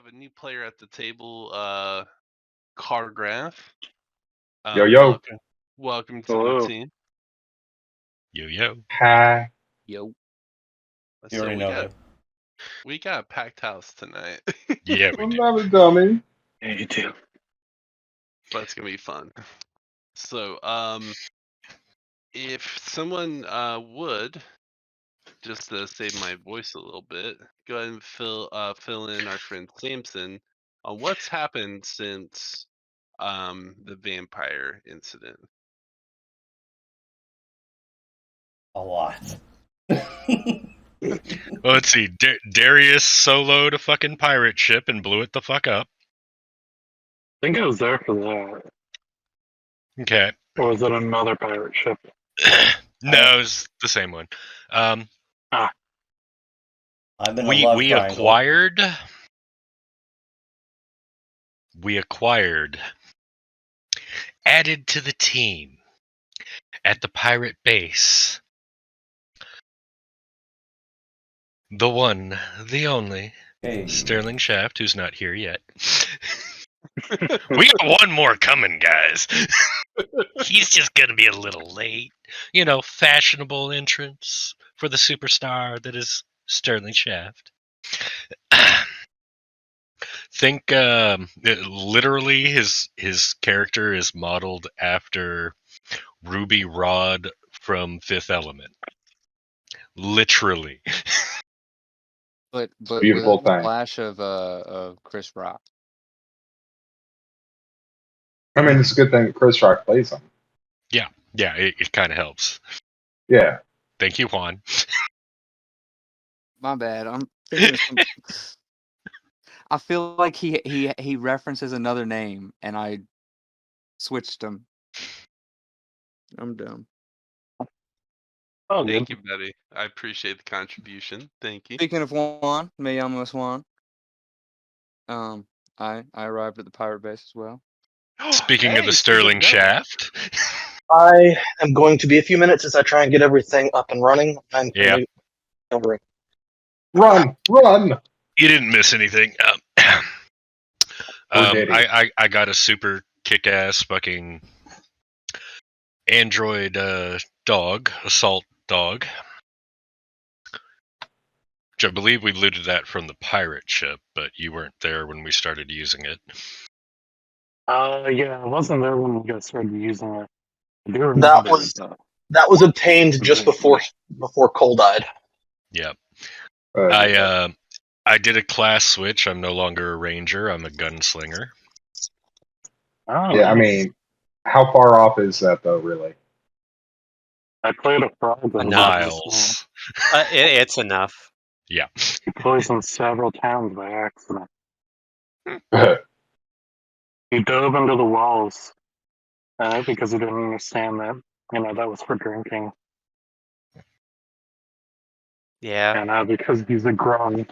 have a new player at the table, Cargraph. Yo, yo. Welcome to Hello. the team. Yo. Hi. Yo. You already know that. We got a packed house tonight. Yeah, we I'm do. not a dummy. Yeah, you too. But it's gonna be fun. So, if someone would just to save my voice a little bit, go ahead and fill in our friend Samson on what's happened since the vampire incident. A lot. Well, let's see. Darius soloed a fucking pirate ship and blew it the fuck up. I think I was there for that. Okay. Or was it another pirate ship? No, it was the same one. I'm in a We love triangle. acquired, added to the team at the pirate base, the one, the only, Hey. Sterling Shaft, who's not here yet. We got one more coming, guys. He's just gonna be a little late. You know, fashionable entrance for the superstar that is Sterling Shaft. Think literally his character is modeled after Ruby Rod from Fifth Element. Literally. But Beautiful with a thing. flash of Chris Rock. I mean, it's a good thing that Chris Rock plays him. Yeah, it kind of helps. Yeah. Thank you, Juan. My bad. I'm thinking of some... I feel like he references another name and I switched him. I'm dumb. Oh, Thank good. you, buddy. I appreciate the contribution. Thank you. Speaking of Juan, me almost Juan. I arrived at the pirate base as well. Speaking of the Hey, Sterling speaking of that, Shaft. I am going to be a few minutes as I try and get everything up and running. I'm Yeah. covering. Run! You didn't miss anything. Or did he? I got a super kick-ass fucking android dog, assault dog. Which I believe we looted that from the pirate ship, but you weren't there when we started using it. Yeah, I wasn't there when you guys started using it. I do remember That was obtained just before Cole died. Yeah. Yeah. I did a class switch. I'm no longer a ranger. I'm a gunslinger. Oh, Yeah, I mean, how far off is that, though, really? I played a frog. Miles. It's enough. Yeah. He poisoned several towns by accident. He dove into the walls because he didn't understand that, that was for drinking. Yeah. And because he's a grog.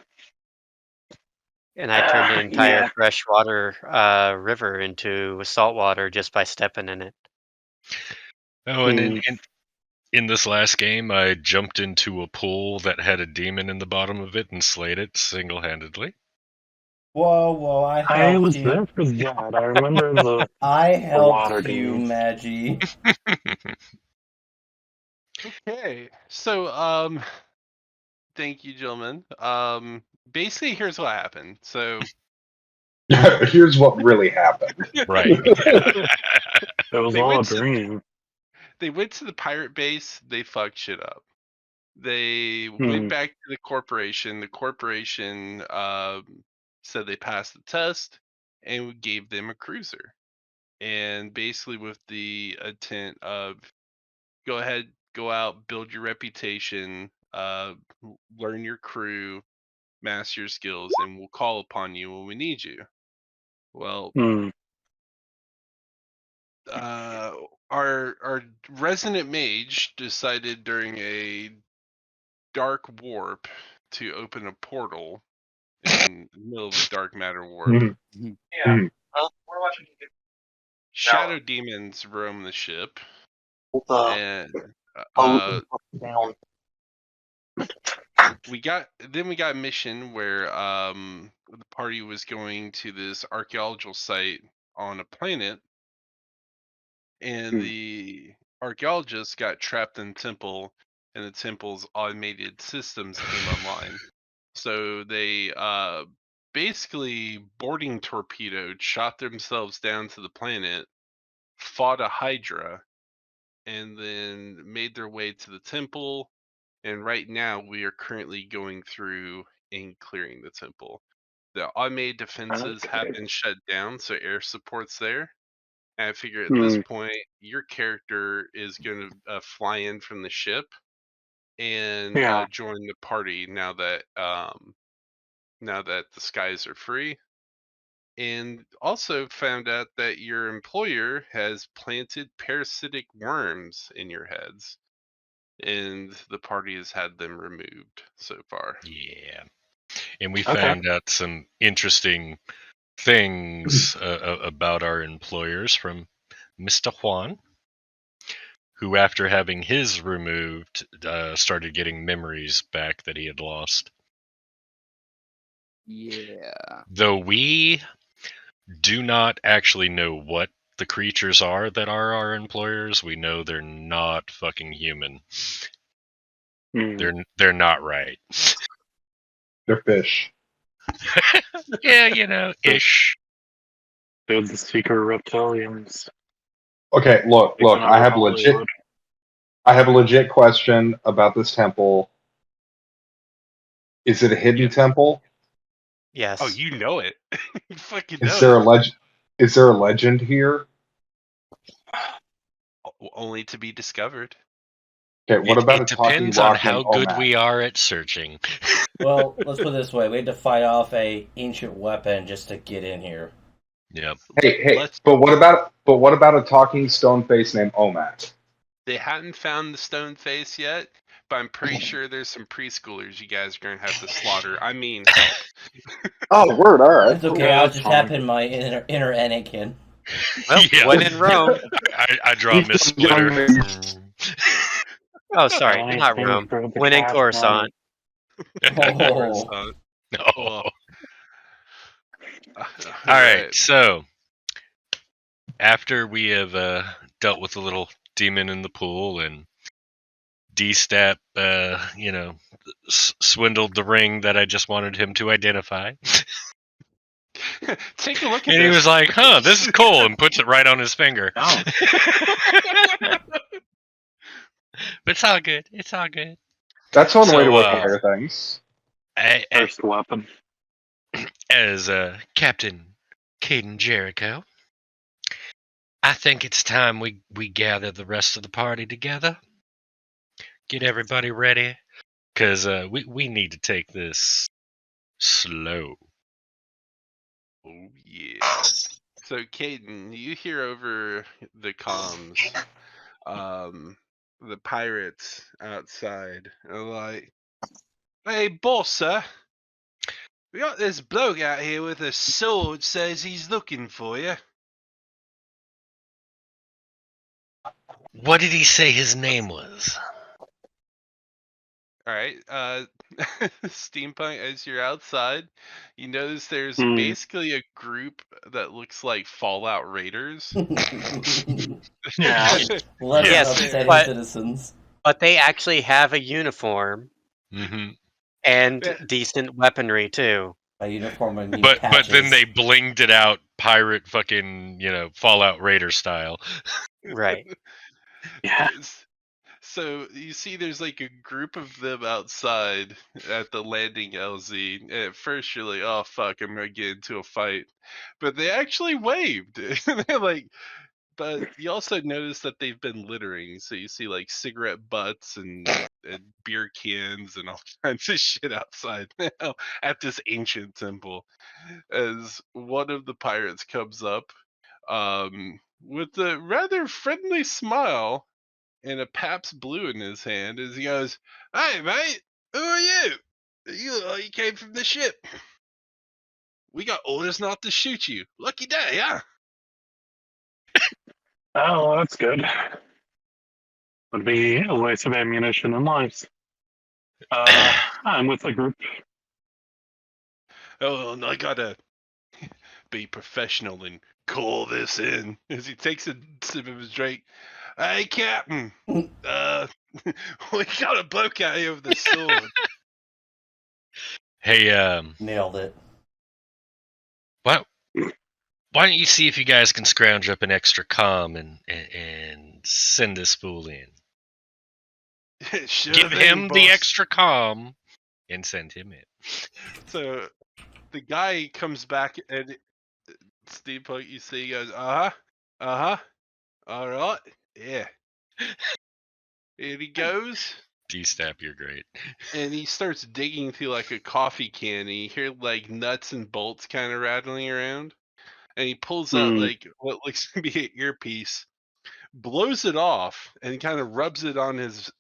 And I turned an entire Yeah. freshwater river into saltwater just by stepping in it. Oh, and in this last game, I jumped into a pool that had a demon in the bottom of it and slayed it single-handedly. Whoa, I helped I was you. there for that. I remember the I water helped you, demons. Maggie. Okay, so thank you, gentlemen. Basically, here's what happened. So, Here's what really happened. Right. It was They all a went to- dream. they went to the pirate base. They fucked shit up. They went back to the corporation. The corporation said they passed the test, and we gave them a cruiser. And basically, with the intent of go ahead, go out, build your reputation, learn your crew, master your skills, and we'll call upon you when we need you. Well, our resident mage decided during a dark warp to open a portal in the middle of a dark matter warp. Shadow demons roam the ship, and we got a mission where the party was going to this archaeological site on a planet, and the archaeologists got trapped in the temple, and the temple's automated systems came online. So they basically boarding torpedoed, shot themselves down to the planet, fought a Hydra, and then made their way to the temple. And right now, we are currently going through and clearing the temple. The automated defenses have been shut down, so air support's there. And I figure at this point, your character is going to fly in from the ship and join the party now that the skies are free. And also found out that your employer has planted parasitic worms in your heads, and the party has had them removed so far. Yeah. And we found out some interesting things about our employers from Mr. Juan, who, after having his removed, started getting memories back that he had lost. Yeah. Though we do not actually know what the creatures are that are our employers, we know they're not fucking human. They're not right. They're fish. Yeah, ish. They're the secret reptilians. Okay, look. I have a legit question about this temple. Is it a hidden temple? Yes. Oh, you know it. You fucking know Is there it. a legend? Is there a legend here? Only to be discovered. Okay, what about it a talking depends on rock how and good Omak? we are at searching. Well, let's put it this way: we had to fight off a ancient weapon just to get in here. Yep. Hey, but what about a talking stone face named Omak? They hadn't found the stone face yet, but I'm pretty sure there's some preschoolers you guys are gonna have to slaughter. I mean, help. Oh, word, all right. It's okay. I'll just tap in my inner Anakin. Well, when in Rome. I draw Miss Splitter. Oh, sorry, not Rome. When in Coruscant. Oh. All right, so after we have dealt with the little demon in the pool and Dstapp, swindled the ring that I just wanted him to identify. Take a look at and this. He was like, "Huh, this is cool," and puts it right on his finger. Oh. But it's all good. It's all good. That's one way to acquire things. First weapon. As Captain Caden Jericho, I think it's time we gather the rest of the party together. Get everybody ready, because we need to take this slow. Oh yeah. So Caden, you hear over the comms, the pirates outside are like, "Hey, boss, sir. We got this bloke out here with a sword. Says he's looking for you." What did he say his name was? All right, Steampunk, as you're outside, you notice there's basically a group that looks like Fallout Raiders. Yeah. Less upsetting citizens. But they actually have a uniform. Mm-hmm. And decent weaponry, too. A uniform and but then they blinged it out pirate fucking, Fallout Raider style. Right. Yeah. So you see there's like a group of them outside at the landing LZ. And at first you're like, oh fuck, I'm gonna get into a fight. But they actually waved. They're like, but you also notice that they've been littering. So you see like cigarette butts and beer cans and all kinds of shit outside now at this ancient temple. As one of the pirates comes up with a rather friendly smile and a Pabst Blue in his hand as he goes, "Hey, mate, who are you? You look like you came from the ship. We got orders not to shoot you. Lucky day, huh?" Oh, well, that's good. Would be a waste of ammunition and lives. I'm with the group. Oh, and I gotta be professional and call this in. As he takes a sip of his drink. Hey, Captain. We got a bloke out here with a sword. Hey, Nailed it. why don't you see if you guys can scrounge up an extra comm and send this fool in? Sure Give thing, him the boss. extra comm and send him in. So the guy comes back and Steampunk, you see, he goes, all right, yeah. And he goes, Dstapp, you're great. and he starts digging through like a coffee can, and you hear like nuts and bolts kind of rattling around. And he pulls out like what looks to be an earpiece, blows it off, and kind of rubs it on his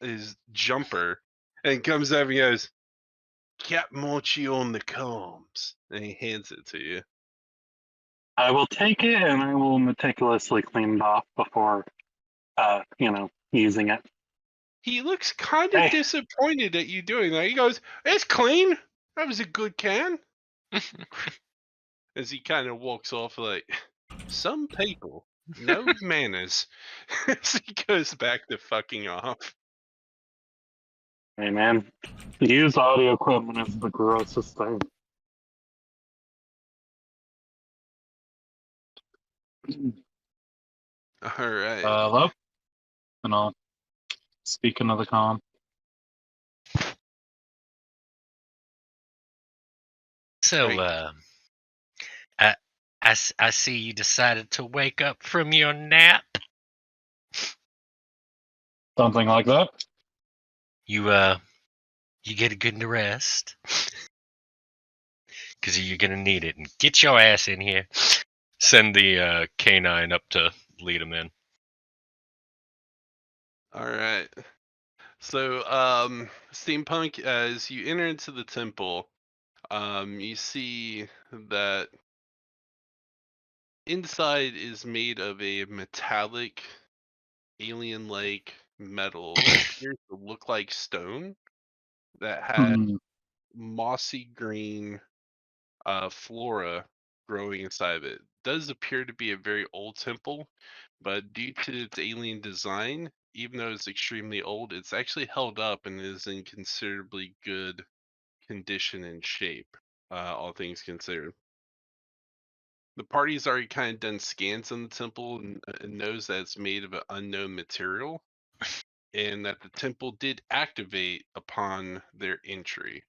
jumper, and comes over and goes, Cap Mochi on the comms. And he hands it to you. I will take it and I will meticulously clean it off before, using it. He looks kind of Hey. disappointed at you doing that. He goes, "It's clean. That was a good can." As he kind of walks off, like some people, no manners. As he goes back to fucking off. Hey man, used audio equipment is the grossest thing. All right. Hello? And I'll speaking of the comm. So, Right. I see you decided to wake up from your nap. Something like that. You get a good rest. Because you're gonna need it. And get your ass in here. Send the canine up to lead him in. All right. So, Steampunk, as you enter into the temple, you see that inside is made of a metallic, alien-like metal that appears to look like stone that has mossy green flora growing inside of it. Does appear to be a very old temple, but due to its alien design, even though it's extremely old, it's actually held up and is in considerably good condition and shape, all things considered. The party's already kind of done scans on the temple and knows that it's made of an unknown material, and that the temple did activate upon their entry,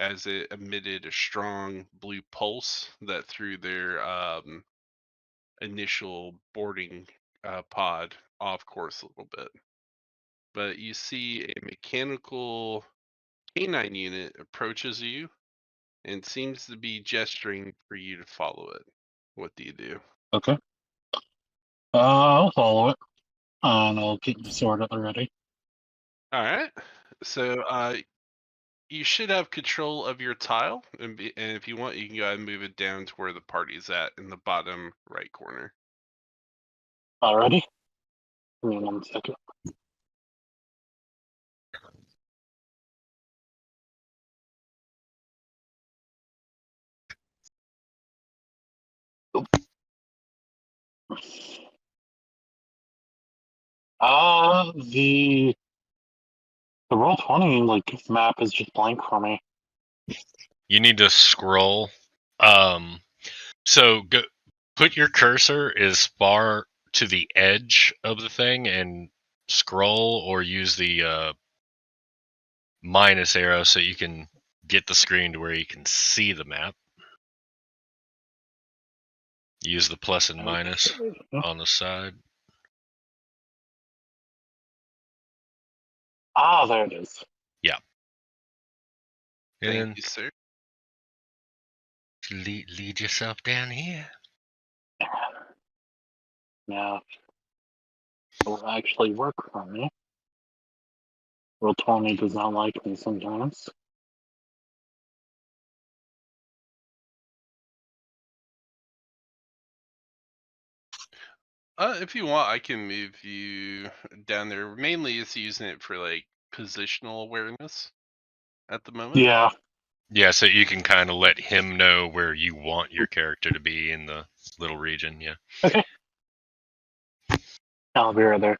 as it emitted a strong blue pulse that threw their initial boarding pod off course a little bit. But you see a mechanical canine unit approaches you and seems to be gesturing for you to follow it. What do you do? Okay. I'll follow it. And I'll keep my sword at the ready. All right. So you should have control of your tile, and if you want, you can go ahead and move it down to where the party's at in the bottom right corner. Alrighty. Give me 1 second. The Roll20 map is just blank for me. You need to scroll. So go, put your cursor as far to the edge of the thing and scroll, or use the minus arrow so you can get the screen to where you can see the map. Use the plus and minus on the side. There it is. Yeah. Thank And you, sir. lead yourself down here. Now, it will actually work for me. Roll20 does not like me sometimes. If you want, I can move you down there. Mainly, it's using it for like positional awareness at the moment. Yeah, Yeah, so you can kind of let him know where you want your character to be in the little region. Yeah. Okay. I'll be right there.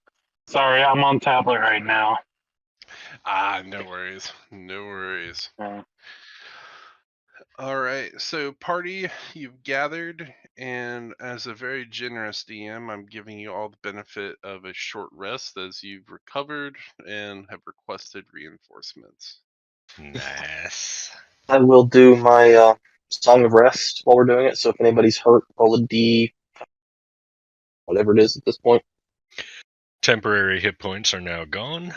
Sorry, I'm on tablet right now. No worries. No worries. Uh, All right, so party, you've gathered, and as a very generous DM, I'm giving you all the benefit of a short rest as you've recovered and have requested reinforcements. Nice. I will do my Song of Rest while we're doing it. So if anybody's hurt, roll a D, whatever it is at this point. Temporary hit points are now gone,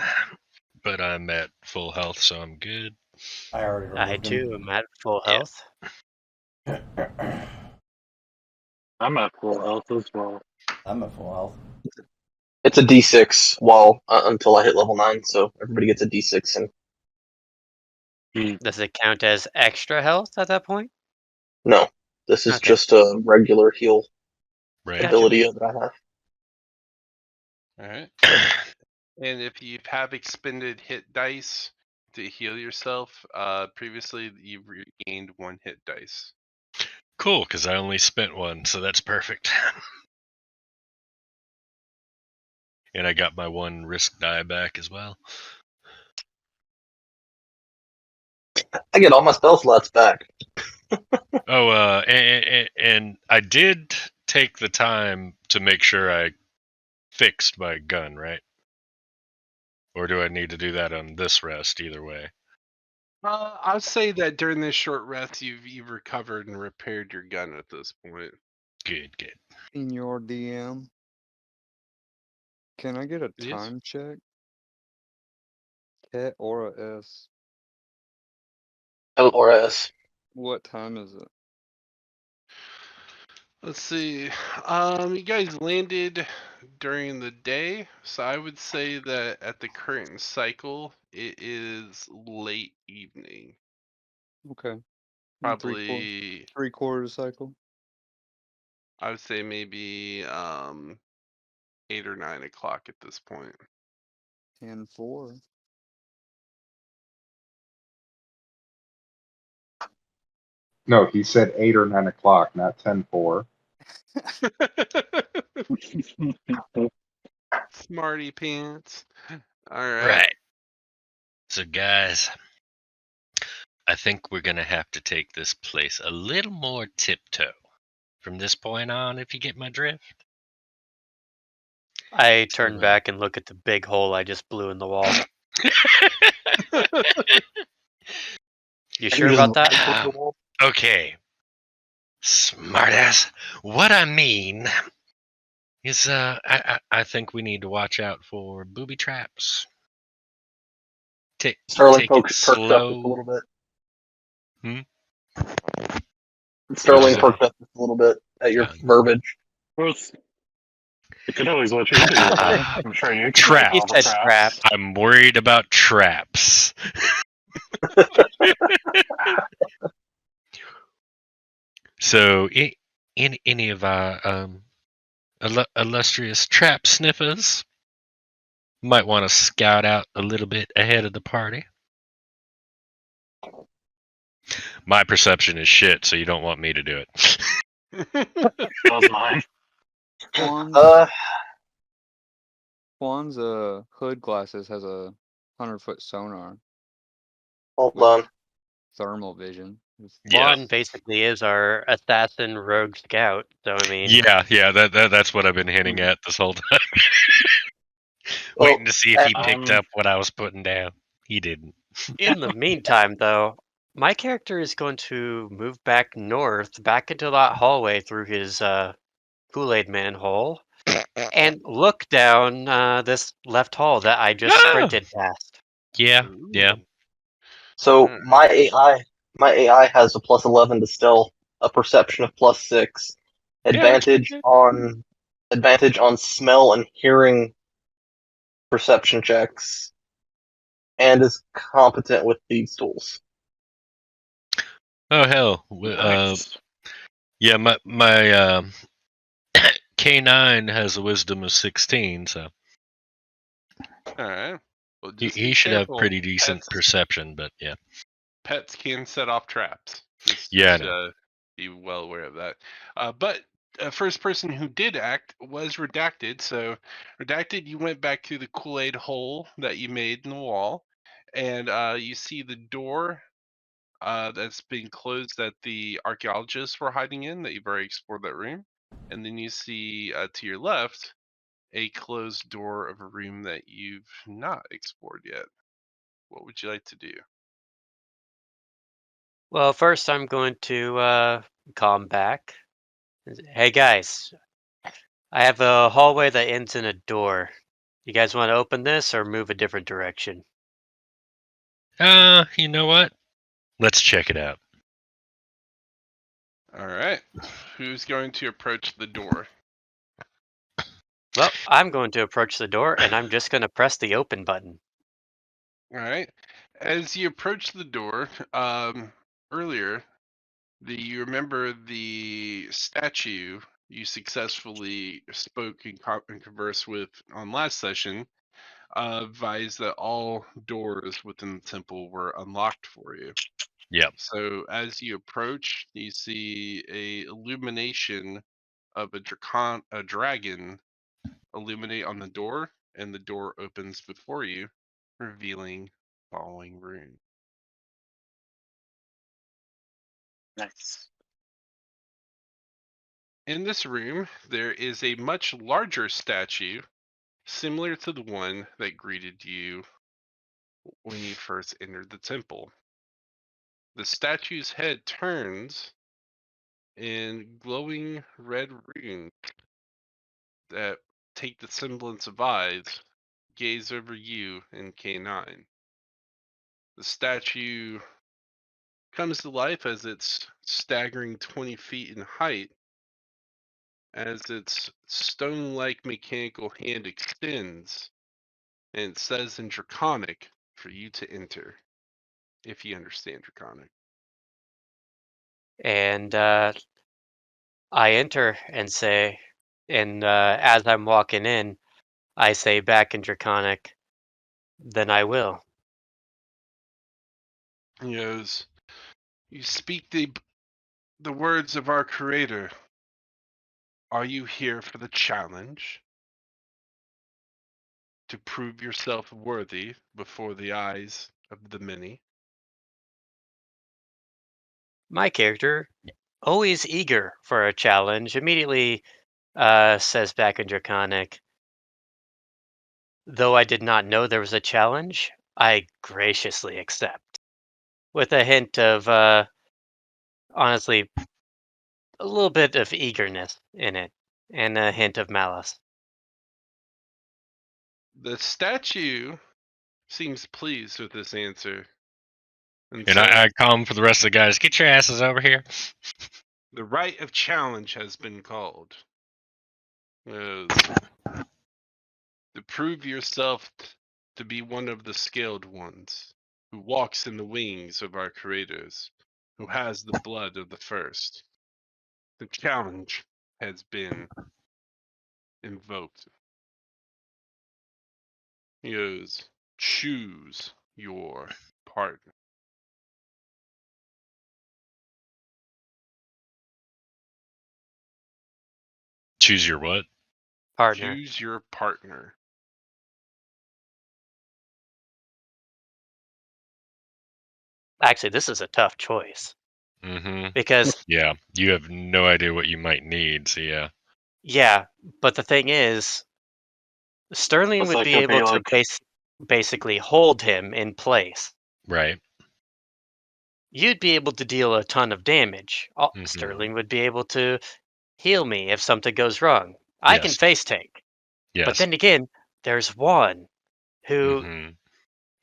but I'm at full health, so I'm good. I already I removed too am at full Yeah. health. him. I'm at full health as well. I'm at full health. It's a D6 while until I hit level 9. So everybody gets a D6 and Does it count as extra health at that point? no, this is Okay. just a regular heal Right. ability that I have. All right. And if you have expended hit dice to heal yourself, previously you've regained 1 hit dice. Cool, because I only spent one, so that's perfect. And I got my 1 risk die back as well. I get all my spell slots back. Oh, and I did take the time to make sure I fixed my gun, right? Or do I need to do that on this rest either way? I'll say that during this short rest, you've recovered and repaired your gun at this point. Good. In your DM, can I get a Yes. time check? Cat or a S? L or S. What time is it? Let's see. You guys landed during the day, so I would say that at the current cycle, it is late evening. Okay. Probably, 3/4 cycle. I would say maybe 8 or 9 o'clock at this point. 10/4. No, he said 8 or 9 o'clock, not 10-4. Smarty pants. All right. Right. So, guys, I think we're going to have to take this place a little more tiptoe from this point on, if you get my drift. I turn back and look at the big hole I just blew in the wall. You sure about that? Okay. Smartass. What I mean is, I think we need to watch out for booby traps. Sterling Take it perked up just a slow. little bit. Hmm? Sterling perked up just a little bit at your verbiage. You could always let you do it. I'm sure you can. Trap. He said trap. I'm worried about traps. So, in any of our illustrious trap sniffers might want to scout out a little bit ahead of the party. My perception is shit, so you don't want me to do it. That was mine. Juan's hood glasses has a 100-foot sonar. Hold on. Thermal vision. Juan basically is our assassin rogue scout. So I mean, Yeah. That's what I've been hinting at this whole time. Waiting to see if he picked up what I was putting down. He didn't. In the meantime, though, my character is going to move back north, back into that hallway through his Kool-Aid manhole, and look down this left hall that I just sprinted past. Yeah. So my AI has a +11 to stealth, a perception of +6, advantage on smell and hearing perception checks, and is competent with these tools. Oh hell. Nice. Yeah, my K9 has a wisdom of 16, so All right. Well, just he be should have careful. pretty decent perception, but yeah. pets can set off traps. Just be well aware of that. But first person who did act was Redacted. So, Redacted, you went back to the Kool-Aid hole that you made in the wall, and you see the door that's being closed that the archaeologists were hiding in, that you've already explored that room. And then you see to your left a closed door of a room that you've not explored yet. What would you like to do? Well, first I'm going to calm back. Hey guys, I have a hallway that ends in a door. You guys want to open this or move a different direction? You know what? Let's check it out. All right. Who's going to approach the door? Well, I'm going to approach the door and I'm just going to press the open button. All right. As you approach the door, earlier, you remember the statue you successfully spoke and conversed with on last session advised that all doors within the temple were unlocked for you. Yep. So as you approach, you see a illumination of a dragon illuminate on the door, and the door opens before you, revealing the following room. Nice. In this room, there is a much larger statue, similar to the one that greeted you when you first entered the temple. The statue's head turns, and glowing red runes that take the semblance of eyes gaze over you in K9. The statue comes to life as it's staggering 20 feet in height, as its stone-like mechanical hand extends, and it says in Draconic for you to enter, if you understand Draconic. And I enter and say, and as I'm walking in, I say back in Draconic, then I will. He goes, "You speak the words of our creator. Are you here for the challenge? To prove yourself worthy before the eyes of the many?" My character, always eager for a challenge, immediately says back in Draconic, though I did not know there was a challenge, I graciously accept. With a hint of, honestly, a little bit of eagerness in it, and a hint of malice. The statue seems pleased with this answer and And says, I come for the rest of the guys. Get your asses over here. "The right of challenge has been called. Goes, to prove yourself to be one of the scaled ones, who walks in the wings of our creators, who has the blood of the first. The challenge has been invoked." He goes, "Choose your partner." Choose your what? Partner. Choose your partner. Actually, this is a tough choice. Mm-hmm. Because, Yeah, you have no idea what you might need, so yeah. yeah, but the thing is, Sterling It's would like be it'd be able to like basically hold him in place. Right. You'd be able to deal a ton of damage. Mm-hmm. Sterling would be able to heal me if something goes wrong. I can Yes. face tank. Yes. But then again, there's one who Mm-hmm.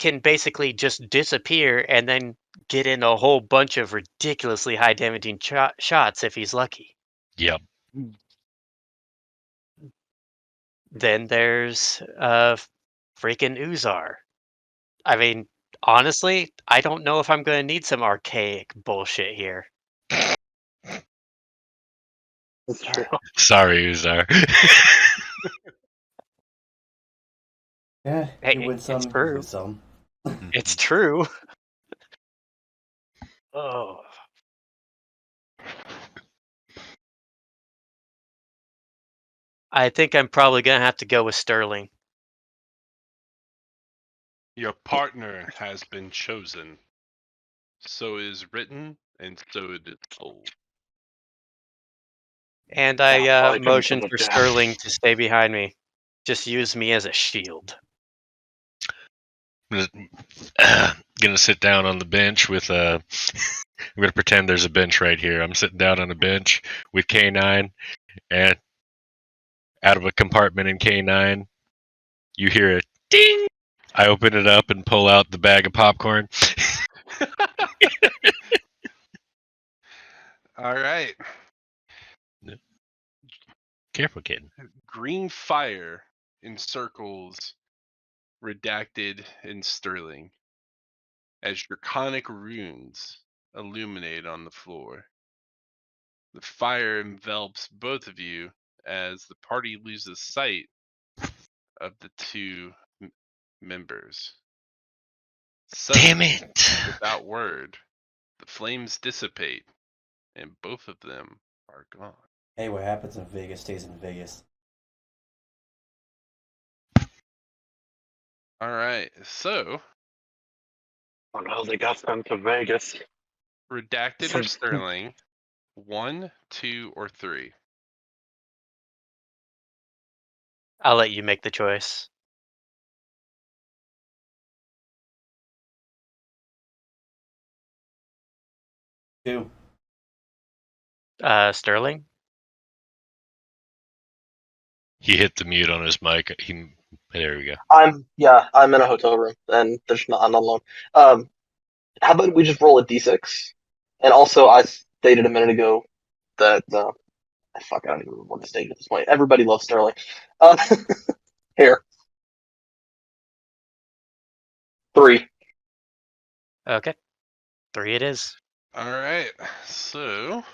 can basically just disappear and then get in a whole bunch of ridiculously high damaging shots if he's lucky. Yep. Then there's freaking Uzar. I mean, honestly, I don't know if I'm going to need some archaic bullshit here. it's true. Sorry, Uzar. Yeah, Hey, you win it's some, you true. lose some. It's true. Oh. I think I'm probably gonna have to go with Sterling. Your partner has been chosen. So is written, and so it is told. And Yeah, I fight him to motion the for death. Sterling to stay behind me. Just use me as a shield. Gonna sit down on the bench with I'm gonna pretend there's a bench right here. I'm sitting down on a bench with K9, and out of a compartment in K9, you hear a ding. I open it up and pull out the bag of popcorn. All right. Careful, kid. Green fire encircles Redacted and Sterling as draconic runes illuminate on the floor. The fire envelops both of you as the party loses sight of the two members. Damn Suddenly, it! without word, the flames dissipate and both of them are gone. Hey, what happens in Vegas stays in Vegas. All right, so Oh no, they got sent to Vegas. Redacted or Sterling, 1, 2, or 3? I'll let you make the choice. Two. Sterling? He hit the mute on his mic. There we go. I'm in a hotel room and I'm not alone. How about we just roll a d6? And also, I stated a minute ago that I don't even remember what I stated at this point. Everybody loves Sterling. Um, here, 3. Okay. 3 it is. All right, so let's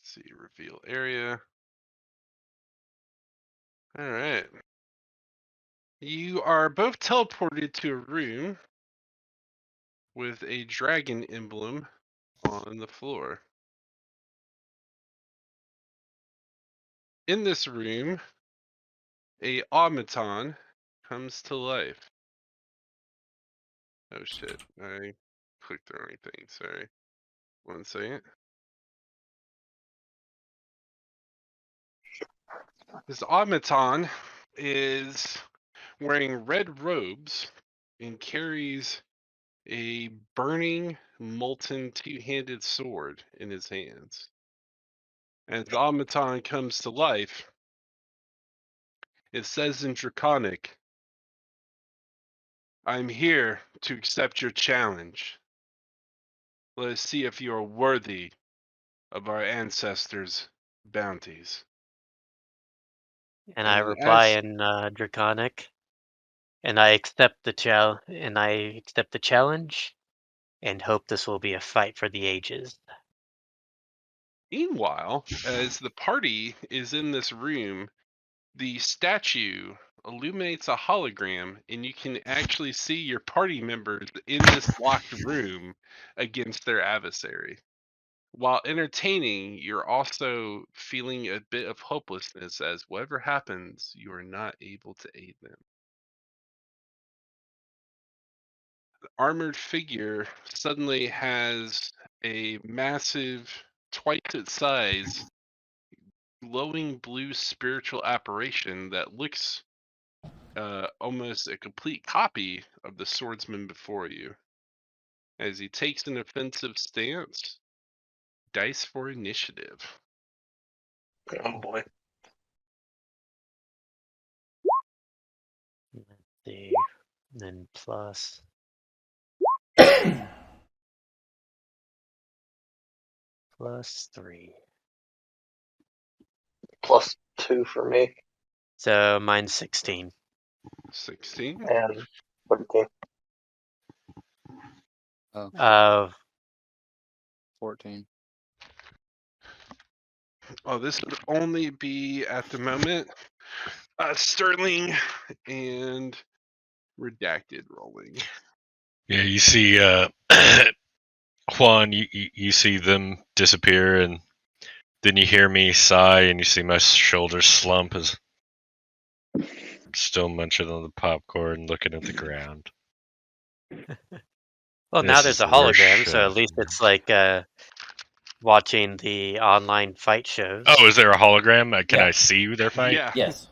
see, reveal area. All right. You are both teleported to a room with a dragon emblem on the floor. In this room, a automaton comes to life. Oh shit, I clicked the wrong thing, sorry. 1 second. This automaton is wearing red robes and carries a burning, molten two-handed sword in his hands. As the automaton comes to life, it says in Draconic, "I'm here to accept your challenge. Let us see if you are worthy of our ancestors' bounties." And I And reply as in Draconic. And I accept the challenge and hope this will be a fight for the ages. meanwhile, as the party is in this room, the statue illuminates a hologram, and you can actually see your party members in this locked room against their adversary. While entertaining, you're also feeling a bit of hopelessness as whatever happens, you are not able to aid them. The armored figure suddenly has a massive, twice its size, glowing blue spiritual apparition that looks almost a complete copy of the swordsman before you. As he takes an offensive stance, dice for initiative. Oh boy. Let's see. Then plus +3. +2 for me. So mine's 16. 16. And 13. Uh, 14. Oh, this would only be at the moment Sterling and Redacted rolling. Yeah, you see Juan, you see them disappear, and then you hear me sigh, and you see my shoulders slump as I'm still munching on the popcorn, looking at the ground. Well, now This there's is a the worst hologram, show so at I've least ever it's like watching the online fight shows. Oh, is there a hologram? Can Yeah. I see their fight? Yeah. Yes.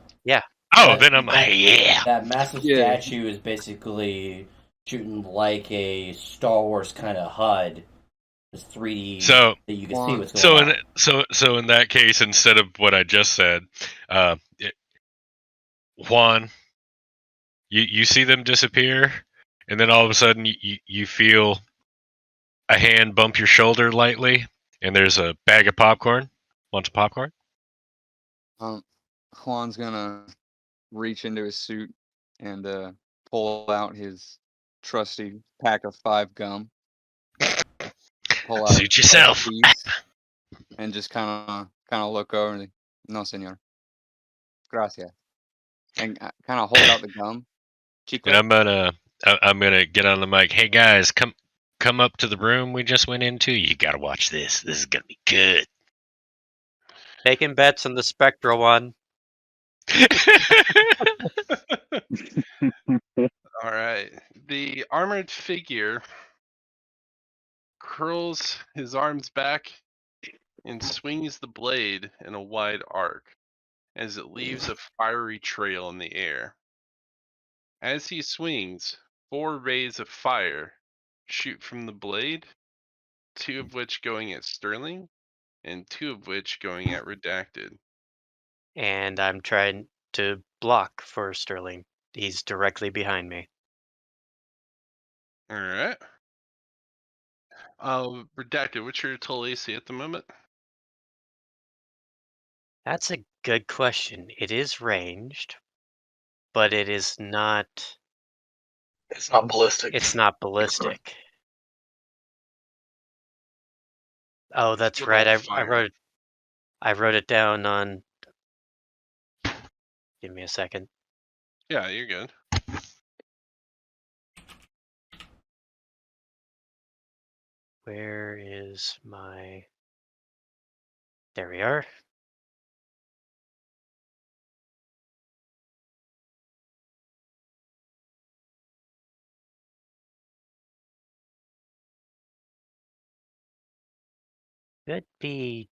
Oh, That- then I'm like, yeah. That massive Yeah. statue is basically shooting like a Star Wars kind of HUD. It's 3D So, that you can see Juan. what's going on. so in that case, instead of what I just said, Juan, you see them disappear, and then all of a sudden you feel a hand bump your shoulder lightly, and there's a bag of popcorn. Want some popcorn? Juan's gonna reach into his suit and pull out his trusty pack of 5 gum. Pull out Suit yourself. a piece and just kind of look over and no, señor. Gracias. And kind of hold out the gum. Chicle. And I'm gonna get on the mic. Hey guys, come up to the room we just went into. You gotta watch this. This is gonna be good. Taking bets on the Spectral one. All right. The armored figure curls his arms back and swings the blade in a wide arc as it leaves a fiery trail in the air. As he swings, 4 rays of fire shoot from the blade, 2 of which going at Sterling, and 2 of which going at Redacted. And I'm trying to block for Sterling. He's directly behind me. All right. Redacted, what's your total AC at the moment? That's a good question. It is ranged, but it is not. It's not ballistic. It's not ballistic. Oh, that's What right. about I fire? wrote it down on. Give me a second. Yeah, you're good. Where is my? There we are. Should be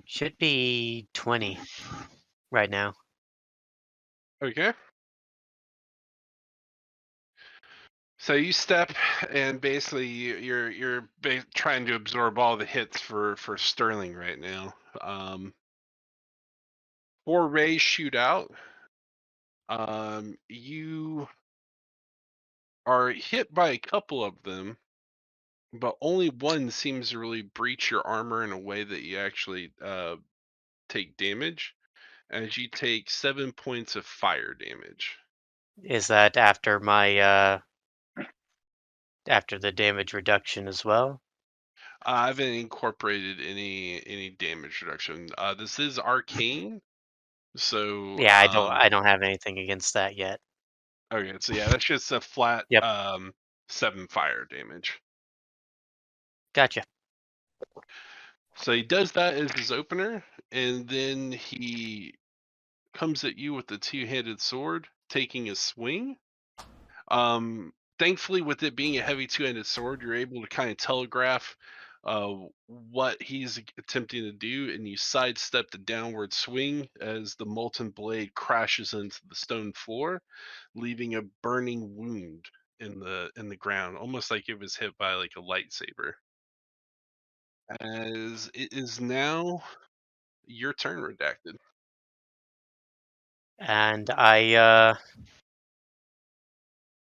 Should be 20 right now. Okay. So you step, and basically you're trying to absorb all the hits for Sterling right now. 4 rays shoot out. You are hit by a couple of them, but only one seems to really breach your armor in a way that you actually take damage, as you take 7 points of fire damage. Is that after my after the damage reduction as well? I haven't incorporated any damage reduction. This is arcane, so Yeah, I don't have anything against that yet. okay, so yeah, that's just a flat Yep. 7 fire damage. Gotcha. So he does that as his opener, and then he comes at you with the 2-handed sword, taking a swing. Thankfully, with it being a heavy 2-handed sword, you're able to kind of telegraph what he's attempting to do, and you sidestep the downward swing as the molten blade crashes into the stone floor, leaving a burning wound in the ground, almost like it was hit by like a lightsaber. As it is now your turn, Redacted. And I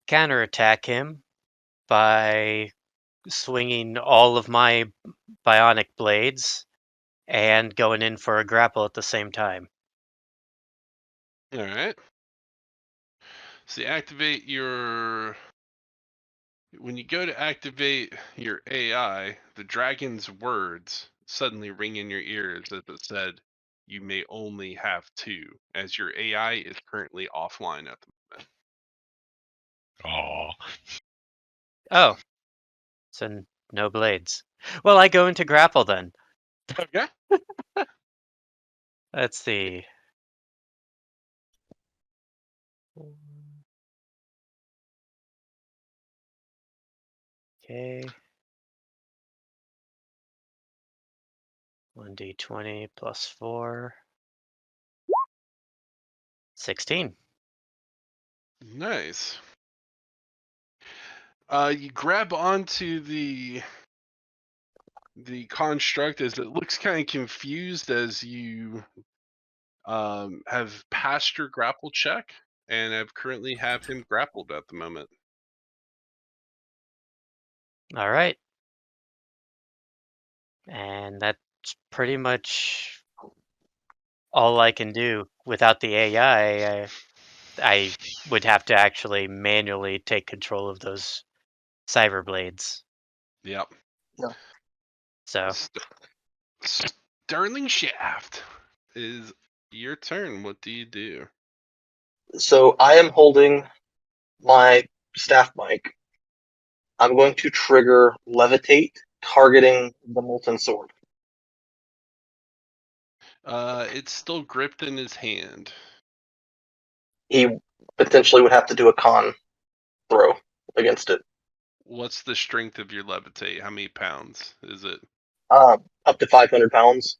counterattack him by swinging all of my bionic blades and going in for a grapple at the same time. All right. So you activate your. When you go to activate your AI, the dragon's words suddenly ring in your ears as it said, you may only have 2, as your AI is currently offline at the moment. Oh, so no blades. Well, I go into grapple then. Okay. Let's see. Okay. 1d20 plus 4. 16. Nice. You grab onto the construct as it looks kind of confused as you have passed your grapple check and currently have him grappled at the moment. All right. And that's pretty much all I can do. Without the AI, I would have to actually manually take control of those cyber blades. Yep. Yeah. So Sterling Shaft is your turn. What do you do? So I am holding my staff mic. I'm going to trigger levitate, targeting the molten sword. It's still gripped in his hand. He potentially would have to do a con throw against it. What's the strength of your levitate? How many pounds is it? Up to 500 pounds.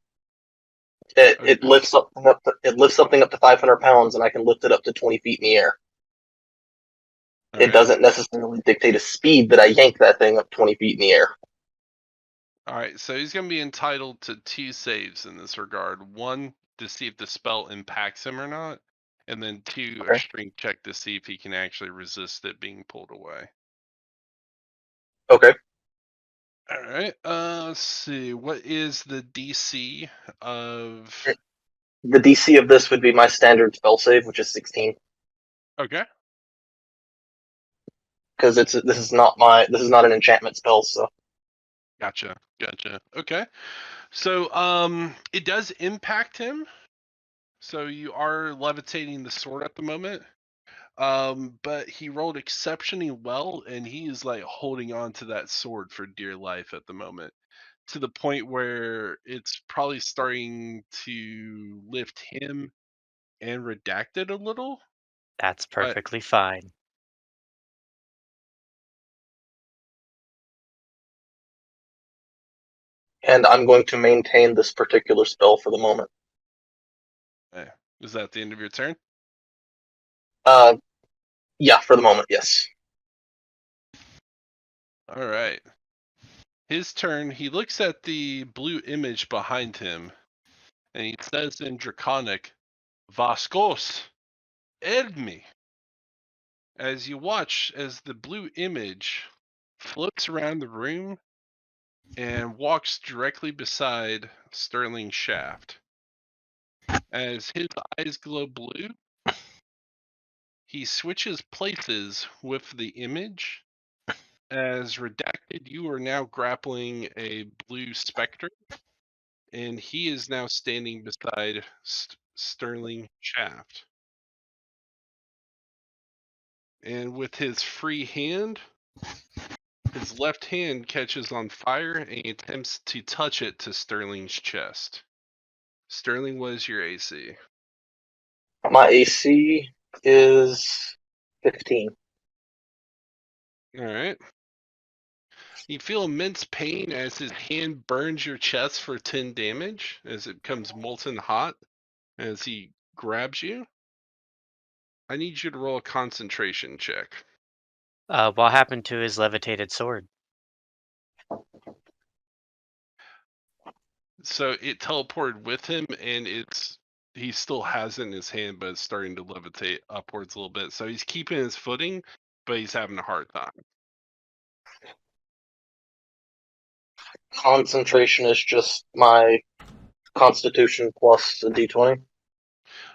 It Okay. lifts something up. It lifts something up to 500 pounds, and I can lift it up to 20 feet in the air. All It right. doesn't necessarily dictate a speed that I yank that thing up 20 feet in the air. All right, so he's going to be entitled to 2 saves in this regard. 1 to see if the spell impacts him or not, and then 2 a Okay. strength check to see if he can actually resist it being pulled away. Okay. All right. Let's see. What is the DC of? The DC of this would be my standard spell save, which is 16. Okay. Because this is not an enchantment spell, so. Gotcha. Okay. So it does impact him. So you are levitating the sword at the moment. But he rolled exceptionally well, and he is like holding on to that sword for dear life at the moment, to the point where it's probably starting to lift him and Redacted a little. that's But perfectly fine. And I'm going to maintain this particular spell for the moment. is that the end of your turn? Yeah, for the moment, yes. All right. His turn. He looks at the blue image behind him, and he says in Draconic, "Vascos, ergmi." As you watch as the blue image floats around the room and walks directly beside Sterling Shaft. As his eyes glow blue, he switches places with the image. As Redacted, you are now grappling a blue specter, and he is now standing beside Sterling Shaft. And with his free hand, his left hand catches on fire and he attempts to touch it to Sterling's chest. Sterling, what is your AC? My AC is 15. All right. You feel immense pain as his hand burns your chest for 10 damage as it becomes molten hot as he grabs you. I need you to roll a concentration check. What happened to his levitated sword? So it teleported with him, and he still has it in his hand, but it's starting to levitate upwards a little bit. So he's keeping his footing, but he's having a hard time. Concentration is just my Constitution plus a D20.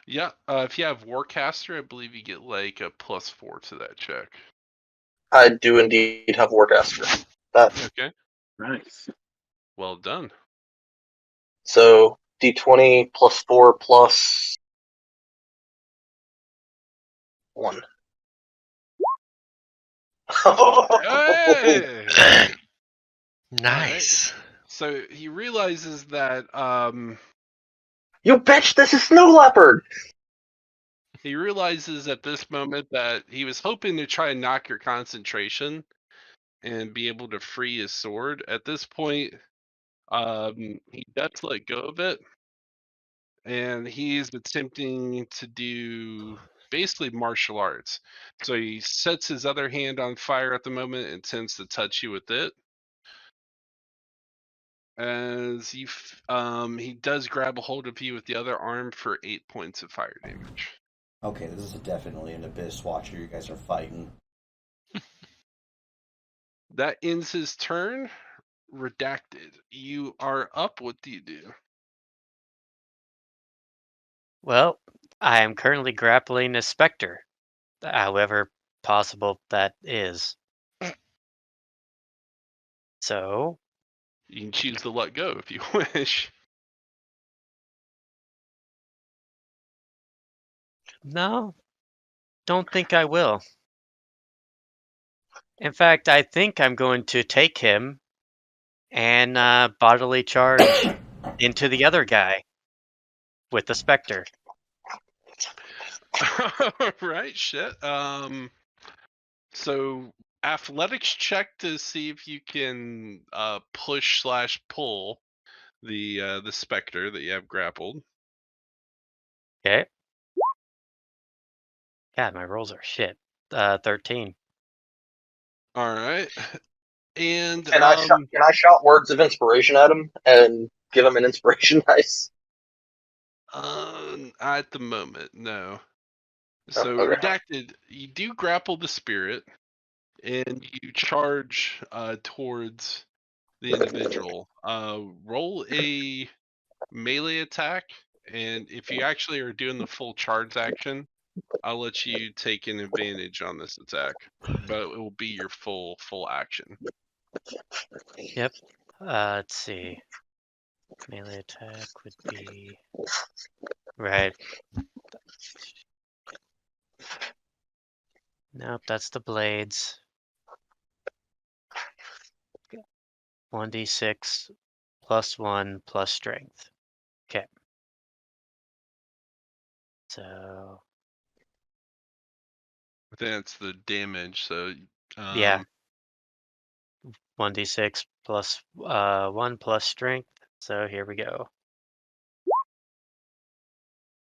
Yeah, if you have Warcaster, I believe you get like a +4 to that check. I do indeed have Warcaster. That Okay, Nice. well done. so D20 plus 4 plus 1. Hey! Nice. So he realizes that You bitch! This is Snow Leopard. he realizes at this moment that he was hoping to try and knock your concentration and be able to free his sword. At this point, he does let go of it, and he's attempting to do basically martial arts. So he sets his other hand on fire at the moment and intends to touch you with it. As he does grab a hold of you with the other arm for 8 points of fire damage. Okay, this is definitely an Abyss Watcher you guys are fighting. That ends his turn. Redacted. You are up. What do you do? Well, I am currently grappling a specter, however possible that is. So, You can choose to let go if you wish. no, don't think I will. In fact, I think I'm going to take him and bodily charge into the other guy with the specter. Right, shit. So athletics check to see if you can push / pull the specter that you have grappled. Okay. God, my rolls are shit. 13. All right. And Can I shout words of inspiration at him and give him an inspiration dice? at the moment, no. Oh, So okay. redacted, you do grapple the spirit, and you charge towards the individual. Roll a melee attack, and if you actually are doing the full charge action, I'll let you take an advantage on this attack, but it will be your full action. Yep. Let's see. Melee attack would be... Right. Nope, that's the blades. 1d6 plus 1 plus strength. Okay. So, That's the damage. So yeah. 1d6 plus 1 plus strength. So here we go. all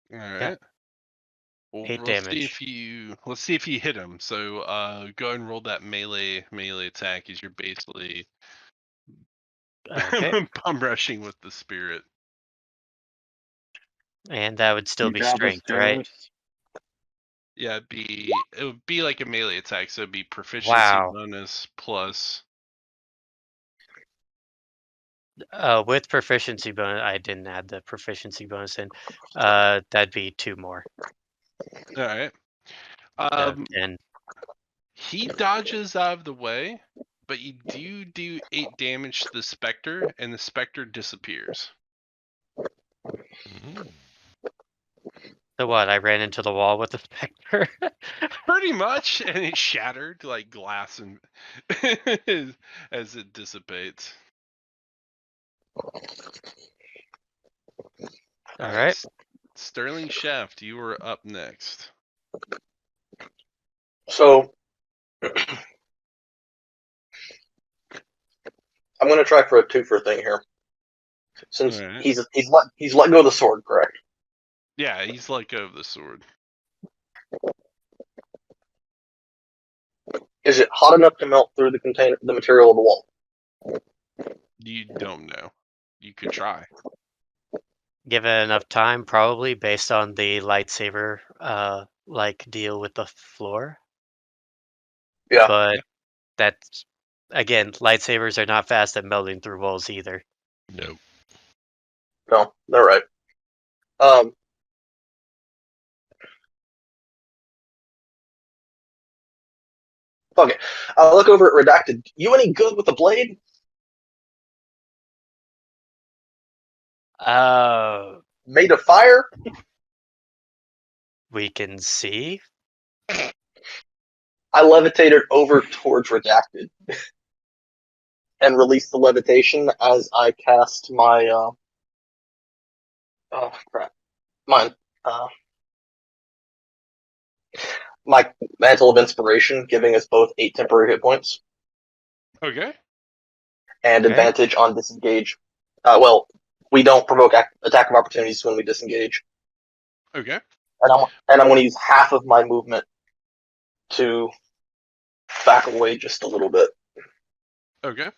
Yeah. right. Well, 8 let's damage. see if you hit him. So go ahead and roll that melee attack as you're basically Okay. bum rushing with the spirit. And that would still You be grab his strength, right? fingers. Yeah, it would be like a melee attack, so it'd be proficiency Wow. bonus plus. With proficiency bonus, I didn't add the proficiency bonus in. That'd be 2 more. All right. So 10. He dodges out of the way, but you do 8 damage to the specter, and the specter disappears. So what? I ran into the wall with the specter. Pretty much, and it shattered like glass and as it dissipates. All right. Sterling Shaft, you are up next. So I'm gonna try for a twofer thing here. Since All right. he's let go of the sword, correct? Yeah, he's let go of the sword. Is it hot enough to melt through the material of the wall? You don't know. You could try. Give it enough time, probably based on the lightsaber like deal with the floor. Yeah. But that's again, lightsabers are not fast at melting through walls either. Nope. No, they're right. Fuck it. I'll look over at Redacted. You any good with the blade? Made of fire? We can see. I levitated over towards Redacted and released the levitation as I cast my oh crap, mine my Mantle of Inspiration, giving us both 8 temporary hit points Okay. and Okay. advantage on disengage. Well, we don't provoke attack of opportunities when we disengage. Okay. And I'm going to use half of my movement to back away just a little bit. Okay.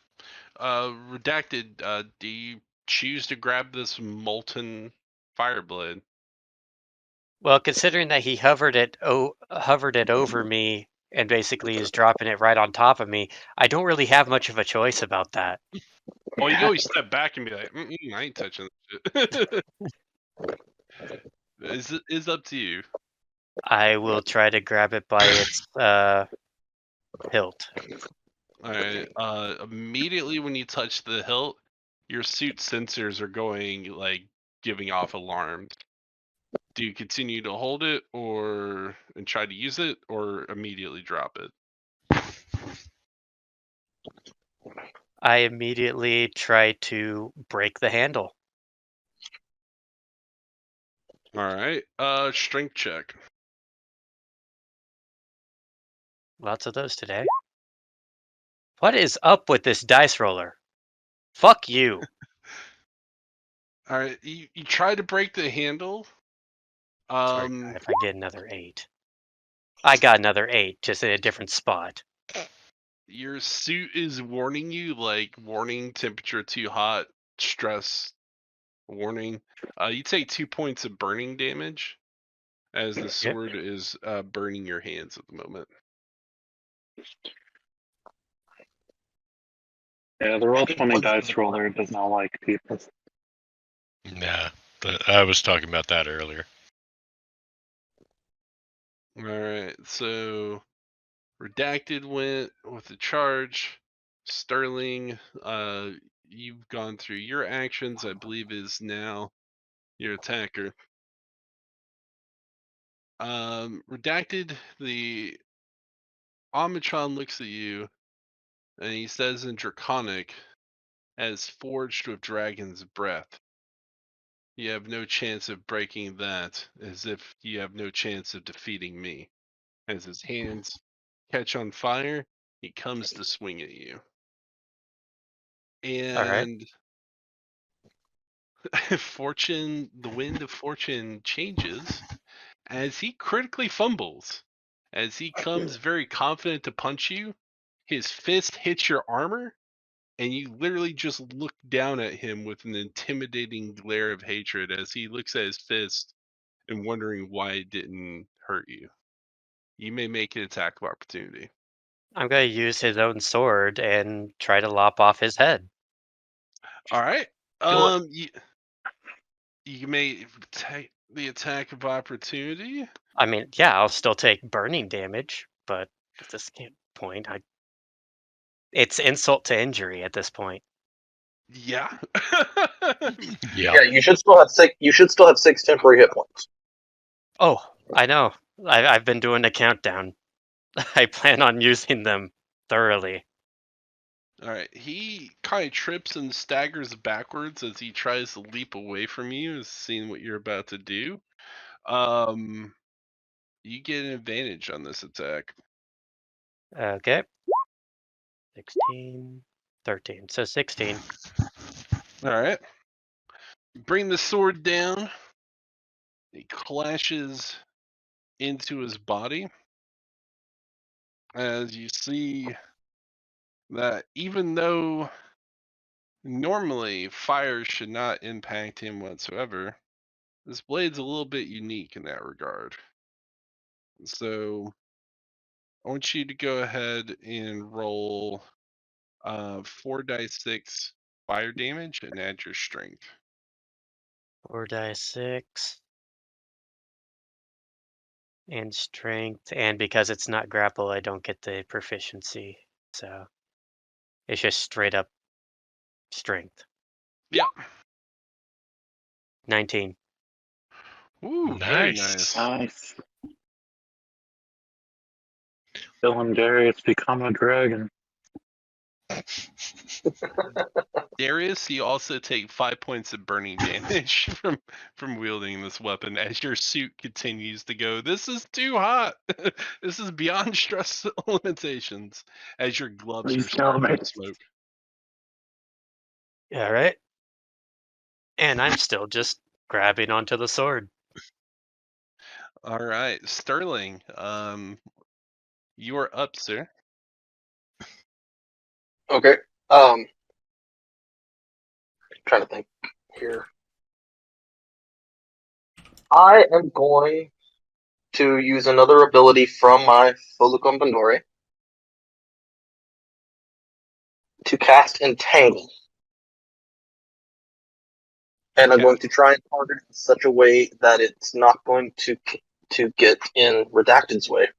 Redacted, do you choose to grab this molten fire blade? Well, considering that he hovered it over me and basically is dropping it right on top of me, I don't really have much of a choice about that. Well, you can always step back and be like, I ain't touching this shit. It's up to you. I will try to grab it by its hilt. Alright, immediately when you touch the hilt, your suit sensors are going, like, giving off alarms. Do you continue to hold it and try to use it, or immediately drop it? I immediately try to break the handle. Alright, strength check. Lots of those today. What is up with this dice roller? Fuck you. Alright, you try to break the handle. Sorry, God, if I get another 8. I got another 8, just in a different spot. Your suit is warning you, like, warning, temperature too hot, stress, warning. You take 2 points of burning damage, as the sword is burning your hands at the moment. Yeah, the Roll20 dice roller does not like people. Nah, I was talking about that earlier. Alright, so Redacted went with the charge. Sterling, you've gone through your actions, I believe is now your attacker. Redacted, the Omicron looks at you and he says in Draconic, as forged with dragon's breath. You have no chance of breaking that, as if you have no chance of defeating me. As his hands catch on fire, he comes to swing at you. Alright. And the wind of fortune changes as he critically fumbles. As he comes very confident to punch you, his fist hits your armor, and you literally just look down at him with an intimidating glare of hatred as he looks at his fist and wondering why it didn't hurt you. You may make an attack of opportunity. I'm going to use his own sword and try to lop off his head. All right. Do You may take the attack of opportunity. I mean, yeah, I'll still take burning damage, but at this point, it's insult to injury at this point. Yeah. Yeah. you should still have 6. You should still have 6 temporary hit points. Oh, I know. I've been doing a countdown. I plan on using them thoroughly. All right. He kind of trips and staggers backwards as he tries to leap away from you, seeing what you're about to do. You get an advantage on this attack. Okay. 16, 13. So 16. All right. Bring the sword down. It clashes into his body. As you see that even though normally fire should not impact him whatsoever, this blade's a little bit unique in that regard. So I want you to go ahead and roll 4d6 fire damage and add your strength. 4d6. And strength. And because it's not grapple, I don't get the proficiency. So it's just straight up strength. Yep. 19. Ooh, very nice. Nice. Dylan Darius become a dragon. Darius, you also take 5 points of burning damage from wielding this weapon as your suit continues to go. This is too hot. This is beyond stress limitations. As your gloves Please are starting tell me. to smoke. All right. And I'm still just grabbing onto the sword. All right, Sterling. You are up, sir. Okay. Trying to think here. I am going to use another ability from my Folucum Bandori to cast Entangle. And I'm Okay. going to try and target it in such a way that it's not going to get in Redacted's way,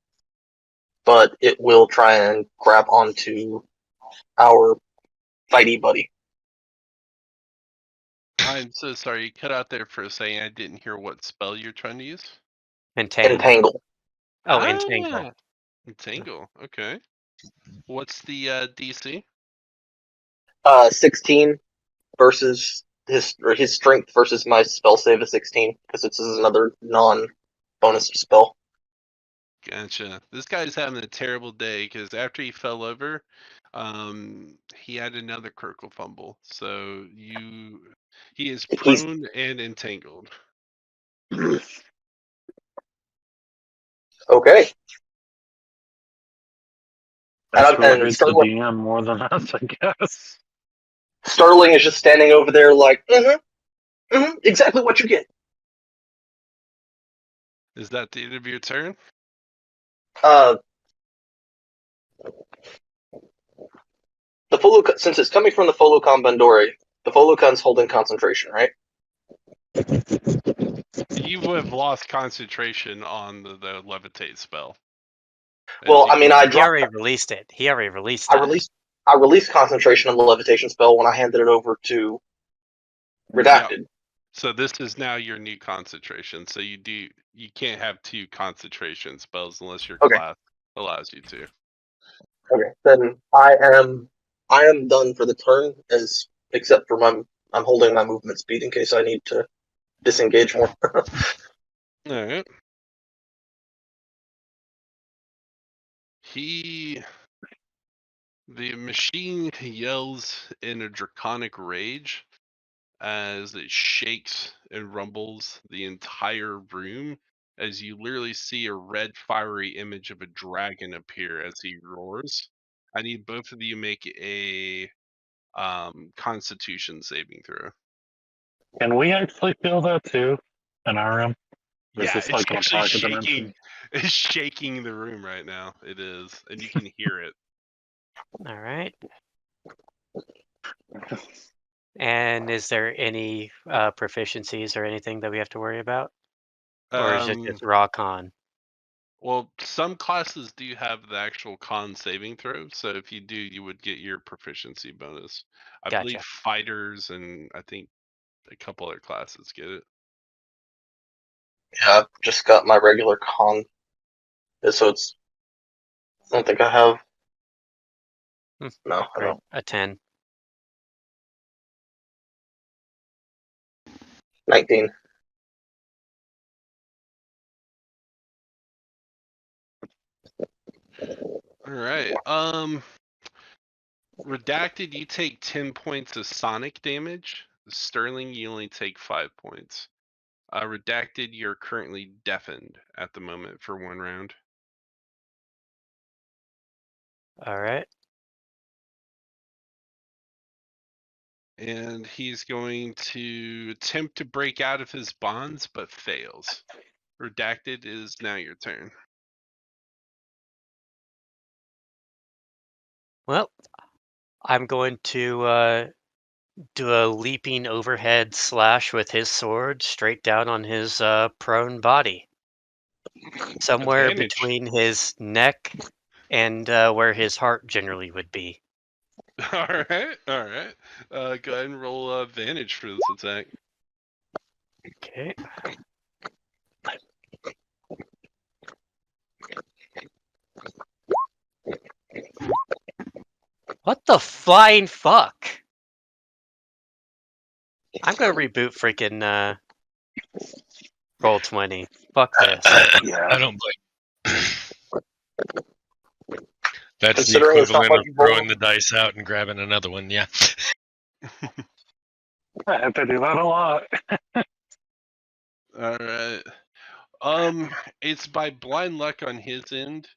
but it will try and grab onto our fighty buddy. I'm so sorry. You cut out there for a second. I didn't hear what spell you're trying to use. Entangle. Oh, Entangle. Entangle. Okay. What's the DC? 16 versus his strength versus my spell save is 16 because this is another non-bonus spell. Gotcha. This guy's having a terrible day because after he fell over, he had another critical fumble. So he is He's prone and entangled. okay. That's who And hates the DM more than us, I guess. Sterling is just standing over there like, exactly what you get. Is that the end of your turn? The Folucan, since it's coming from the Folucan Bandori, the Folucan's holding concentration, right? You would have lost concentration on the levitate spell. Well, I mean, He already released it. He already released I that. released concentration on the levitation spell when I handed it over to Redacted. Yep. So this is now your new concentration. So you can't have two concentration spells unless your class allows you to. Okay, then I am done for the turn, except for I'm holding my movement speed in case I need to disengage more. All right. The machine yells in a draconic rage as it shakes and rumbles the entire room as you literally see a red fiery image of a dragon appear as he roars. I need both of you make a constitution saving throw. Can we actually feel that too in our room? Or is Yeah, this it's like in a actually pocket shaking. dimension? It's shaking the room right now. It is, and you can hear it. All right. And is there any proficiencies or anything that we have to worry about? Or is it just raw con? Well, some classes do have the actual con saving throw, so if you do, you would get your proficiency bonus. I believe fighters and I think a couple other classes get it. Yeah, I've just got my regular con, so it's. I don't think I have. No, I don't. A 10. 19. All right. Redacted, you take 10 points of sonic damage. Sterling, you only take 5 points. Redacted, you're currently deafened at the moment for 1 round. All right. And he's going to attempt to break out of his bonds, but fails. Redacted, is now your turn. Well, I'm going to do a leaping overhead slash with his sword straight down on his prone body. Somewhere Advantage. between his neck and where his heart generally would be. All right. Go ahead and roll advantage for this attack. Okay. What the flying fuck? I'm gonna reboot freaking Roll20. Fuck this. I don't blame. That's the Considering it's not equivalent like of you throwing roll. the dice out and grabbing another one. Yeah. I have to do that a lot. All right. It's by blind luck on his end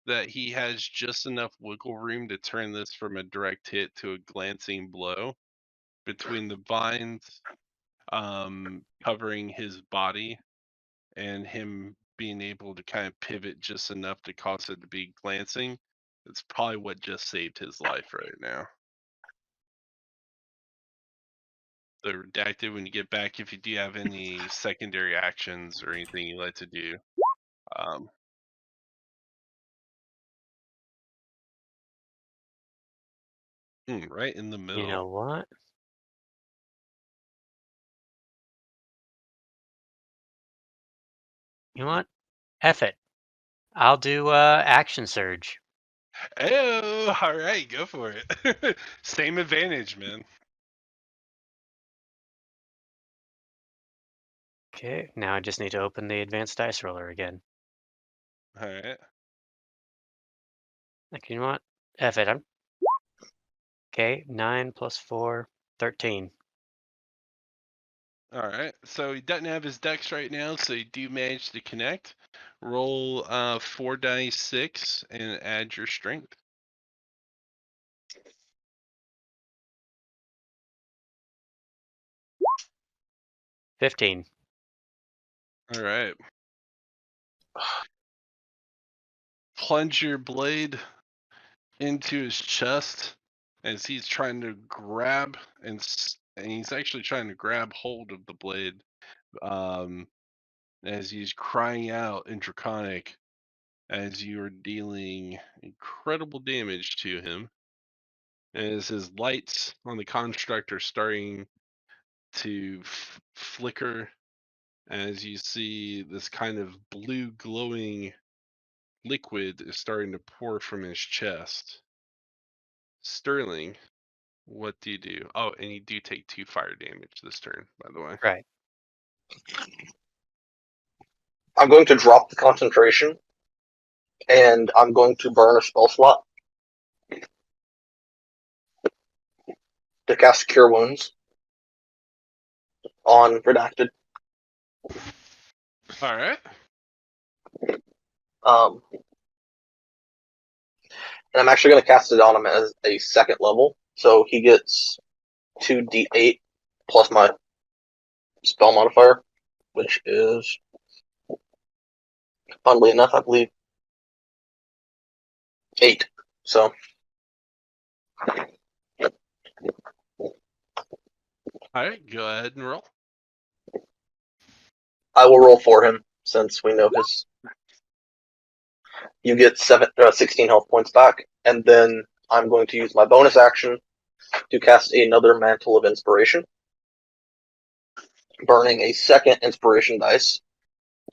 that he has just enough wiggle room to turn this from a direct hit to a glancing blow between the vines covering his body and him being able to kind of pivot just enough to cause it to be glancing. It's probably what just saved his life right now. The redacted when you get back, if you do have any secondary actions or anything you like to do. Right in the middle. You know what? You know what? F it. I'll do action surge. Oh, all right, go for it. Same advantage, man. Okay, now I just need to open the advanced dice roller again. All right. Like, you know what? F it. Okay, 9 plus 4, 13. All right. So he doesn't have his dex right now, so you do manage to connect. Roll 4 dice 6 and add your strength. $15. All right. Plunge your blade into his chest as he's trying to grab and he's actually trying to grab hold of the blade as he's crying out in Draconic as you are dealing incredible damage to him. As his lights on the construct are starting to flicker, as you see this kind of blue glowing liquid is starting to pour from his chest. Sterling, what do you do? Oh, and you do take 2 fire damage this turn, by the way. Right. I'm going to drop the concentration, and I'm going to burn a spell slot to cast Cure Wounds on Redacted. All right. And I'm actually going to cast it on him as a second level, so he gets 2d8 plus my spell modifier, which is, funnily enough, I believe 8. So All right, go ahead and roll. I will roll for him since we know his. You get 16 health points back, and then I'm going to use my bonus action to cast another Mantle of Inspiration, burning a second Inspiration dice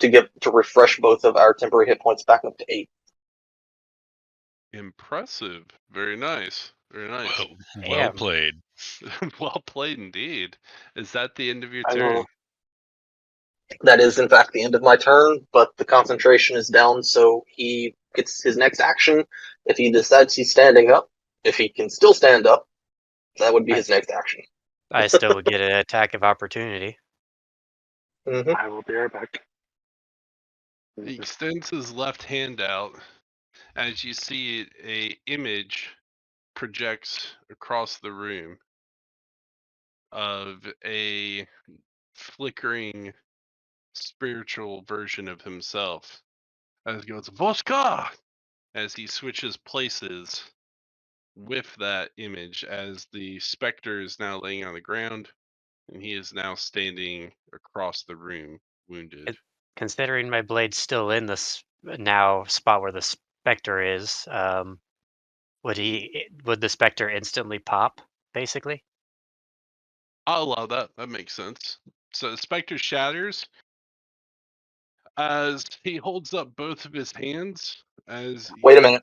to refresh both of our temporary hit points back up to 8. Impressive. Very nice. Very nice. Well played. Well played indeed. Is that the end of your I turn? will. That is, in fact, the end of my turn, but the concentration is down, so he gets his next action if he decides he's standing up. If he can still stand up, that would be his next action. I still would get an attack of opportunity. Mm-hmm. I will be right back. He extends his left hand out as you see a image projects across the room of a flickering spiritual version of himself as he goes Voska as he switches places with that image as the specter is now laying on the ground and he is now standing across the room wounded. Considering my blade's still in this now spot where the specter is, would the specter instantly pop, basically? I'll allow that. That makes sense. So the Spectre shatters as he holds up both of his hands. Wait a minute.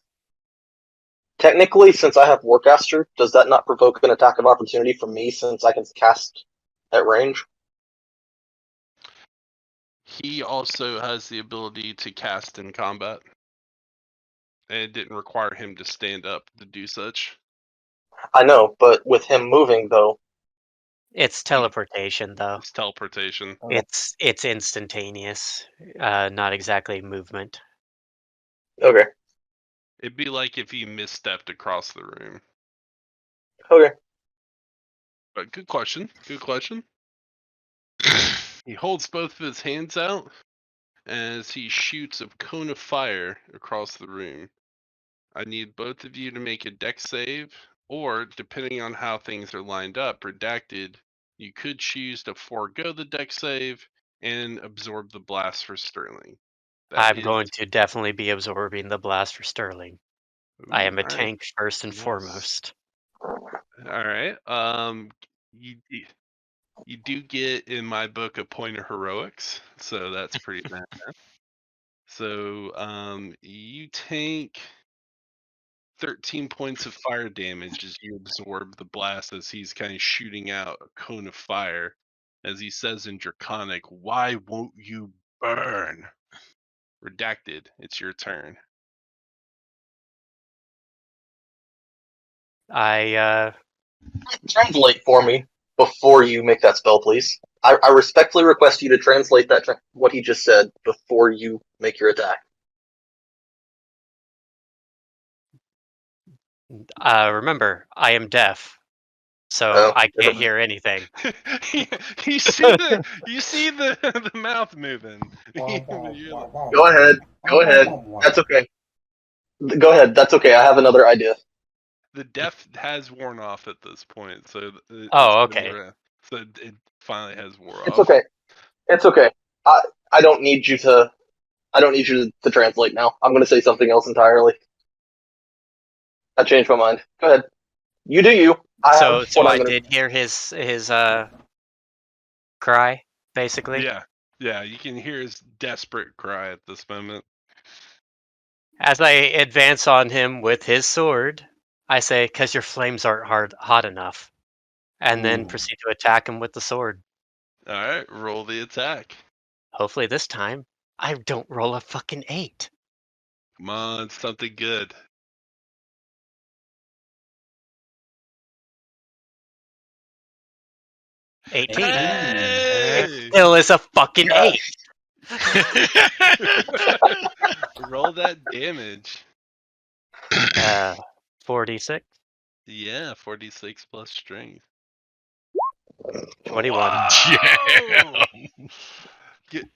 Technically, since I have Warcaster, does that not provoke an attack of opportunity from me since I can cast at range? He also has the ability to cast in combat. And it didn't require him to stand up to do such. I know, but with him moving, though. It's teleportation, though. It's teleportation. It's instantaneous, not exactly movement. Okay. It'd be like if you misstepped across the room. Okay. But good question. Good question. He holds both of his hands out as he shoots a cone of fire across the room. I need both of you to make a dex save, or depending on how things are lined up, redacted, you could choose to forego the dex save and absorb the blast for Sterling. I'm going to definitely be absorbing the blast for Sterling. I am a all right. tank first and Nice. foremost. All right. You do get in my book a point of heroics, so that's pretty bad. So you take 13 points of fire damage as you absorb the blast as he's kind of shooting out a cone of fire. As he says in Draconic, "Why won't you burn?" Redacted, it's your turn. I Translate for me before you make that spell, please. I respectfully request you to translate that what he just said before you make your attack. remember, I am deaf, so I can't hear anything. you see the mouth moving. Go ahead. Go ahead. That's okay. Go ahead. That's okay. I have another idea. The deaf has worn off at this point, so Oh, okay. So it finally has wore off. It's okay. It's okay. I don't need you to. I don't need you to translate now. I'm going to say something else entirely. I changed my mind. Go ahead. You do you. So what I I'm gonna... did hear his cry, basically. Yeah, you can hear his desperate cry at this moment. As I advance on him with his sword, I say, "'Cause your flames aren't hot enough," and then proceed to attack him with the sword. All right, roll the attack. Hopefully this time, I don't roll a fucking 8. Come on, something good. $18. Hey! It still is a fucking 8. Roll that damage. 46. Yeah, 46 plus strength. 21. Whoa!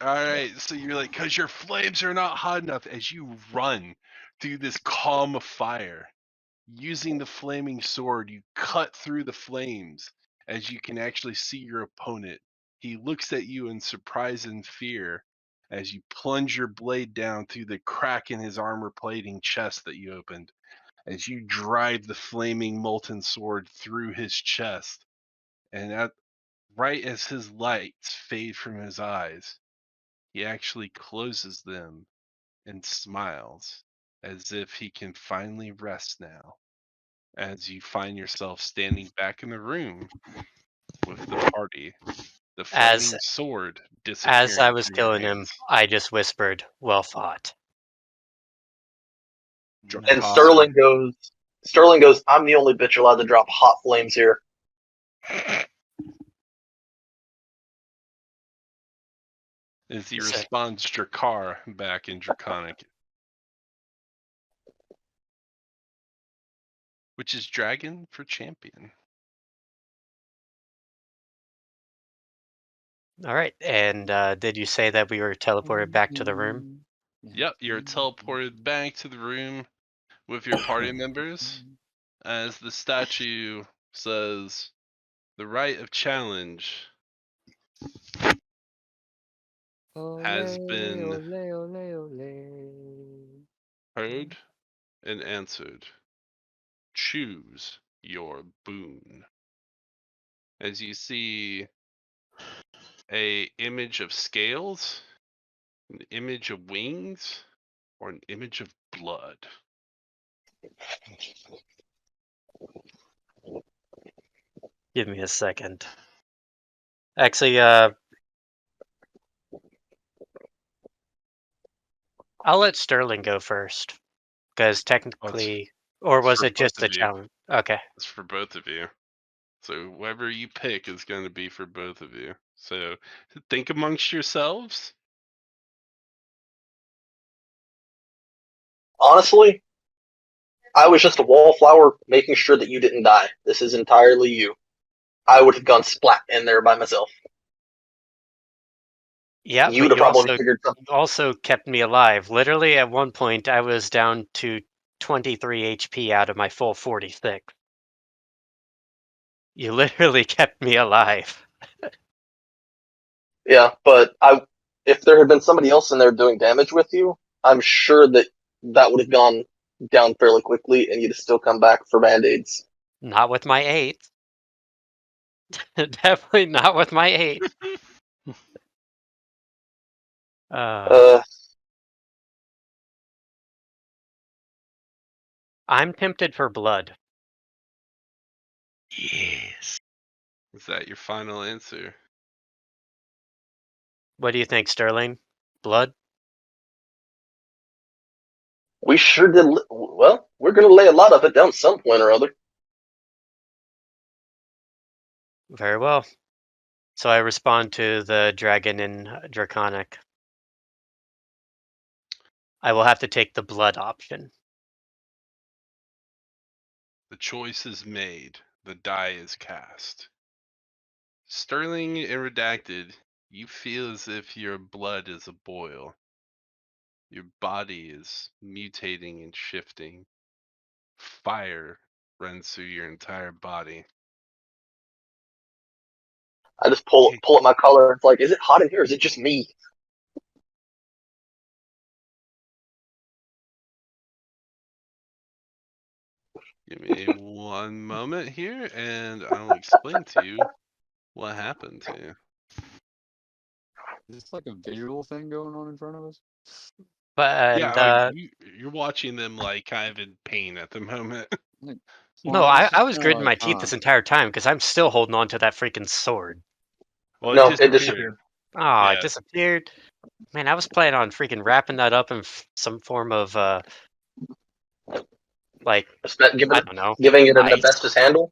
All right, so you're like, because your flames are not hot enough as you run through this column of fire. Using the flaming sword, you cut through the flames as you can actually see your opponent. He looks at you in surprise and fear as you plunge your blade down through the crack in his armor plating chest that you opened. As you drive the flaming molten sword through his chest. And right as his lights fade from his eyes, he actually closes them and smiles as if he can finally rest now. As you find yourself standing back in the room with the party, the flaming sword disappearing. As I was from your killing him, hands. I just whispered, "Well fought." And Sterling goes, "I'm the only bitch allowed to drop hot flames here." As he responds Drakkar back in Draconic. Which is dragon for champion. All right, and did you say that we were teleported back to the room? Yep, you're teleported back to the room with your party members as the statue says, "The right of challenge has been heard and answered. Choose your boon." As you see a image of scales, an image of wings, or an image of blood? Give me a second. Actually, I'll let Sterling go first, because technically, or it's was for it both just of a you. challenge? Okay. It's for both of you. So whoever you pick is going to be for both of you. So think amongst yourselves. Honestly, I was just a wallflower making sure that you didn't die. This is entirely you. I would have gone splat in there by myself. Yeah, You but would have you probably figured something. also kept me alive. Literally, at one point, I was down to 23 HP out of my full 46. You literally kept me alive. Yeah, but if there had been somebody else in there doing damage with you, I'm sure that would have gone down fairly quickly, and you'd have still come back for band-aids. Not with my 8. Definitely not with my 8. Uh, I'm tempted for blood. Yes. Is that your final answer? What do you think, Sterling? Blood? we sure did. Well, we're going to lay a lot of it down some point or other. Very well. So I respond to the dragon in Draconic. I will have to take the blood option. The choice is made. The die is cast. Sterling and Redacted, you feel as if your blood is a boil. Your body is mutating and shifting. Fire runs through your entire body. I just pull up my collar. It's like, is it hot in here? Or is it just me? Give me one moment here, and I'll explain to you what happened to you. Is this like a visual thing going on in front of us? But Yeah, you're watching them like kind of in pain at the moment. Like, no, it's I just was kinda gritting my like, teeth this entire time because I'm still holding on to that freaking sword. Well, No, it it disappeared. Oh, Yeah. it disappeared. Man, I was planning on freaking wrapping that up in some form of like, I don't know, giving it an ice. asbestos handle.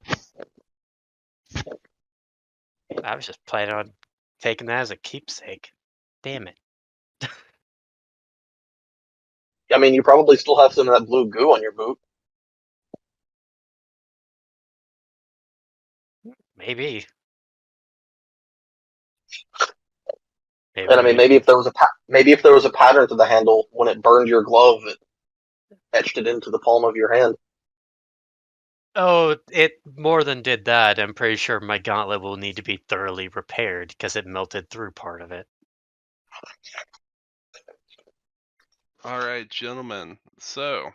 I was just planning on taking that as a keepsake. Damn it. I mean, you probably still have some of that blue goo on your boot. Maybe. And I mean, maybe if there was a pattern to the handle when it burned your glove, it etched it into the palm of your hand. Oh, it more than did that. I'm pretty sure my gauntlet will need to be thoroughly repaired because it melted through part of it. All right, gentlemen. So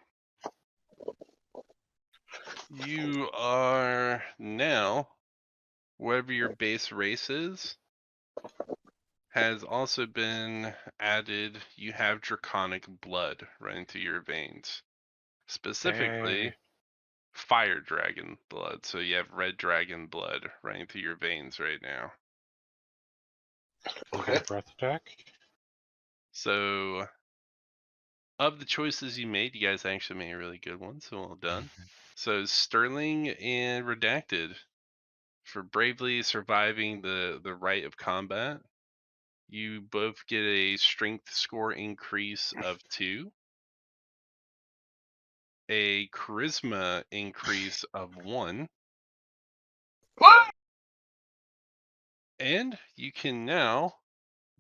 you are now, wherever your base race is, has also been added. You have draconic blood running through your veins. Specifically, fire dragon blood. So you have red dragon blood running through your veins right now. Okay. Breath attack. So, of the choices you made, you guys actually made a really good one. So well done. So Sterling and Redacted, for bravely surviving the rite of combat, you both get a strength score increase of 2, a charisma increase of 1, and you can now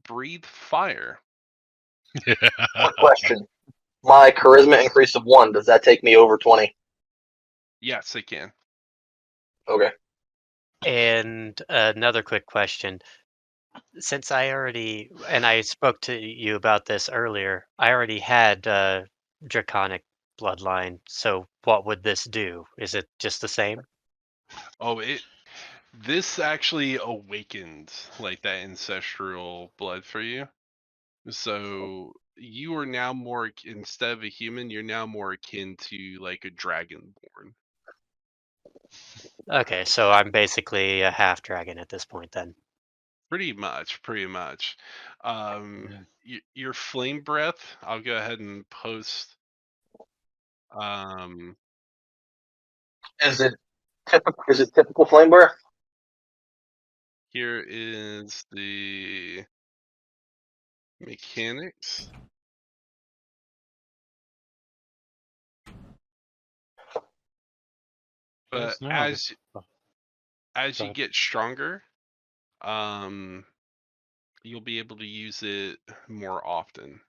breathe fire. Quick question: my charisma increase of 1, does that take me over 20? Yes, it can. Okay. And another quick question. Since I spoke to you about this earlier, I already had Draconic bloodline. So what would this do? Is it just the same? Oh, This actually awakened like that ancestral blood for you. So you are now more, instead of a human, you're now more akin to like a dragonborn. Okay, so I'm basically a half dragon at this point then. Pretty much, pretty much. Your flame breath, I'll go ahead and post. Is it typical? Is it typical flame breath? Here is the mechanics. But as you get stronger, you'll be able to use it more often.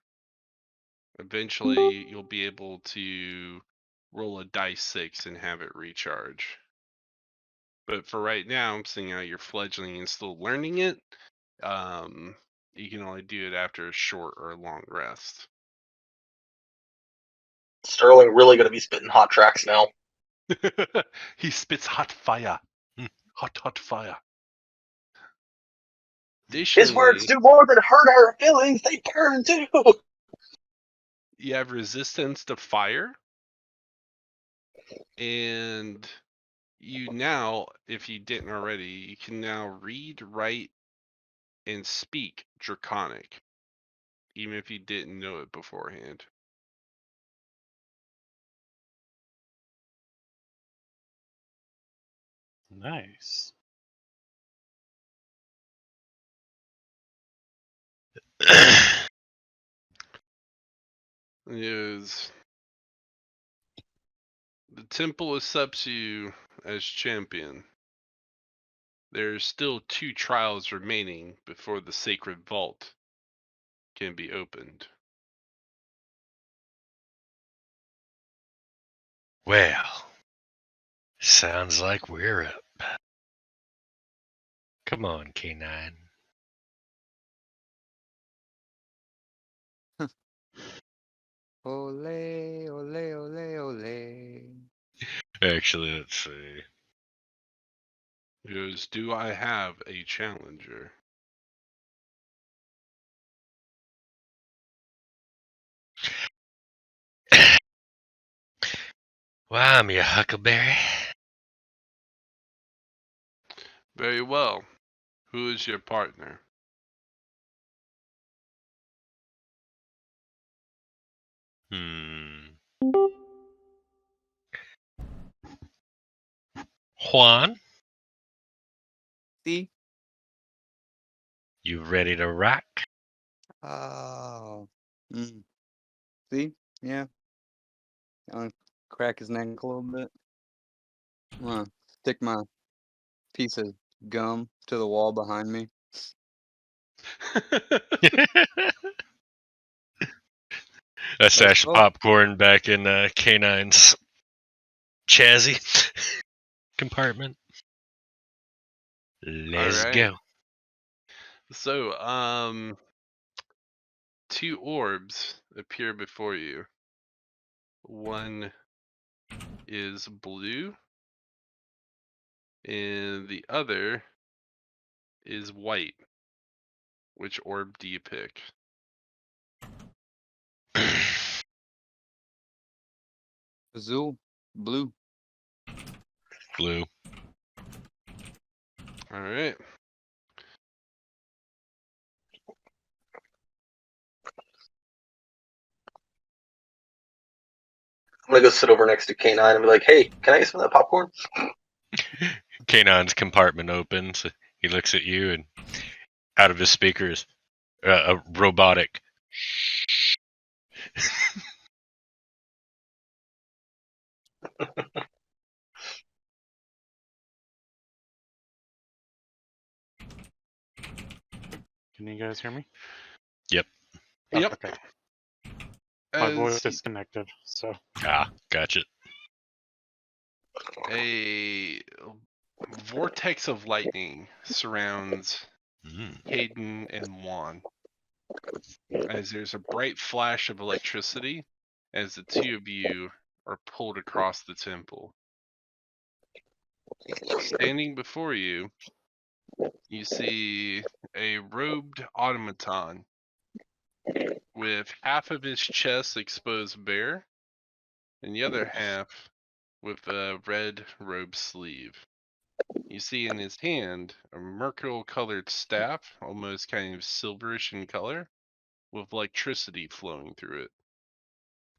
Eventually, you'll be able to roll a dice 6 and have it recharge. But for right now, seeing how you're fledgling and still learning it, you can only do it after a short or a long rest. Sterling really going to be spitting hot tracks now. He spits hot fire. Hot fire. His words Additionally, do more than hurt our feelings, they burn too. you have resistance to fire. And you now, if you didn't already, you can now read, write, and speak Draconic, even if you didn't know it beforehand. Nice. Is the temple accepts you as champion. There's still 2 trials remaining before the sacred vault can be opened. Well, sounds like we're up. Come on, K9. Ole, ole, ole, ole. Actually, let's see. Because do I have a challenger? Well, I'm your huckleberry. Very well. Who is your partner? Juan, See? you ready to rock? Oh. See? Yeah. I'll crack his neck a little bit. I'm gonna stick my piece of gum to the wall behind me. I stashed oh. popcorn back in K9's chassis compartment. Let's go. So, 2 orbs appear before you. One is blue, and the other is white. Which orb do you pick? Azul. Blue. Blue. All right. I'm gonna go sit over next to K9 and be like, "Hey, can I get some of that popcorn?" K9's compartment opens. He looks at you, and out of his speakers, a robotic. Can you guys hear me? Yep. Oh, Yep. okay. My voice disconnected, so. Ah, gotcha. A vortex of lightning surrounds Hayden and Juan, as there's a bright flash of electricity as the 2 of you are pulled across the temple. Standing before you, you see a robed automaton with half of his chest exposed bare, and the other half with a red robe sleeve. You see in his hand a mercurial-colored staff, almost kind of silverish in color, with electricity flowing through it.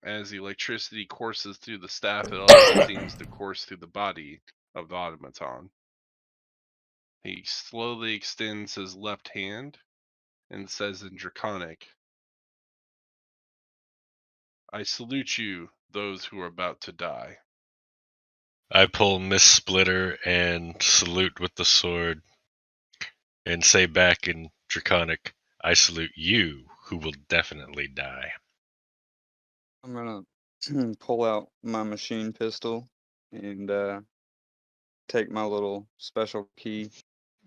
As the electricity courses through the staff, it also seems to course through the body of the automaton. He slowly extends his left hand and says in Draconic, "I salute you, those who are about to die." I pull Miss Splitter and salute with the sword and say back in Draconic, I salute you, who will definitely die. I'm gonna pull out my machine pistol and take my little special key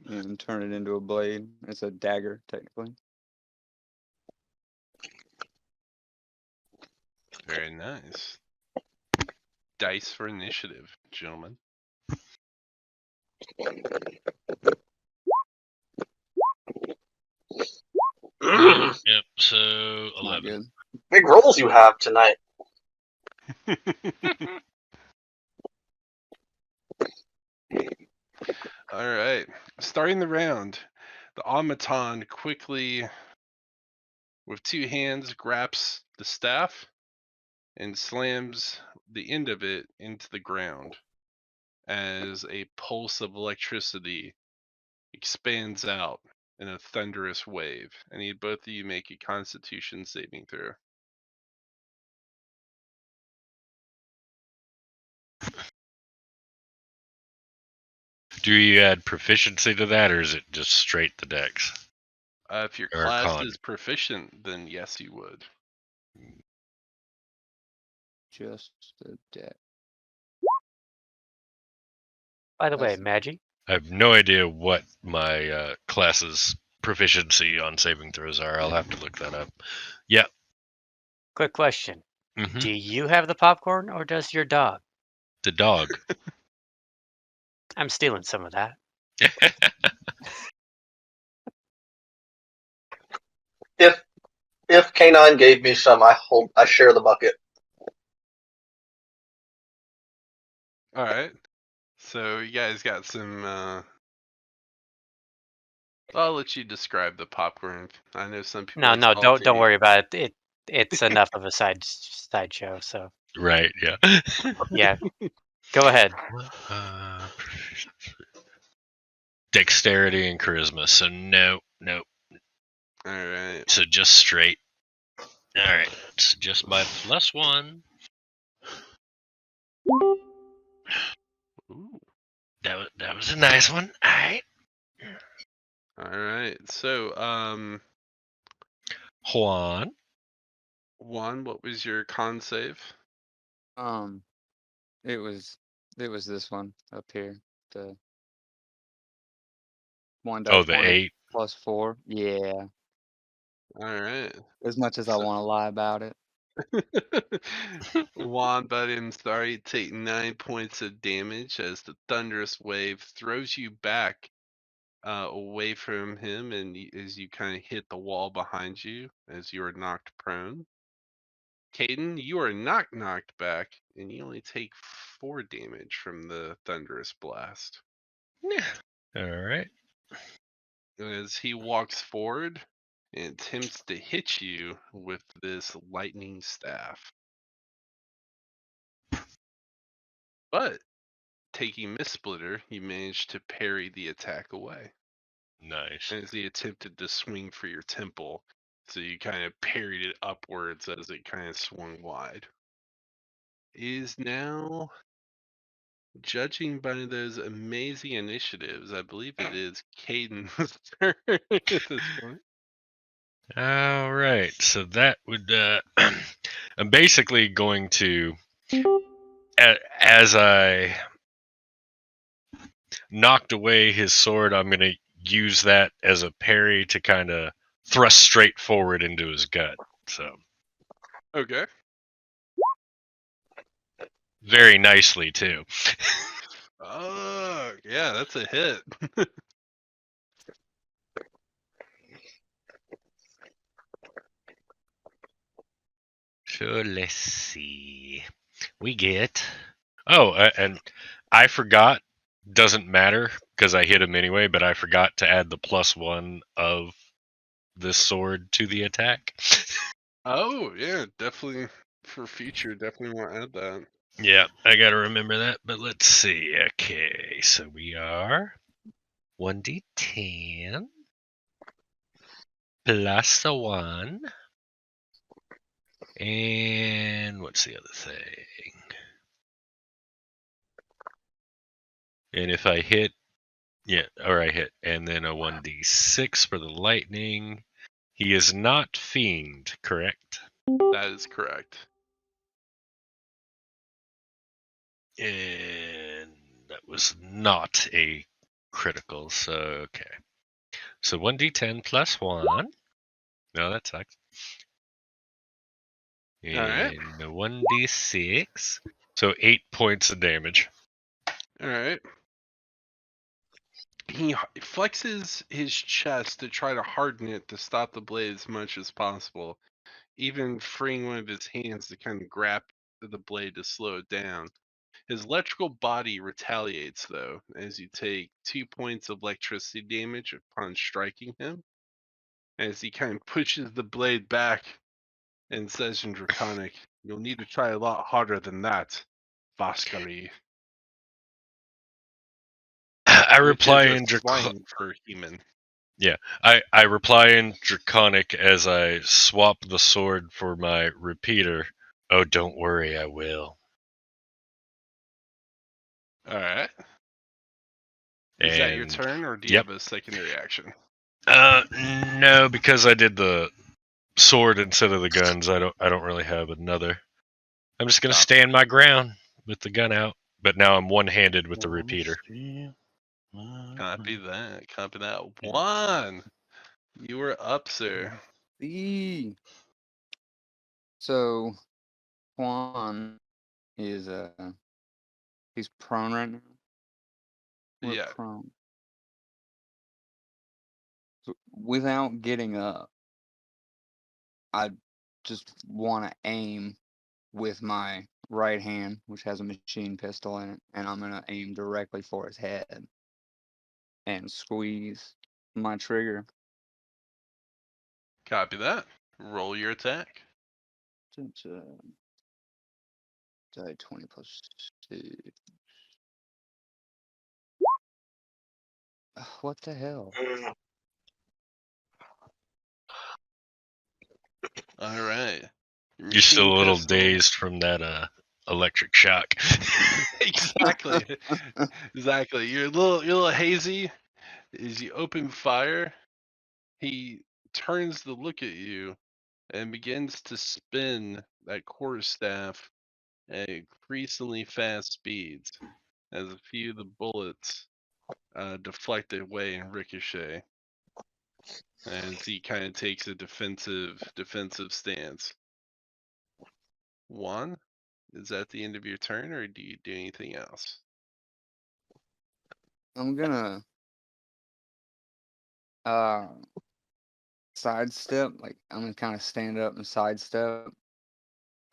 and turn it into a blade. It's a dagger, technically. Very nice. Dice for initiative, gentlemen. Yep, so 11. Not good. Big rolls you have tonight. All right. Starting the round, the automaton quickly, with two hands, grabs the staff and slams the end of it into the ground as a pulse of electricity expands out in a thunderous wave. I need both of you make a Constitution saving throw. Do you add proficiency to that, or is it just straight the dex? If your Or class con. is proficient, then yes, you would. Just a deck. By the way, That's- Maggie, I have no idea what my class's proficiency on saving throws are. I'll have to look that up. Yeah. quick question. Mm-hmm. Do you have the popcorn or does your dog? The dog. I'm stealing some of that. If K9 gave me some, I share the bucket. All right. So you guys got some. I'll let you describe the popcorn. I know some people. No, are no, don't salty. worry about it. It's enough of a sideshow. So Right, yeah. yeah, go ahead. Dexterity and charisma. So no. All right. So just straight. All right. So just my +1. Ooh. That was a nice one. All right. All right. So, Juan. Juan, what was your con save? It was this one up here. The 1 die Oh, the 20 8. plus 4. Yeah. All right. As much as I want to lie about it. Juan, but I'm sorry, take 9 points of damage as the thunderous wave throws you back away from him, and as you kind of hit the wall behind you as you are knocked prone. Caden, you are not knocked back, and you only take 4 damage from the thunderous blast. All right. As he walks forward and attempts to hit you with this lightning staff. But taking Miss Splitter, you managed to parry the attack away. Nice. As he attempted to swing for your temple, so you kind of parried it upwards as it kind of swung wide. Is now, judging by those amazing initiatives, I believe it is Caden's turn at this point. All right. So that would I'm basically going to as I knocked away his sword, I'm going to use that as a parry to kind of thrust straight forward into his gut. So Okay. very nicely too. Yeah, that's a hit. So let's see. We get. Oh, and I forgot. Doesn't matter because I hit him anyway, but I forgot to add the +1 of this sword to the attack. Oh, yeah, definitely for future, definitely want to add that. Yeah, I gotta remember that, but let's see. Okay, so we are 1d10 plus the 1. And what's the other thing? And if I hit, yeah, or I hit, and then a 1d6 for the lightning. He is not fiend, correct? That is correct. And that was not a critical, so okay. So 1d10 plus 1. No, that sucks. And Alright. the 1d6. So 8 points of damage. Alright. He flexes his chest to try to harden it to stop the blade as much as possible, even freeing one of his hands to kind of grab the blade to slow it down. His electrical body retaliates, though, as you take 2 points of electricity damage upon striking him, as he kind of pushes the blade back and says in Draconic, "You'll need to try a lot harder than that, Vaskari." I Which reply is in a slang for human. Yeah, I reply in Draconic as I swap the sword for my repeater. Oh, don't worry, I will. Alright. Is that your turn, or do you Yep. have a secondary action? No, because I did the sword instead of the guns. I don't really have another. I'm just gonna stand my ground with the gun out, but now I'm one-handed with the repeater. Copy that. Copy that. 1. You were up, sir. So Juan is he's prone right now. We're Yeah. prone. So without getting up, I just want to aim with my right hand, which has a machine pistol in it, and I'm gonna aim directly for his head and squeeze my trigger. Copy that. Roll your attack. Die 20 plus 2. What the hell? Alright. You're still a little dazed from that electric shock. Exactly. Exactly. You're a little hazy. As you open fire, he turns to look at you and begins to spin that quarterstaff at increasingly fast speeds as a few of the bullets deflect away and ricochet as he kind of takes a defensive stance. 1, is that the end of your turn, or do you do anything else? I'm gonna sidestep, like I'm gonna kind of stand up and sidestep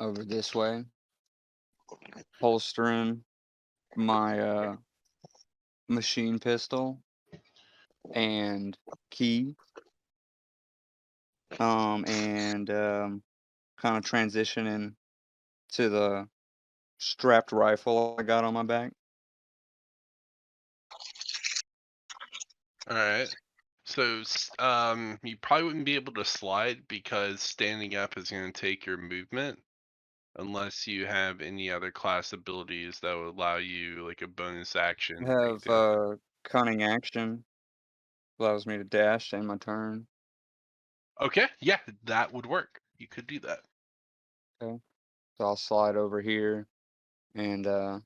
over this way, holstering my machine pistol and key, and kind of transitioning to the strapped rifle I got on my back. All right. So, you probably wouldn't be able to slide because standing up is going to take your movement, unless you have any other class abilities that would allow you like a bonus action I to take have damage. cunning action, allows me to dash in my turn. Okay, yeah, that would work. You could do that. Okay, so I'll slide over here and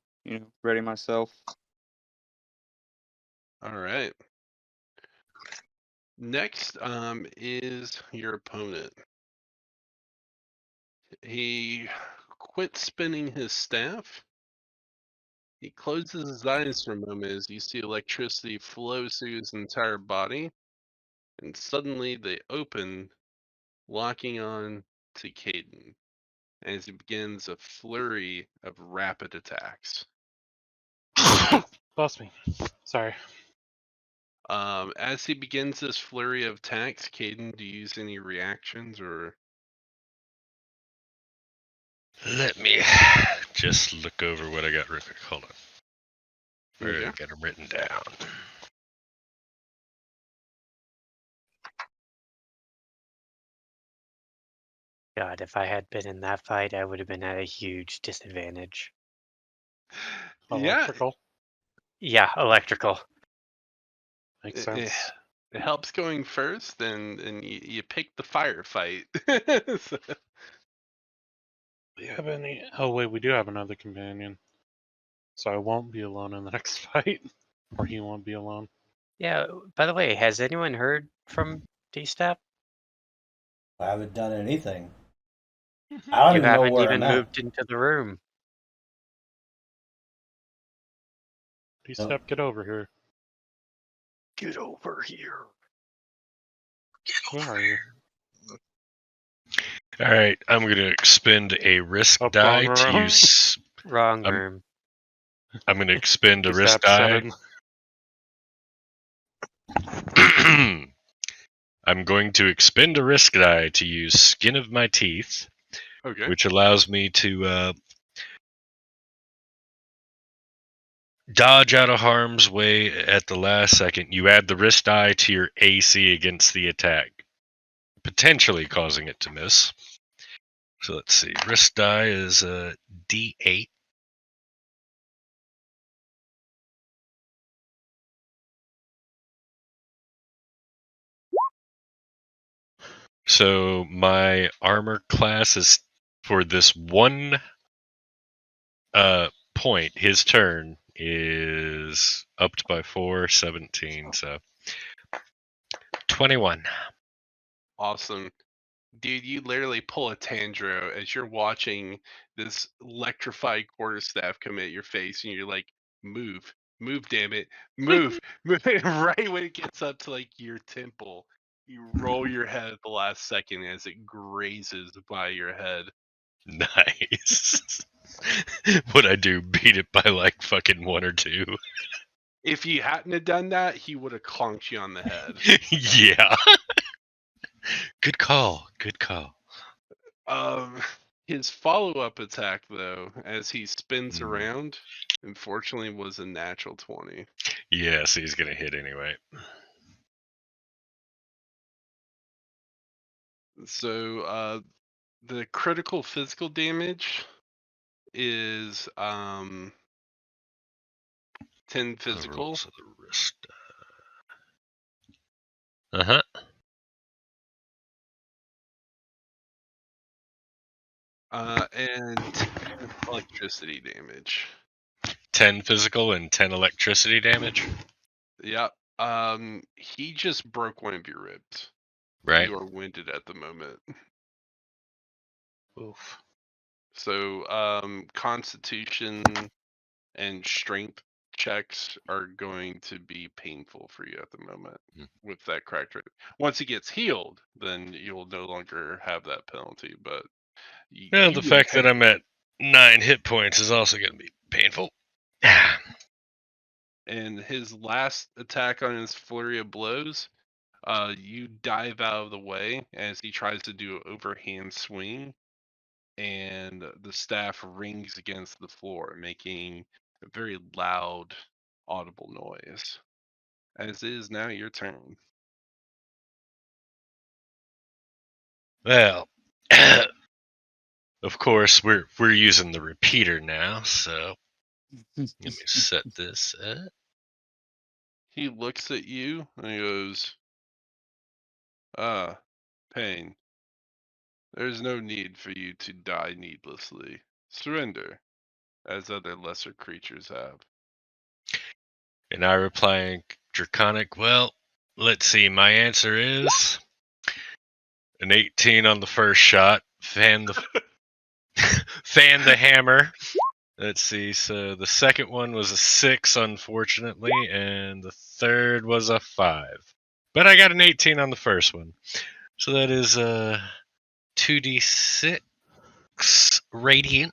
ready myself. All right. Next, is your opponent. He quit spinning his staff He closes his eyes for a moment as you see electricity flow through his entire body, and suddenly they open, locking on to Caden, as he begins a flurry of rapid attacks. Bless me. Sorry. As he begins this flurry of attacks, Caden, do you use any reactions or? Let me just look over what I got written. Hold on. Where did I get them written down? God, if I had been in that fight, I would have been at a huge disadvantage. Electrical. Yeah, electrical. Makes sense. It helps going first, and you pick the firefight. So, Do you have any? Oh wait, we do have another companion. So I won't be alone in the next fight, or he won't be alone. Yeah. By the way, has anyone heard from Dstapp? I haven't done anything. I don't You even know haven't where I'm even at. moved into the room. Dstapp, get over here. Get over here. Where are you? All right, I'm going to expend a risk Up die wrong to room. use. Wrong room. I'm going to expend a risk Dstapp said die. I'm going to expend a risk die to use Skin of My Teeth, okay. which allows me to dodge out of harm's way at the last second. You add the risk die to your AC against the attack, potentially causing it to miss. So let's see. Risk die is a D8. So my armor class is for this one point. His turn is upped by 4, 17. So 21. Awesome. Dude, you literally pull a Tandro as you're watching this electrified quarterstaff come at your face, and you're like, move, damn it, move, move. Right when it gets up to like your temple, you roll your head at the last second as it grazes by your head. Nice. What'd I do? Beat it by like fucking 1 or 2? If you hadn't have done that, he would have conked you on the head. Yeah. Good call. Good call. His follow-up attack, though, as he spins around, unfortunately was a natural 20. Yes, he's gonna hit anyway. So, the critical physical damage is 10 physical. So the wrist. Uh-huh. And 10 electricity damage. 10 physical and 10 electricity damage. Yep. He just broke one of your ribs. Right. You are winded at the moment. Oof. So, Constitution and Strength checks are going to be painful for you at the moment with that cracked rib. Once it gets healed, then you'll no longer have that penalty. But Well, the fact that I'm at 9 hit points is also going to be painful. And his last attack on his flurry of blows, you dive out of the way as he tries to do an overhand swing, and the staff rings against the floor, making a very loud, audible noise. As it is now your turn. Well, of course we're using the repeater now, so let me set this up. He looks at you and he goes, Pain. There's no need for you to die needlessly. Surrender, as other lesser creatures have. And I reply, Draconic, well, let's see, my answer is an 18 on the first shot, fan the hammer, Let's see. So the second one was a 6, unfortunately, and the third was a 5. But I got an 18 on the first one. So that is 2d6 radiant.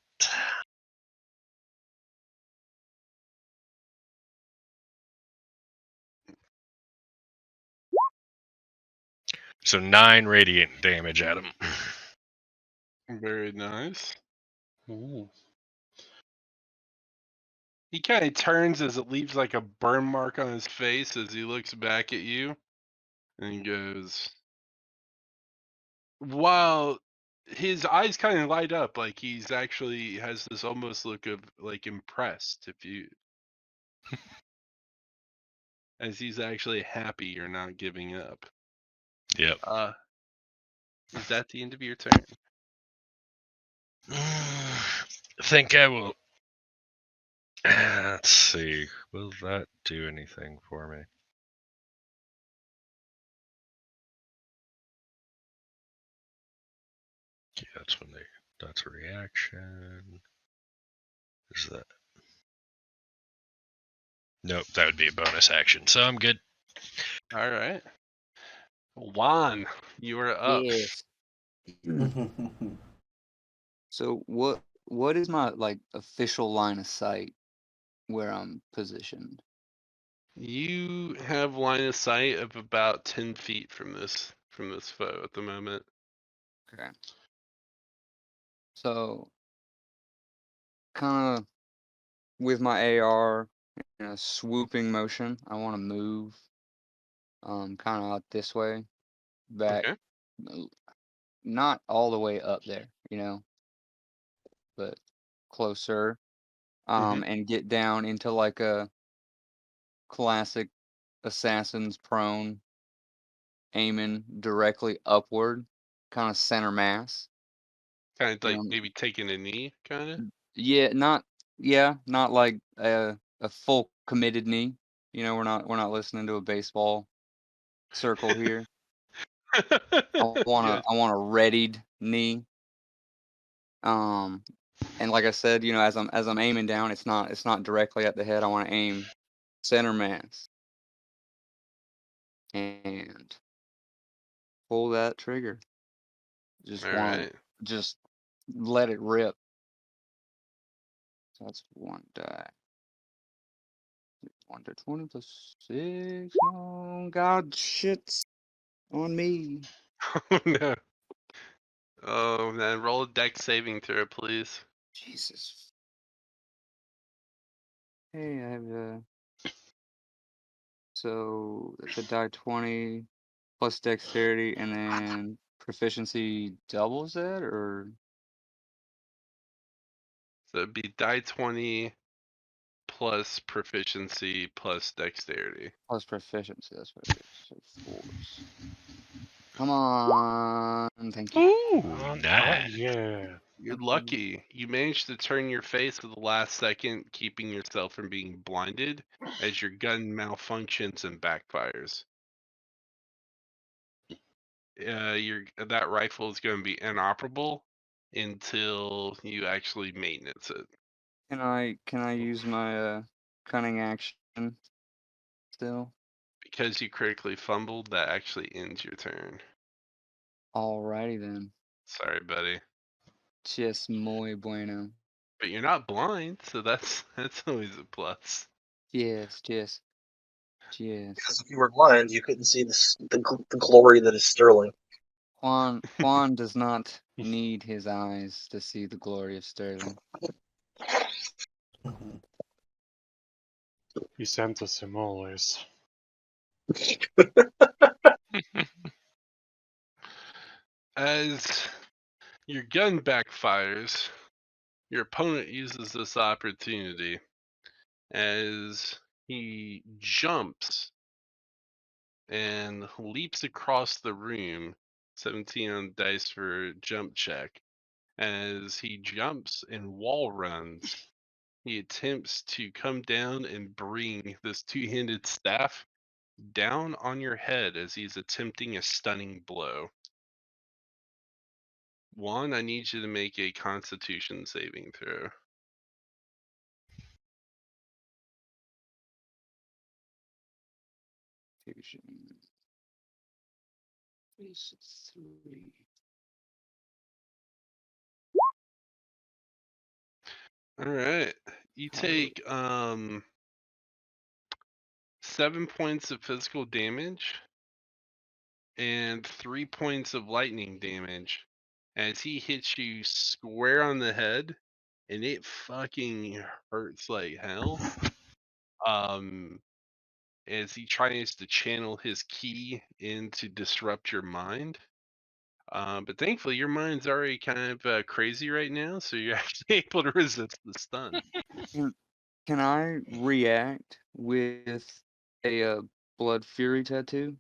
So 9 radiant damage at him. Very nice. Ooh. He kind of turns as it leaves like a burn mark on his face as he looks back at you, and he goes, while his eyes kind of light up, like he's actually has this almost look of like impressed, if you, as he's actually happy you're not giving up. Yep. Is that the end of your turn? I think I will. Let's see. Will that do anything for me? Yeah, that's when they. That's a reaction. Is that? Nope, that would be a bonus action. So I'm good. All right. Juan, you are up. Yes. So what is my like official line of sight where I'm positioned? You have line of sight of about 10 feet from this foe at the moment. Okay. So kind of with my AR in a swooping motion, I want to move kind of out this way, back, Okay. not all the way up there, but closer, and get down into like a classic assassin's prone, aiming directly upward, kind of center mass. Kind of You like know, maybe taking a knee, kind of. yeah, not like a full committed knee. We're not listening to a baseball circle here. Good. I want a readied knee. And like I said, as I'm aiming down, it's not directly at the head. I want to aim center mass and pull that trigger. Just All want right. to just let it rip. So that's one die. 1 to 20 plus 6. Oh God, shit's on me. Oh no. Oh man, roll a dex saving throw, please. Jesus. Hey, I have so that's a die 20 plus dexterity, and then proficiency doubles that, or So it'd be die 20 plus proficiency plus dexterity. plus proficiency. That's what it is. So force. Come on, thank you. Ooh, Oh nice. yeah. You're lucky. You managed to turn your face at the last second, keeping yourself from being blinded as your gun malfunctions and backfires. That rifle is going to be inoperable until you actually maintenance it. Can I use my cunning action still? Because you critically fumbled, that actually ends your turn. Alrighty then. Sorry, buddy. Just muy bueno. But you're not blind, so that's always a plus. Yes. Because if you were blind, you couldn't see the glory that is Sterling. Juan does not need his eyes to see the glory of Sterling. He sent us simoles. As your gun backfires, your opponent uses this opportunity as he jumps and leaps across the room. 17 on dice for jump check. As he jumps and wall runs, he attempts to come down and bring this two-handed staff down on your head as he's attempting a stunning blow. Juan, I need you to make a Constitution saving throw. Confusion. Base 3. All right. You take 7 points of physical damage and 3 points of lightning damage as he hits you square on the head, and it fucking hurts like hell. As he tries to channel his ki in to disrupt your mind. But thankfully, your mind's already kind of crazy right now, so you're actually able to resist the stun. Can I react with a Blood Fury tattoo?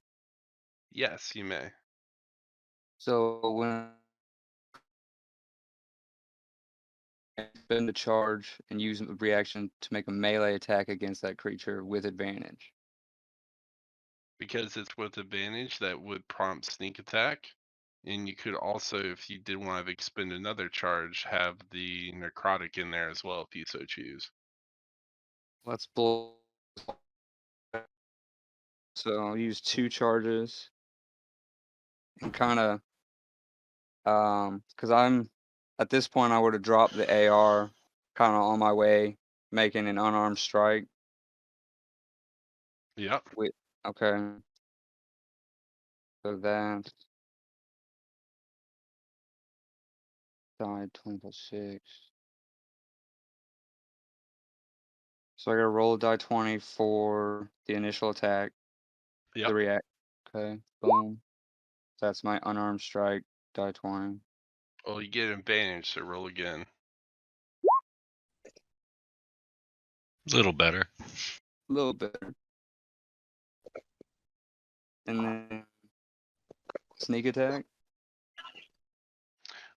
Yes, you may. So when I spend a charge and use a reaction to make a melee attack against that creature with advantage. Because it's with advantage, that would prompt sneak attack. And you could also, if you did want to expend another charge, have the necrotic in there as well if you so choose. Let's blow. So I'll use 2 charges and kind of, because I'm at this point I would have dropped the AR kind of on my way, making an unarmed strike. Yep. Wait, okay. So that died 20 plus 6. So I gotta roll a die 20 for the initial attack. Yep. The react. Okay, boom. That's my unarmed strike, die 20. Well, you get advantage, so roll again. Little better. A little bit. And then sneak attack.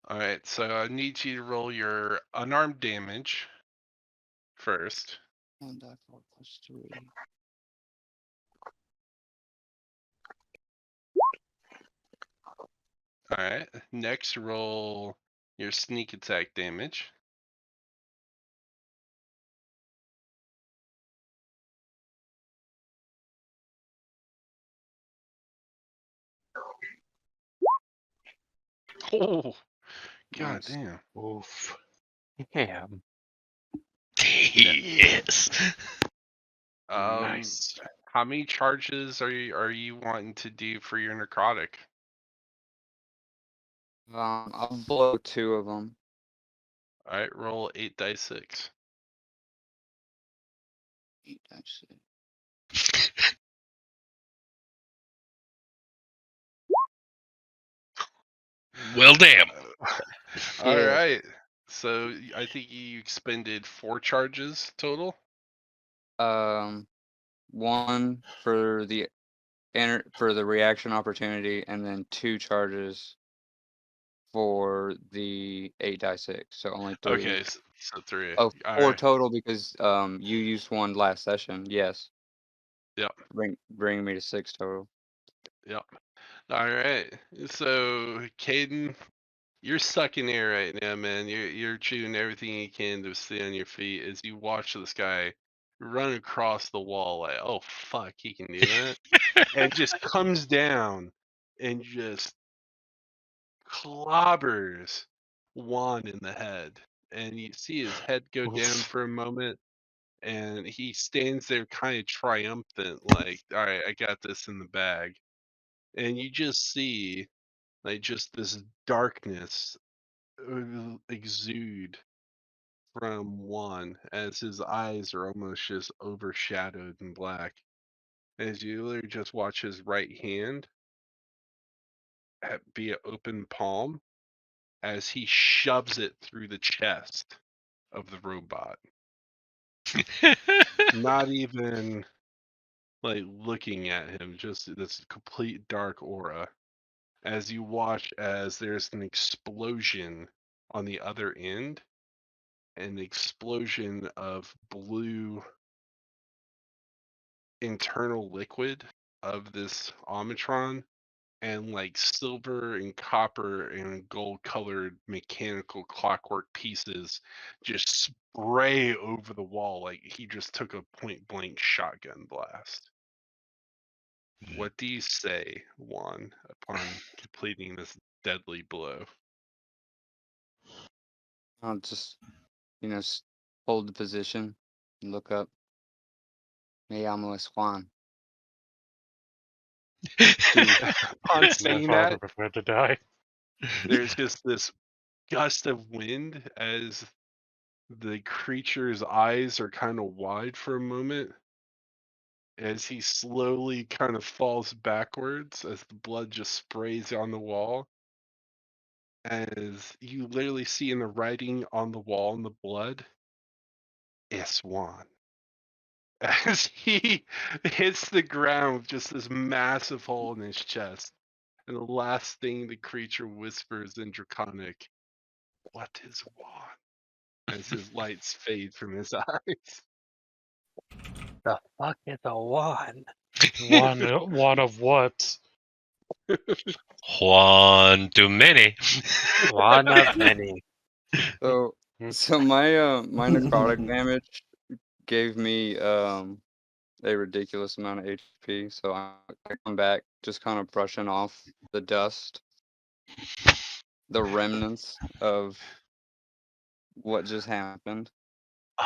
All right, so I need you to roll your unarmed damage first. 1 die 4 plus 3. All right, next roll your sneak attack damage. Oh, god Nice. damn. Oof. Damn. Yes. Nice. How many charges are you wanting to do for your necrotic? I'll blow 2 of them. All right, roll 8 dice 6. 8 dice 6. Well, damn. All Yeah. right, so I think you expended 4 charges total. 1 for the reaction opportunity, and then 2 charges for the 8 die 6. So only 3. Okay, so 3. Oh, All 4 right. total because you used 1 last session. Yes. Yep. Bring me to 6 total. Yep. All right. So, Caden, you're sucking air right now, man. You're doing everything you can to stay on your feet as you watch this guy run across the wall. Like, oh fuck, he can do that, and just comes down and just clobbers Juan in the head, and you see his head go down for a moment, and he stands there kind of triumphant, like, all right, I got this in the bag, and you just see like just this darkness exude from Juan as his eyes are almost just overshadowed in black. As you literally just watch his right hand be an open palm as he shoves it through the chest of the robot. Not even like looking at him, just this complete dark aura. As you watch as there's an explosion on the other end, an explosion of blue internal liquid of this Omicron, and like silver and copper and gold colored mechanical clockwork pieces just spray over the wall like he just took a point blank shotgun blast. What do you say, Juan, upon completing this deadly blow? I'll just, hold the position and look up. Me llamo es Juan. Upon My saying father that, preferred to die. there's just this gust of wind as the creature's eyes are kind of wide for a moment as he slowly kind of falls backwards as the blood just sprays on the wall. As you literally see in the writing on the wall in the blood, es Juan. As he hits the ground with just this massive hole in his chest. And the last thing the creature whispers in Draconic, what is Juan? As his lights fade from his eyes. The fuck is a wand? One of what? Juan too many. One of many. So, my necrotic damage gave me a ridiculous amount of HP. So I come back, just kind of brushing off the dust, the remnants of what just happened.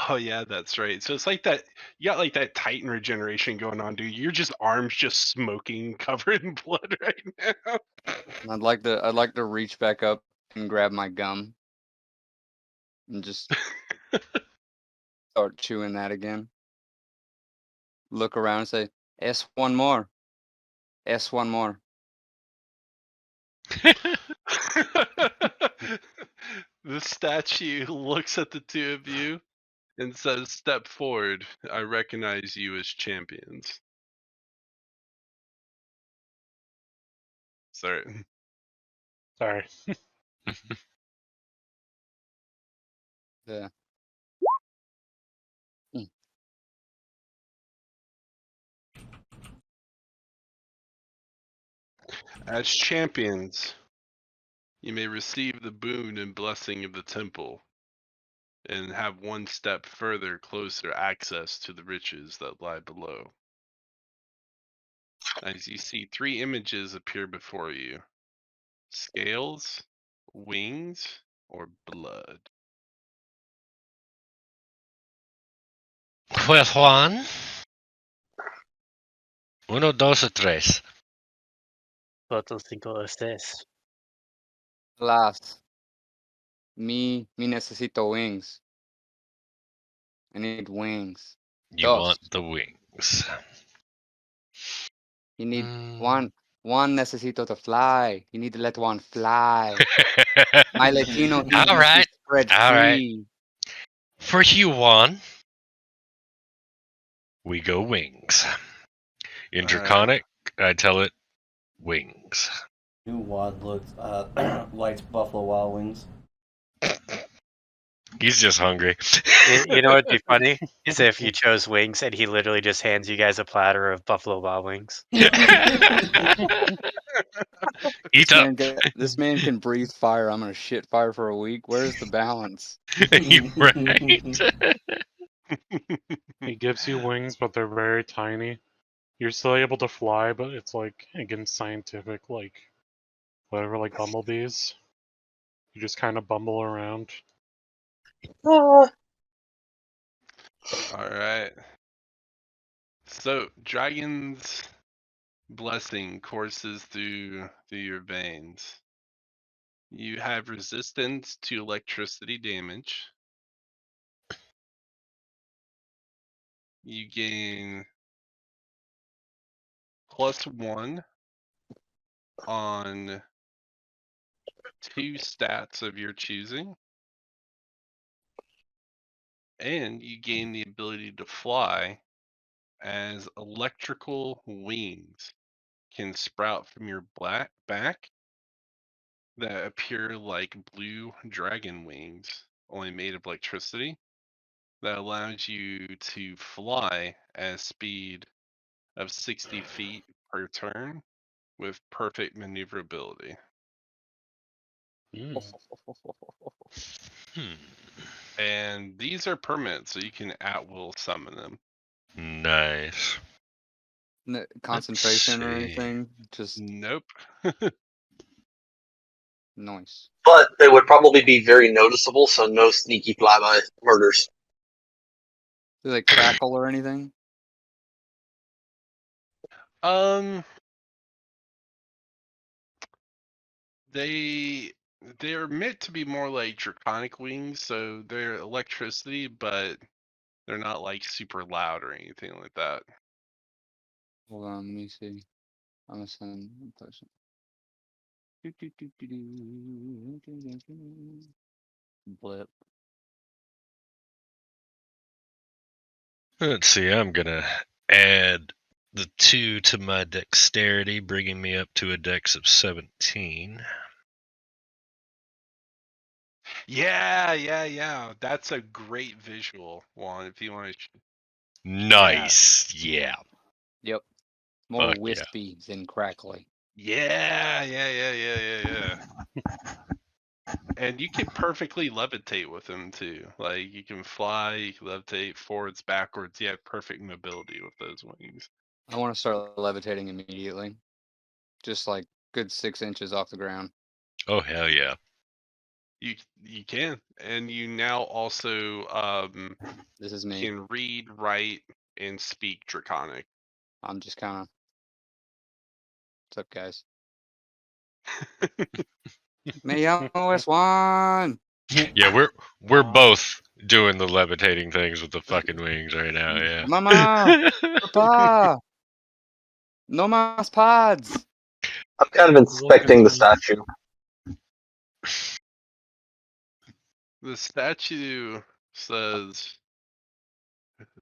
Oh yeah, that's right. So it's like that. You got like that Titan regeneration going on, dude. Your just arms just smoking, covered in blood right now. And I'd like to reach back up and grab my gum and just start chewing that again. Look around and say, "S one more, S one more." The statue looks at the two of you and says, "Step forward. I recognize you as champions." Sorry. Sorry. Yeah. As champions, you may receive the boon and blessing of the temple and have one step further closer access to the riches that lie below. As you see 3 images appear before you: scales, wings, or blood. Well, Juan. Uno, dos, o tres. Total cinco o seis. Alas, me necesito wings. I need wings. You want the wings. You need Juan necesito to fly. You need to let Juan fly. My Latino heat All must right. be spread All right. free. For you, Juan, we go wings. In Draconic, I tell it wings. New Wad looks likes Buffalo Wild Wings. He's just hungry. You know what'd be funny? Is if you chose wings and he literally just hands you guys a platter of Buffalo Wild Wings. Eat up. This man can breathe fire. I'm gonna shit fire for a week. Where's the balance? Right. He gives you wings, but they're very tiny. You're still able to fly, but it's like against scientific, like whatever, like bumblebees. You just kind of bumble around. All right. So, dragon's blessing courses through your veins. You have resistance to electricity damage. You gain +1 on 2 stats of your choosing. And you gain the ability to fly as electrical wings can sprout from your back that appear like blue dragon wings, only made of electricity, that allows you to fly at a speed of 60 feet per turn with perfect maneuverability. And these are permanent, so you can at will summon them. Nice. Concentration or see. anything? Just Nope. noise. But they would probably be very noticeable, so no sneaky flyby murders. Do they crackle or anything? They're meant to be more like draconic wings, so they're electricity, but they're not like super loud or anything like that. Hold on, let me see. I'm gonna send a person. Blip. Let's see, I'm gonna add the 2 to my dexterity, bringing me up to a dex of 17. Yeah. That's a great visual one if you want to. Nice. Yeah. Yep. More Fuck yeah. wispy than crackly. Yeah. And you can perfectly levitate with them too. Like you can fly, you can levitate forwards, backwards. You have perfect mobility with those wings. I want to start levitating immediately. Just like good 6 inches off the ground. Oh hell yeah. You can, and you now also This is me. can read, write, and speak Draconic. I'm just kind of. What's up, guys? Me OS1. Yeah, we're both doing the levitating things with the fucking wings right now, yeah. Mama, Papa, no más pods. I'm kind of inspecting the statue. The statue says,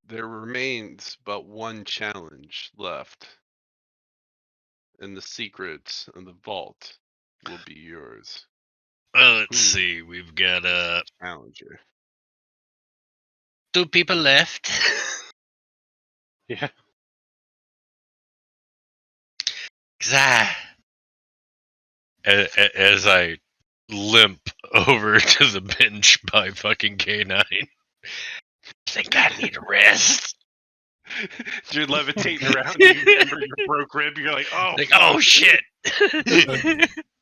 "There remains but one challenge left, and the secrets of the vault will be yours." Well, let's Who see. We've got challenger? 2 people left. Yeah. 'Cause as I limp over to the bench by fucking K9, I think I need a rest. You're levitating around. You remember your broke rib. You're like, oh, Like, fuck. oh shit.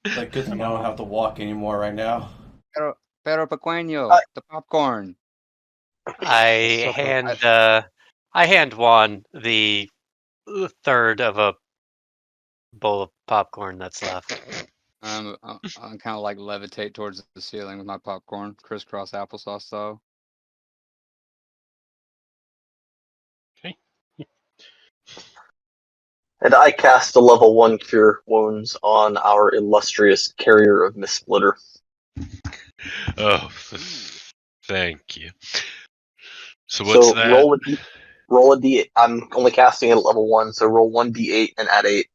Like, good thing I don't have to walk anymore right now. Pero pequeño, the popcorn. I hand Juan the third of a bowl of popcorn that's left. I'm kind of like levitate towards the ceiling with my popcorn, crisscross applesauce style. Okay. And I cast a level 1 Cure Wounds on our illustrious carrier of Miss Splitter. Oh, thank you. So what's that? Roll a d8. I'm only casting it at level 1, so roll 1d8 and add 8.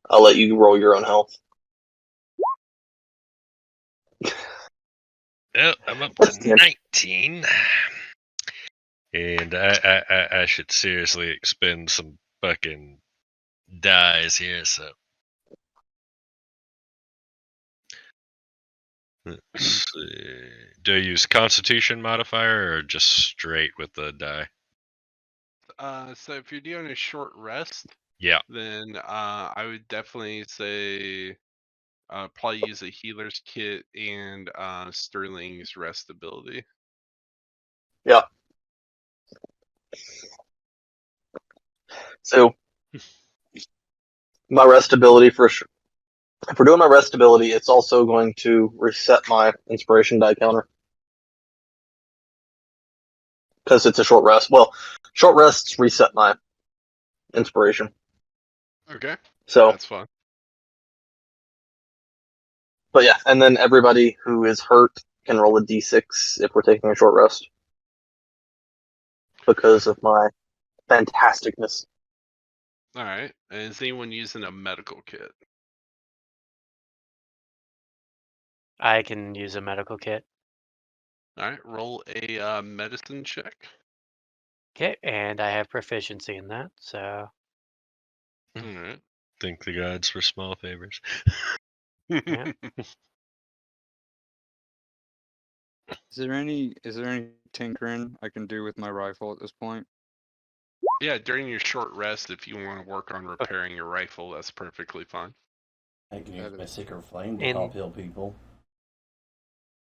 I'll let you roll your own health. Oh, I'm up to 19. And I should seriously expend some fucking dies here, so. Let's see. Do I use Constitution modifier or just straight with the die? So if you're doing a short rest, Yeah. then I would definitely say probably use a healer's kit and Sterling's rest ability. Yeah. So my rest ability if we're doing my rest ability, it's also going to reset my inspiration die counter. Because it's a short rest. Well, short rests reset my inspiration. Okay. So that's fun. But yeah, and then everybody who is hurt can roll a d6 if we're taking a short rest. Because of my fantasticness. Alright. And is anyone using a medical kit? I can use a medical kit. Alright, roll a medicine check. Okay, and I have proficiency in that, so. Alright. Thank the gods for small favors. Yeah. Is there any tinkering I can do with my rifle at this point? Yeah, during your short rest, if you want to work on repairing your rifle, that's perfectly fine. I can use my Sacred Flame to In- help heal people.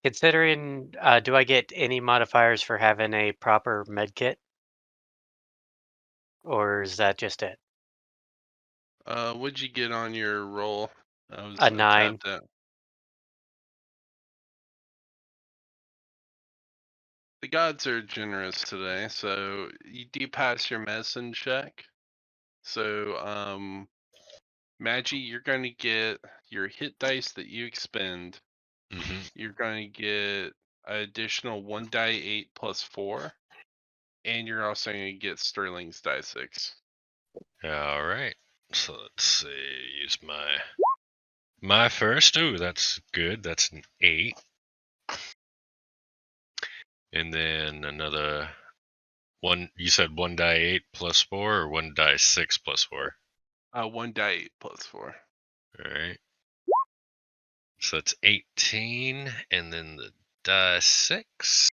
Considering, do I get any modifiers for having a proper med kit? Or is that just it? What'd you get on your roll? A 9. Tapped out. The gods are generous today, so you do pass your medicine check. So, Magi, you're going to get your hit dice that you expend. Mm-hmm. You're going to get an additional 1 die 8 plus 4. And you're also going to get Sterling's die 6. All right. So let's see. Use my first. Ooh, that's good. That's an 8. And then another one. You said 1 die 8 plus 4, or 1 die 6 plus 4. 1 die 8 plus 4. All right. So that's 18, and then the die 6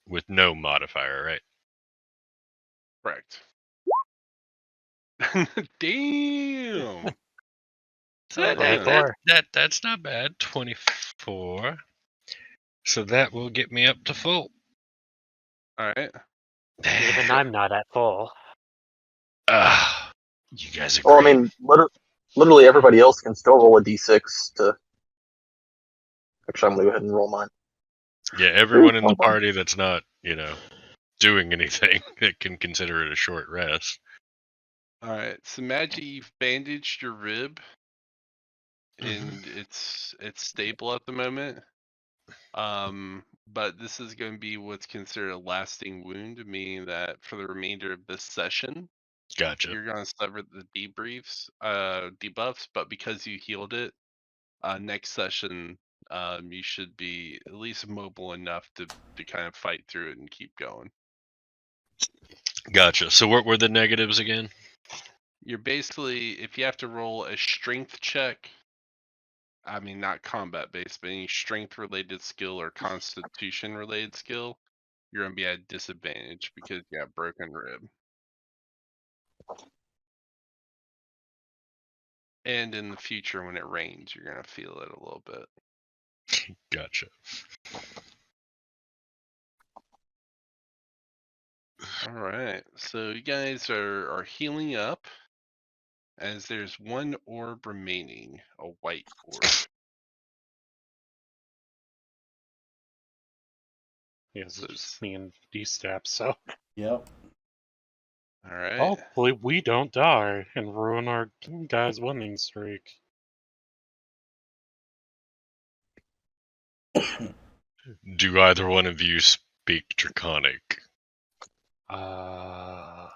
with no modifier, right? Correct. Damn. So Damn. that's not bad. 24. So that will get me up to full. All right. Even I'm not at full. You guys are Well, I great. mean, literally everybody else can still roll a d6 to. Actually, I'm gonna go ahead and roll mine. Yeah, everyone in the party that's not, doing anything that can consider it a short rest. All right. So, Magi, you've bandaged your rib, and it's stable at the moment. But this is going to be what's considered a lasting wound, meaning that for the remainder of this session, Gotcha. you're going to suffer the debuffs. But because you healed it, next session, you should be at least mobile enough to kind of fight through it and keep going. Gotcha. So what were the negatives again? You're basically, if you have to roll a strength check, I mean, not combat based, but any strength related skill or constitution related skill, you're going to be at disadvantage because you got broken rib. And in the future, when it rains, you're going to feel it a little bit. Gotcha. All right. So you guys are healing up as there's one orb remaining, a white orb. Yeah, it's So just me and Dstapp, so. Yep. all right. Hopefully we don't die and ruin our guy's winning streak. Do either one of you speak Draconic? Let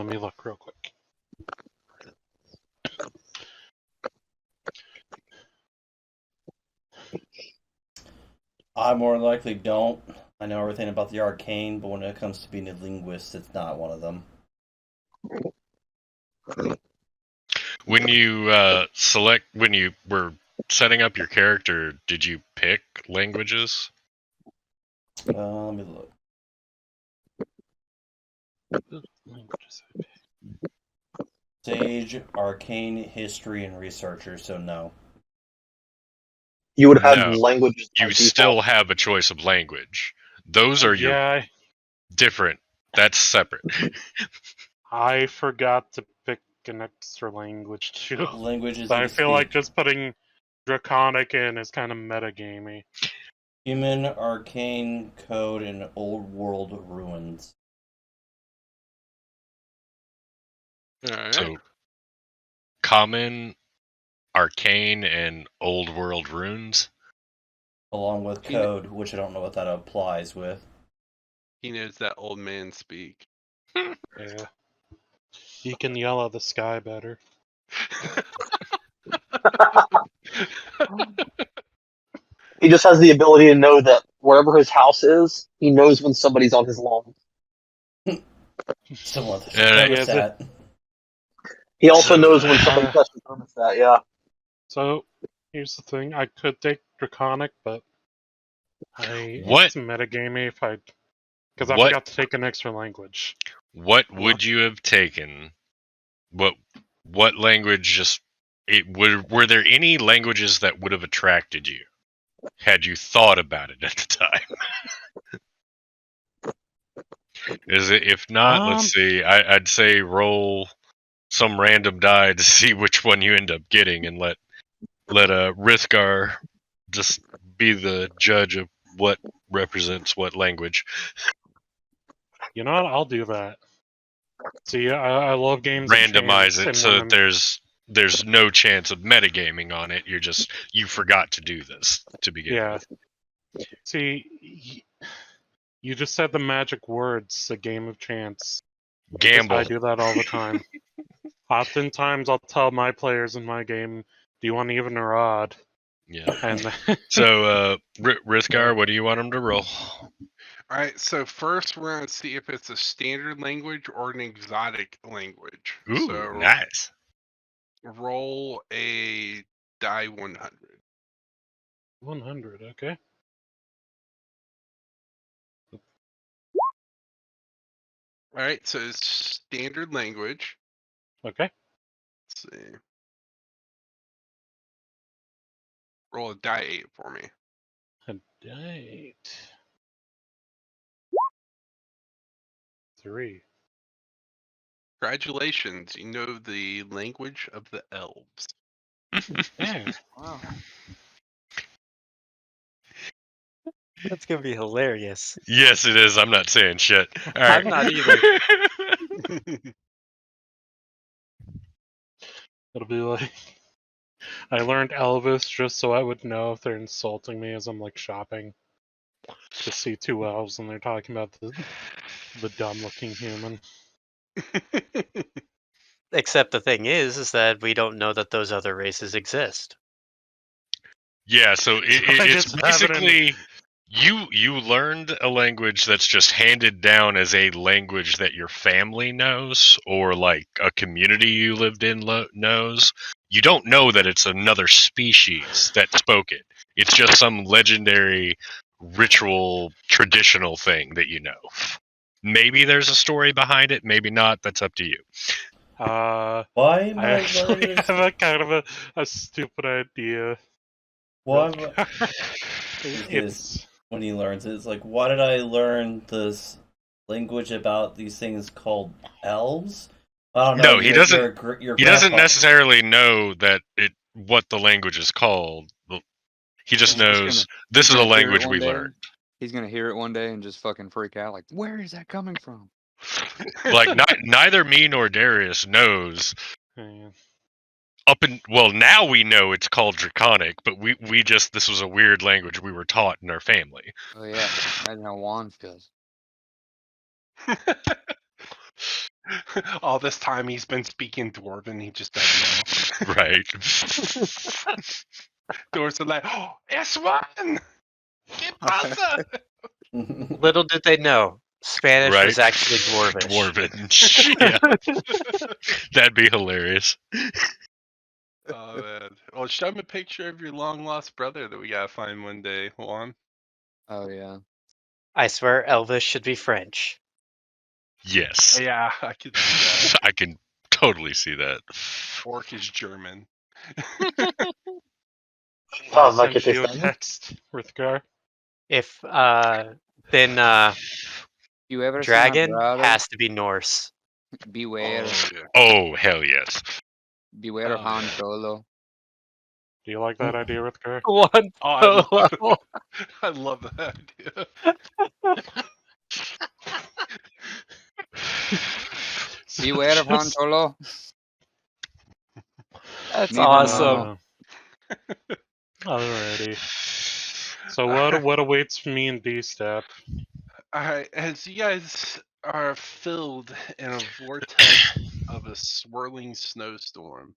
me look real quick. I more than likely don't. I know everything about the arcane, but when it comes to being a linguist, it's not one of them. When you when you were setting up your character, did you pick languages? Let me look. Sage, arcane, history, and researcher, so no. You would have No, languages. by you default. still have a choice of language. Those are your different. That's separate. I forgot to pick an extra language too. Languages. But I feel like just putting Draconic in is kind of metagamey. Human, arcane, code, and old world ruins. All right. So, common, arcane, and old world runes. Along with code, which I don't know what that applies with. He knows that old man speak. Yeah. He can yell at the sky better. He just has the ability to know that wherever his house is, he knows when somebody's on his lawn. Someone thermostat. He also knows when somebody's touching the thermostat, yeah. So, here's the thing. I could take Draconic, but it's metagamey if I... Because I forgot to take an extra language. What would you have taken? What language were there any languages that would have attracted you had you thought about it at the time? If not, let's see. I'd say roll some random die to see which one you end up getting, and let Rithgar just be the judge of what represents what language. You know what? I'll do that. See, I love games. Randomize of it chance, so and that there's no chance of metagaming on it. You forgot to do this to begin with. See, you just said the magic words, a game of chance. Gamble. I do that all the time. Oftentimes, I'll tell my players in my game, "Do you want even or odd?" Yeah. And So, Rithgar, what do you want him to roll? All right, so first we're going to see if it's a standard language or an exotic language. Ooh, so nice. Roll a die 100. 100, okay. All right, so it's standard language. Okay. Let's see. Roll a die 8 for me. A die 8. 3. Congratulations, you know the language of the elves. Yeah. Wow. That's gonna be hilarious. Yes, it is. I'm not saying shit. All right. I'm not either. It'll be like, I learned Elvis just so I would know if they're insulting me as I'm like shopping. To see two elves and they're talking about the dumb looking human. Except the thing is that we don't know that those other races exist. Yeah, so it's just have it in- basically you learned a language that's just handed down as a language that your family knows or like a community you lived in knows. You don't know that it's another species that spoke it. It's just some legendary ritual traditional thing that you know. Maybe there's a story behind it, maybe not. That's up to you. Why am I I actually learning this? have a kind of a stupid idea. Why It's when he learns it, it's like, why did I learn this language about these things called elves? I don't know. No, he doesn't. Your He doesn't grandpa. necessarily know that what the language is called. He just He's just knows gonna- this he's is a gonna hear it language one we day. learned. He's gonna hear it one day and just fucking freak out, like, where is that coming from? Like neither me nor Darius knows. yeah. Now we know it's called Draconic, but we just this was a weird language we were taught in our family. Oh yeah, imagine how Juan feels. All this time he's been speaking Dwarven, he just doesn't know. Right. Doors are like, oh, S1! ¿Qué pasa? Little did they know, Spanish Right. was actually Dwarvish. Dwarven. Yeah. That'd be hilarious. Oh man. Well, show him a picture of your long lost brother that we gotta find one day, Juan. Oh yeah. I swear Elvis should be French. Yes. Yeah, I could see that. I can totally see that. Orc is German. Sounds I like it sent you a is. text, Rithgar. If then You ever dragon seen a has to be Norse. Beware, Oh, yeah. Oh hell yes. beware of Oh, Han yeah. Solo. Do you like that idea, Rithgar? One Oh, solo. I love that idea. Beware of Han Solo. That's Need to awesome. Alrighty. So what awaits me in Dstapp? Alright, as you guys are filled in a vortex of a swirling snowstorm,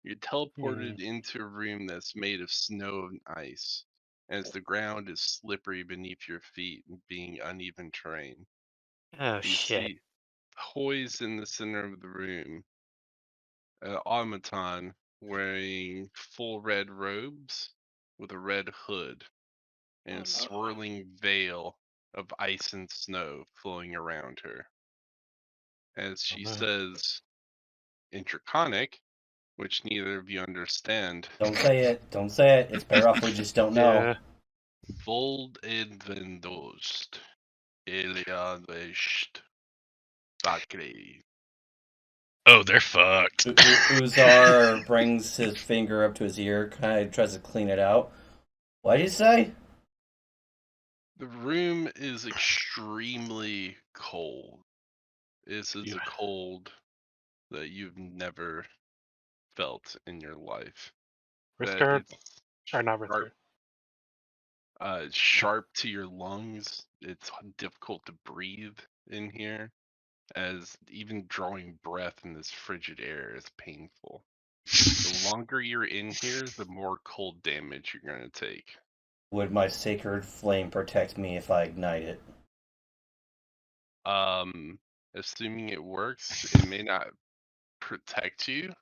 you're teleported into a room that's made of snow and ice, as the ground is slippery beneath your feet, being uneven terrain. Oh You shit. see, poised in the center of the room, an automaton wearing full red robes with a red hood and a swirling veil of ice and snow flowing around her. as she no. says in Draconic, which neither of you understand. Don't say it. Don't say it. It's better off we just don't know. Yeah. Vold invendost. Eliadvest. Bakri. Oh, they're fucked. Uzar brings his finger up to his ear, kind of tries to clean it out. What did you say? The room is extremely cold. This is Yeah. a cold that you've never felt in your life. Wrist That guard? it's Or not wrist sharp, guard. sharp to your lungs. It's difficult to breathe in here, as even drawing breath in this frigid air is painful. The longer you're in here, the more cold damage you're going to take. Would my sacred flame protect me if I ignite it? Assuming it works, it may not protect you,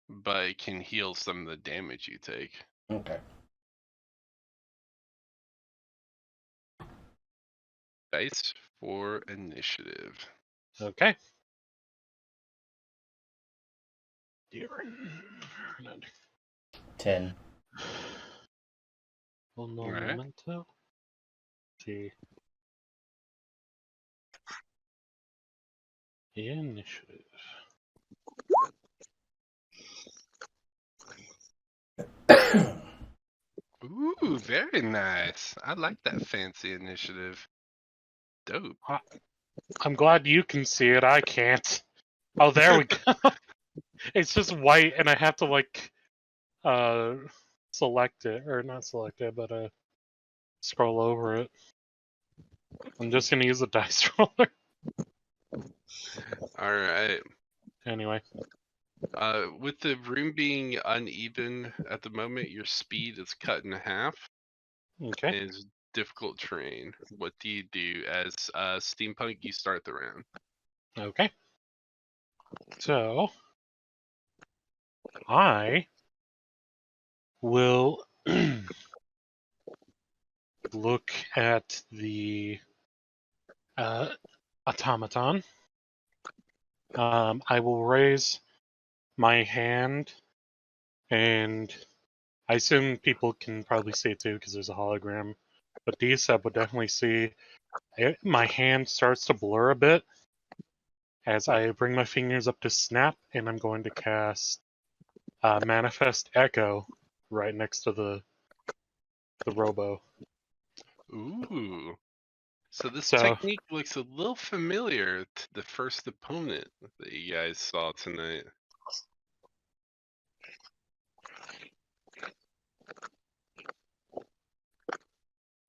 but it can heal some of the damage you take. Okay. Dice for initiative. Okay. Dear. 10. Un Alright. momento. See. Initiative. Ooh, very nice. I like that fancy initiative. Dope. I'm glad you can see it. I can't. Oh, there we go. It's just white, and I have to like select it, or not select it, but scroll over it. I'm just gonna use a dice roller. Alright. Anyway. With the room being uneven at the moment, your speed is cut in half. Okay. And it's difficult terrain. What do you do as Steampunk? You start the round. Okay. So I will look at the automaton. I will raise my hand, and I assume people can probably see it too because there's a hologram. But Dstapp would definitely see it. My hand starts to blur a bit as I bring my fingers up to snap, and I'm going to cast Manifest Echo right next to the robo. Ooh. So this So technique looks a little familiar to the first opponent that you guys saw tonight.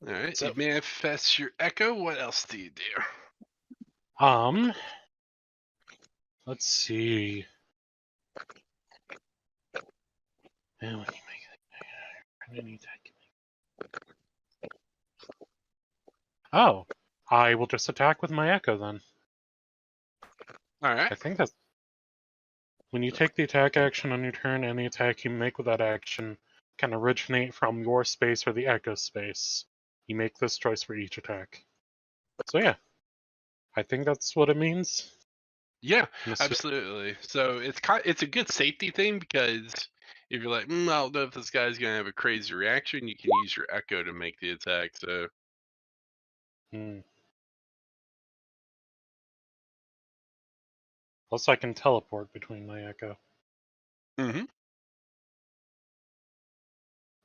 Alright, So- you manifest your echo. What else do you do? let's see. Man, when you make any attack. Oh, I will just attack with my echo then. Alright. I think that's when you take the attack action on your turn, any attack you make with that action can originate from your space or the echo space. You make this choice for each attack. So yeah, I think that's what it means. Yeah, absolutely. So it's a good safety thing because if you're like, I don't know if this guy's gonna have a crazy reaction, you can use your echo to make the attack. So Plus, I can teleport between my echo. Mm-hmm.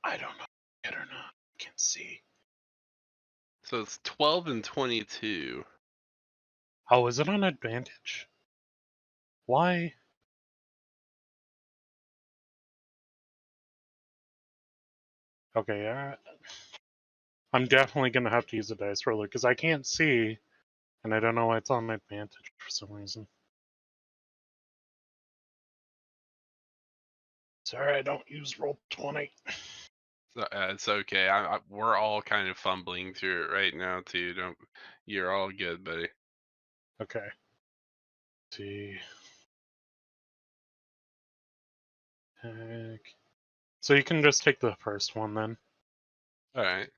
I don't know yet or not. I can't see. So it's 12 and 22. Oh, is it on advantage? Why? Okay, I'm definitely gonna have to use a dice roller because I can't see, and I don't know why it's on advantage for some reason. Sorry, I don't use Roll20. So, it's okay. We're all kind of fumbling through it right now too. You're all good, buddy. Okay. Let's see. Heck. So you can just take the first one then. All right.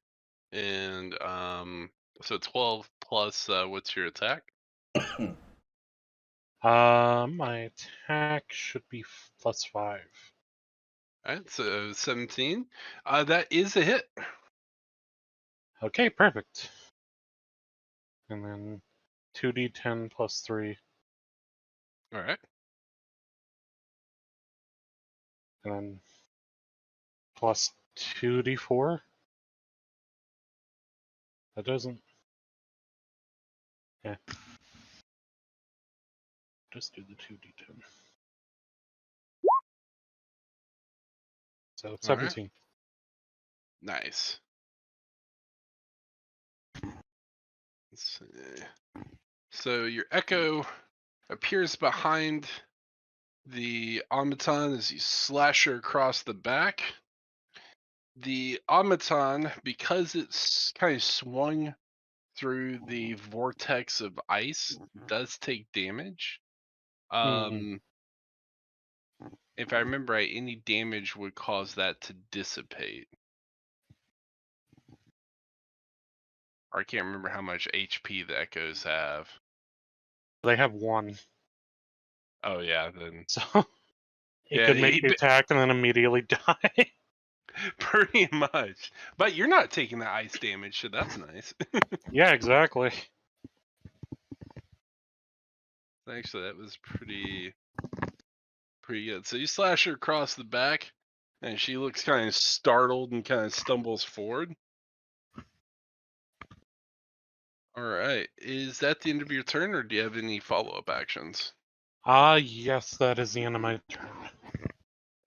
And so 12 plus what's your attack? My attack should be +5. Alright, so 17. That is a hit. Okay, perfect. And then 2d10 +3, Alright. and then +2d4. That doesn't. Yeah. Just do the 2d10. So 17. Nice. Let's see. So your echo appears behind the automaton as you slash her across the back. The automaton, because it's kind of swung through the vortex of ice, does take damage. If I remember right, any damage would cause that to dissipate. Or I can't remember how much HP the echoes have. They have 1. Oh yeah, then So it yeah, could make the attack and then immediately die. pretty much. But you're not taking the ice damage, so that's nice. Yeah, exactly. Actually, that was pretty good. So you slash her across the back, and she looks kind of startled and kind of stumbles forward. All right, is that the end of your turn, or do you have any follow-up actions? Yes, that is the end of my turn.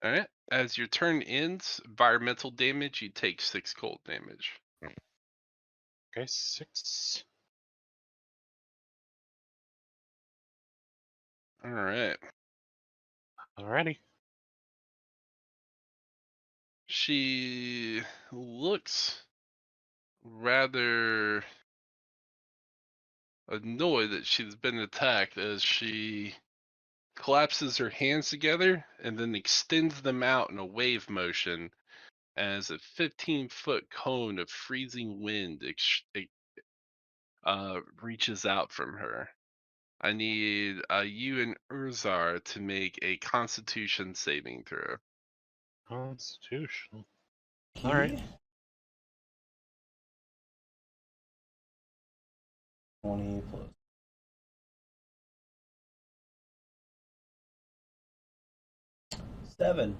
All right, as your turn ends, environmental damage, you take 6 cold damage. Okay, 6. All right. Alrighty. She looks rather annoyed that she's been attacked as she collapses her hands together and then extends them out in a wave motion as a 15-foot cone of freezing wind reaches out from her. I need you and Urzar to make a Constitution saving throw. Constitution. Okay. Alright. 20 plus. Seven.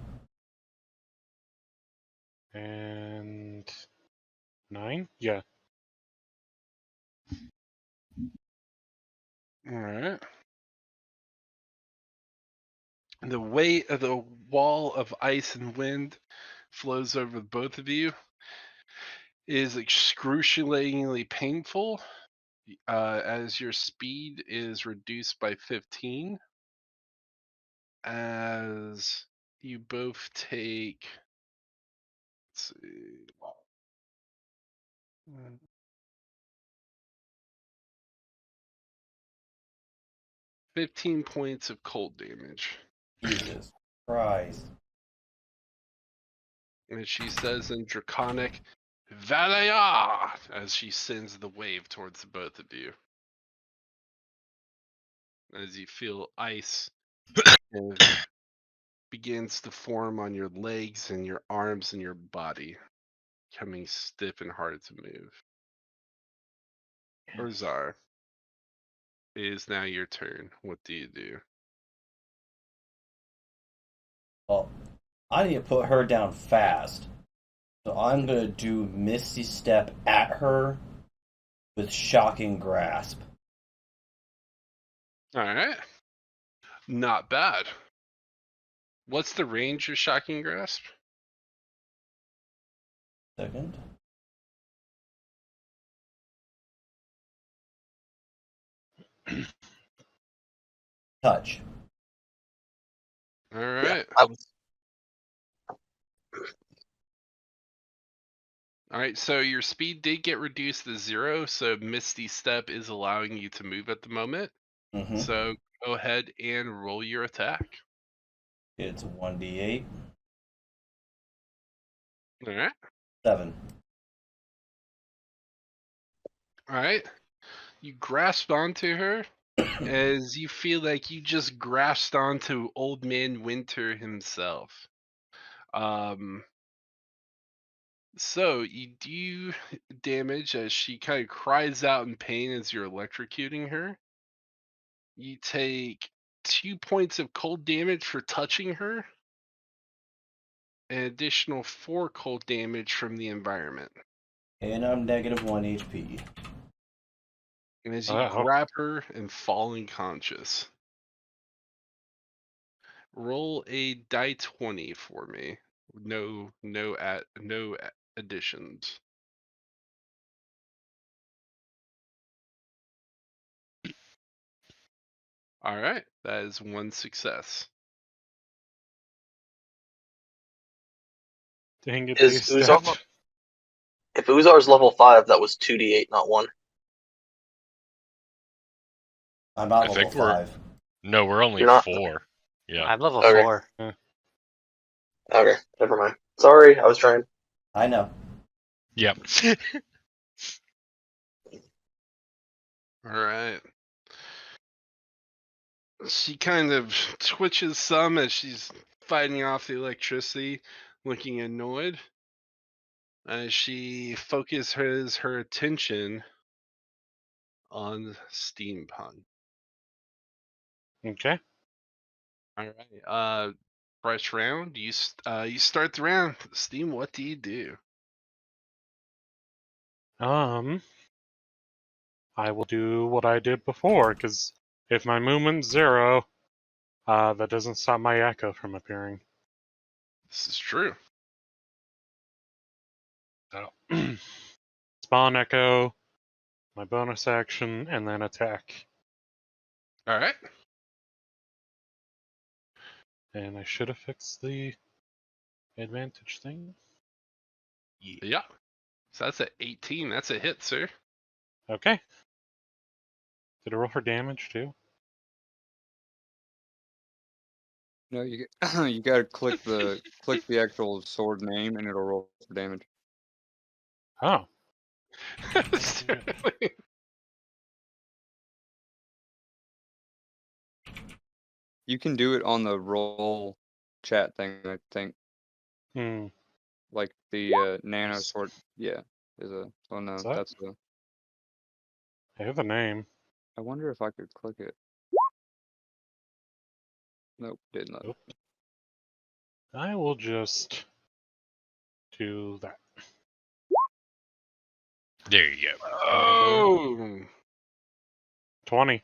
And 9? Yeah. All right. The weight of the wall of ice and wind flows over both of you. It is excruciatingly painful as your speed is reduced by 15. As you both take, let's see, 15 points of cold damage. Jesus Christ. And she says in Draconic, Valaya! As she sends the wave towards the both of you. As you feel ice begins to form on your legs and your arms and your body, becoming stiff and hard to move. Urzar, it is now your turn. What do you do? Well, I need to put her down fast. So I'm going to do Misty Step at her with Shocking Grasp. Alright. Not bad. What's the range of Shocking Grasp? Second. Touch. Alright. I was Alright, so your speed did get reduced to 0, so Misty Step is allowing you to move at the moment. Mm-hmm. So go ahead and roll your attack. It's 1d8. Alright. 7. Alright. You grasp onto her as you feel like you just grasped onto Old Man Winter himself. So you do damage as she kind of cries out in pain as you're electrocuting her. You take 2 points of cold damage for touching her, an additional 4 cold damage from the environment. And I'm negative 1 HP. And as you grab her and fall unconscious, roll a die 20 for me. No additions. All right, that is 1 success. Dang it, Is Dstapp. Uzar? If Uzar's level 5, that was 2d8, not 1. I'm not I level think we're 5. no, we're only You're not? 4. Yeah. I'm level Okay. 4. Okay, never mind. Sorry, I was trying. I know. Yep. All right. She kind of twitches some as she's fighting off the electricity, looking annoyed. As she focuses her attention on steampunk. Okay. All right. Fresh round. You start the round. Steam. What do you do? I will do what I did before, because if my movement's 0, that doesn't stop my echo from appearing. This is true. So, spawn echo, my bonus action, and then attack. All right. And I should have fixed the advantage thing. Yeah. So that's a 18. That's a hit, sir. Okay. Did I roll for damage too? No, you you gotta click the actual sword name and it'll roll for damage. Oh. You can do it on the roll chat thing, I think. Like the nano sword. Yeah, is a. Oh no, that's the. I have the name. I wonder if I could click it. Nope, didn't let. Nope. I will just do that. There you go. Oh. 20.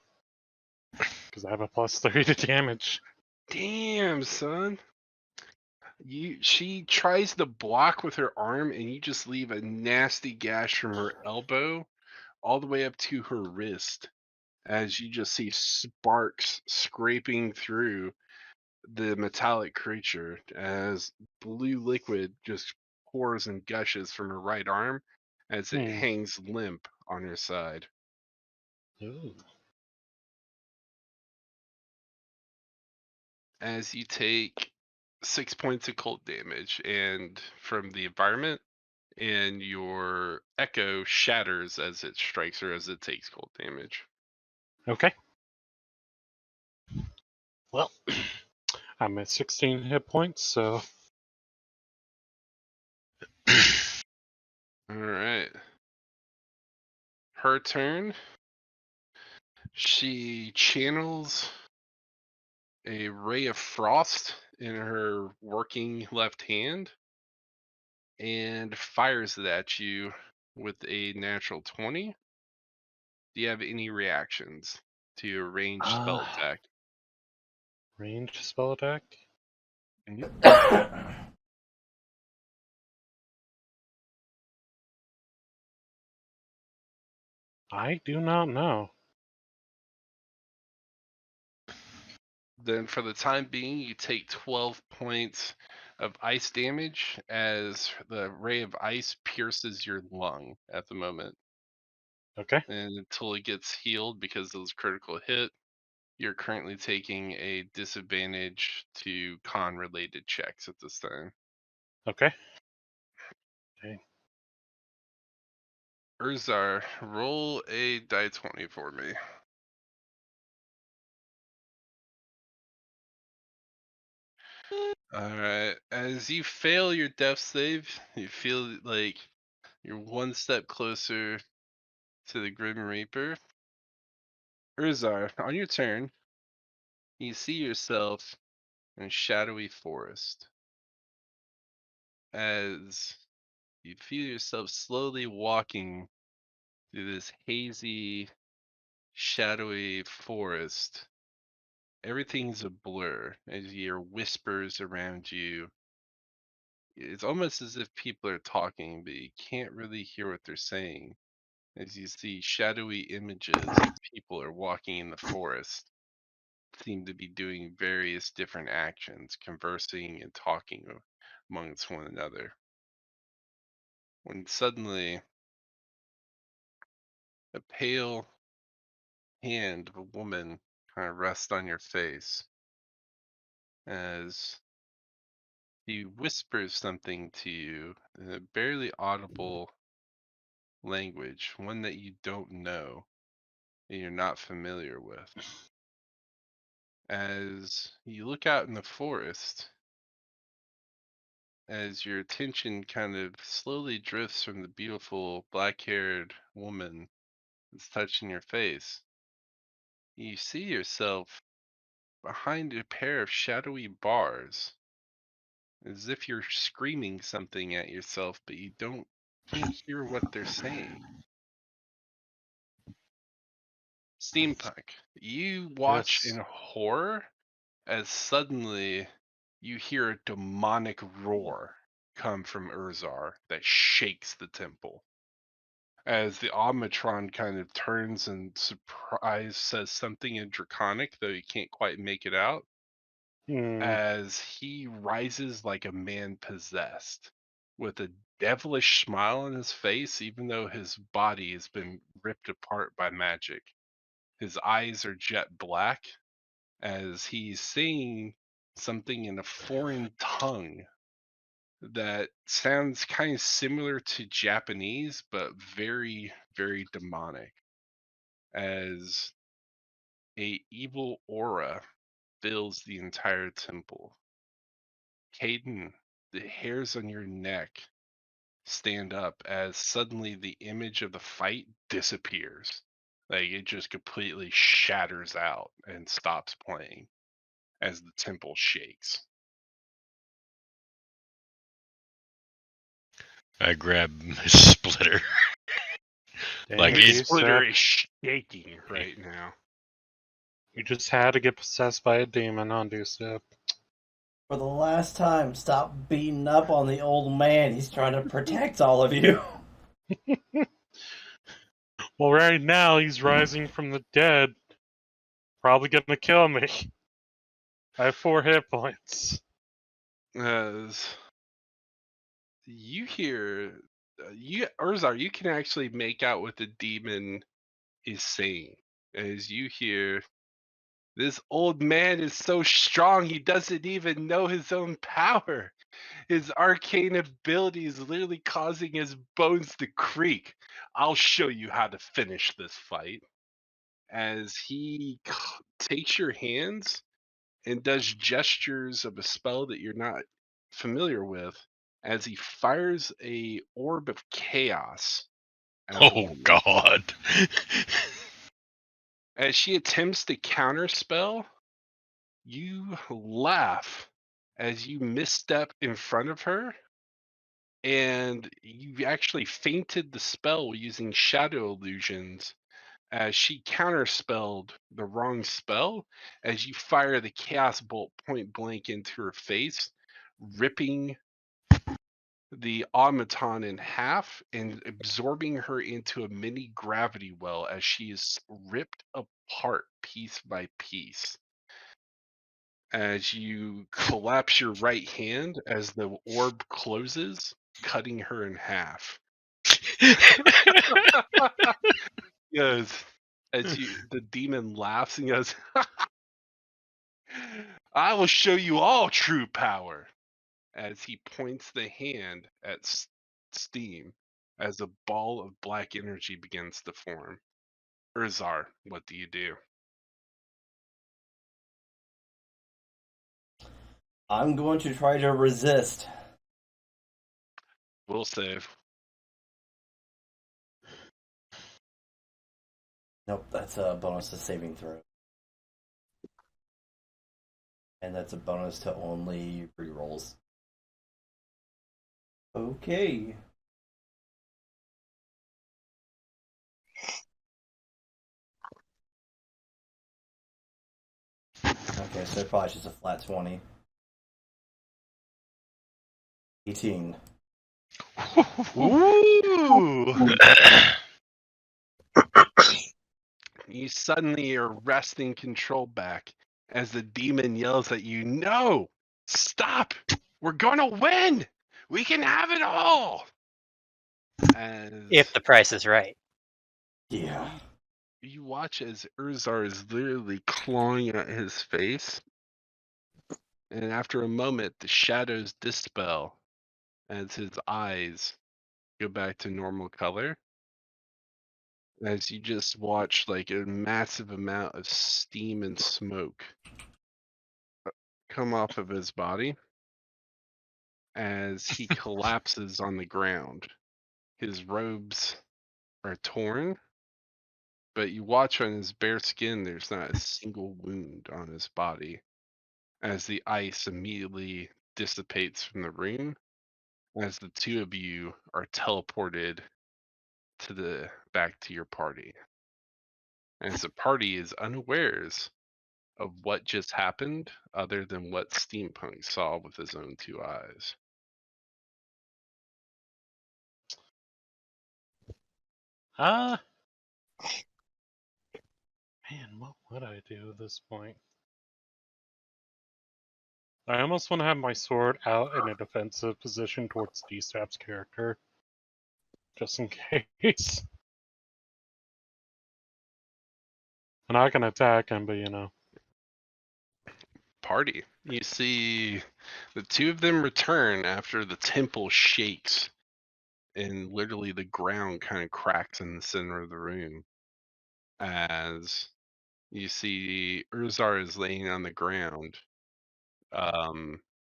Because I have a +3 to damage. Damn, son. She tries to block with her arm, and you just leave a nasty gash from her elbow all the way up to her wrist, as you just see sparks scraping through the metallic creature as blue liquid just pours and gushes from her right arm as it hangs limp on her side. Ooh. As you take 6 points of cold damage and from the environment, and your echo shatters as it strikes her as it takes cold damage. Okay. Well, I'm at 16 hit points, so. All right. Her turn. She channels a ray of frost in her working left hand and fires it at you with a natural 20. Do you have any reactions to your ranged spell attack? Ranged spell attack? I do not know. Then for the time being, you take 12 points of ice damage as the ray of ice pierces your lung at the moment. Okay. And until it gets healed because of this critical hit, you're currently taking a disadvantage to con-related checks at this time. Okay. Okay. Urzar, roll a die 20 for me. Alright. As you fail your death save, you feel like you're one step closer to the Grim Reaper. Urzar, on your turn, you see yourself in a shadowy forest. As you feel yourself slowly walking through this hazy, shadowy forest, everything's a blur as you hear whispers around you. It's almost as if people are talking, but you can't really hear what they're saying. As you see shadowy images of people are walking in the forest, seem to be doing various different actions, conversing and talking amongst one another. When suddenly a pale hand of a woman kind of rests on your face as he whispers something to you in a barely audible language, one that you don't know and you're not familiar with. As you look out in the forest, as your attention kind of slowly drifts from the beautiful black-haired woman that's touching your face, you see yourself behind a pair of shadowy bars, as if you're screaming something at yourself, but you can't hear what they're saying. Steampunk, you watch Yes. in horror as suddenly you hear a demonic roar come from Urzar that shakes the temple. As the Omnitron kind of turns and surprise says something in Draconic, though you can't quite make it out, as he rises like a man possessed, with a devilish smile on his face, even though his body has been ripped apart by magic. His eyes are jet black, as he's saying something in a foreign tongue that sounds kind of similar to Japanese, but very, very demonic. As a evil aura fills the entire temple. Caden, the hairs on your neck stand up as suddenly the image of the fight disappears. Like it just completely shatters out and stops playing as the temple shakes. I grab my splitter. Like Dang, His it's splitter Dstapp. is shaking right now. You just had to get possessed by a demon on Dstapp. For the last time, stop beating up on the old man. He's trying to protect all of you. Well, right now he's rising from the dead. Probably gonna kill me. I have 4 hit points. As you hear, Urzar, you can actually make out what the demon is saying. As you hear, this old man is so strong he doesn't even know his own power. His arcane ability is literally causing his bones to creak. I'll show you how to finish this fight. As he takes your hands and does gestures of a spell that you're not familiar with, as he fires a orb of chaos at the oh woman. god. As she attempts to counterspell, you laugh as you misstep in front of her, and you actually fainted the spell using shadow illusions as she counterspelled the wrong spell as you fire the chaos bolt point blank into her face, ripping the automaton in half and absorbing her into a mini gravity well as she is ripped apart piece by piece. As you collapse your right hand as the orb closes, cutting her in half. Yes, as the demon laughs and goes, I will show you all true power. As he points the hand at Steam, as a ball of black energy begins to form. Urzar, what do you do? I'm going to try to resist. We'll save. Nope, that's a bonus to saving throw. And that's a bonus to only rerolls. Okay. Okay, so probably just a flat 20. 18. Ooh! You suddenly are wresting control back as the demon yells at you, "No! Stop! We're gonna win! We can have it all!" As If the price is right. Yeah. you watch as Urzar is literally clawing at his face, and after a moment, the shadows dispel as his eyes go back to normal color. As you just watch like a massive amount of steam and smoke come off of his body as he collapses on the ground. His robes are torn, but you watch on his bare skin, there's not a single wound on his body as the ice immediately dissipates from the room as the two of you are teleported to the back to your party. As the party is unawares of what just happened other than what Steampunk saw with his own two eyes. Man, what would I do at this point? I almost want to have my sword out in a defensive position towards Dstapp's character. Just in case. I'm not gonna attack him, but you know. Party. You see the two of them return after the temple shakes and literally the ground kind of cracks in the center of the room. As you see Urzar is laying on the ground,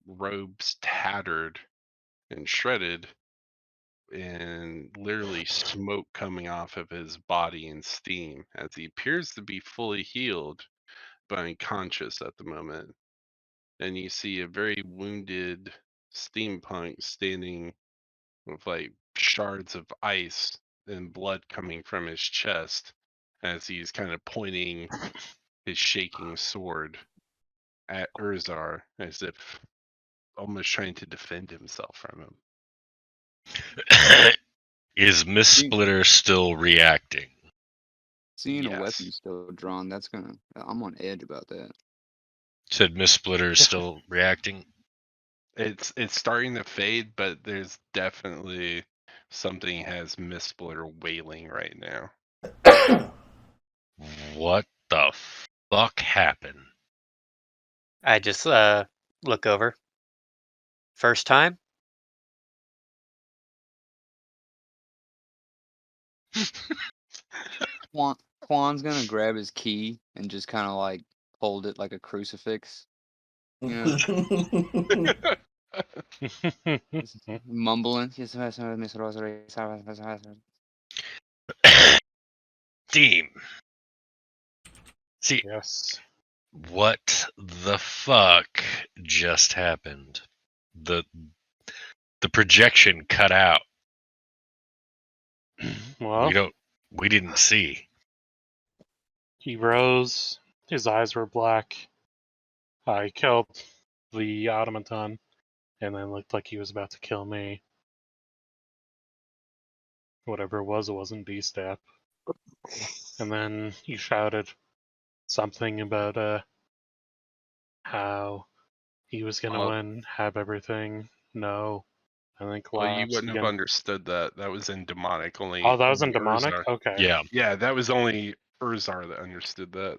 robes tattered and shredded, and literally smoke coming off of his body and steam as he appears to be fully healed but unconscious at the moment. And you see a very wounded steampunk standing with like shards of ice and blood coming from his chest as he's kind of pointing his shaking sword at Urzar as if almost trying to defend himself from him. Is Miss Splitter still reacting? Seeing a Yes. weapon still drawn, that's gonna. I'm on edge about that. Said Miss Splitter is still reacting? It's starting to fade, but there's definitely something has Miss Splitter wailing right now. What the fuck happened? I just look over. First time? Quan's gonna grab his key and just kind of like hold it like a crucifix, you know, just mumbling. Steam. See, Yes. what the fuck just happened? The projection cut out. Well, We didn't see. he rose. His eyes were black. I killed the automaton, and then looked like he was about to kill me. Whatever it wasn't Dstapp. And then he shouted something about how he was gonna win, have everything. No, and then Well, you collapsed wouldn't have again. understood that. That was in demonic. Only. Oh, that was in only demonic. Urzar. Okay. Yeah. Yeah, that was only Urzar that understood that.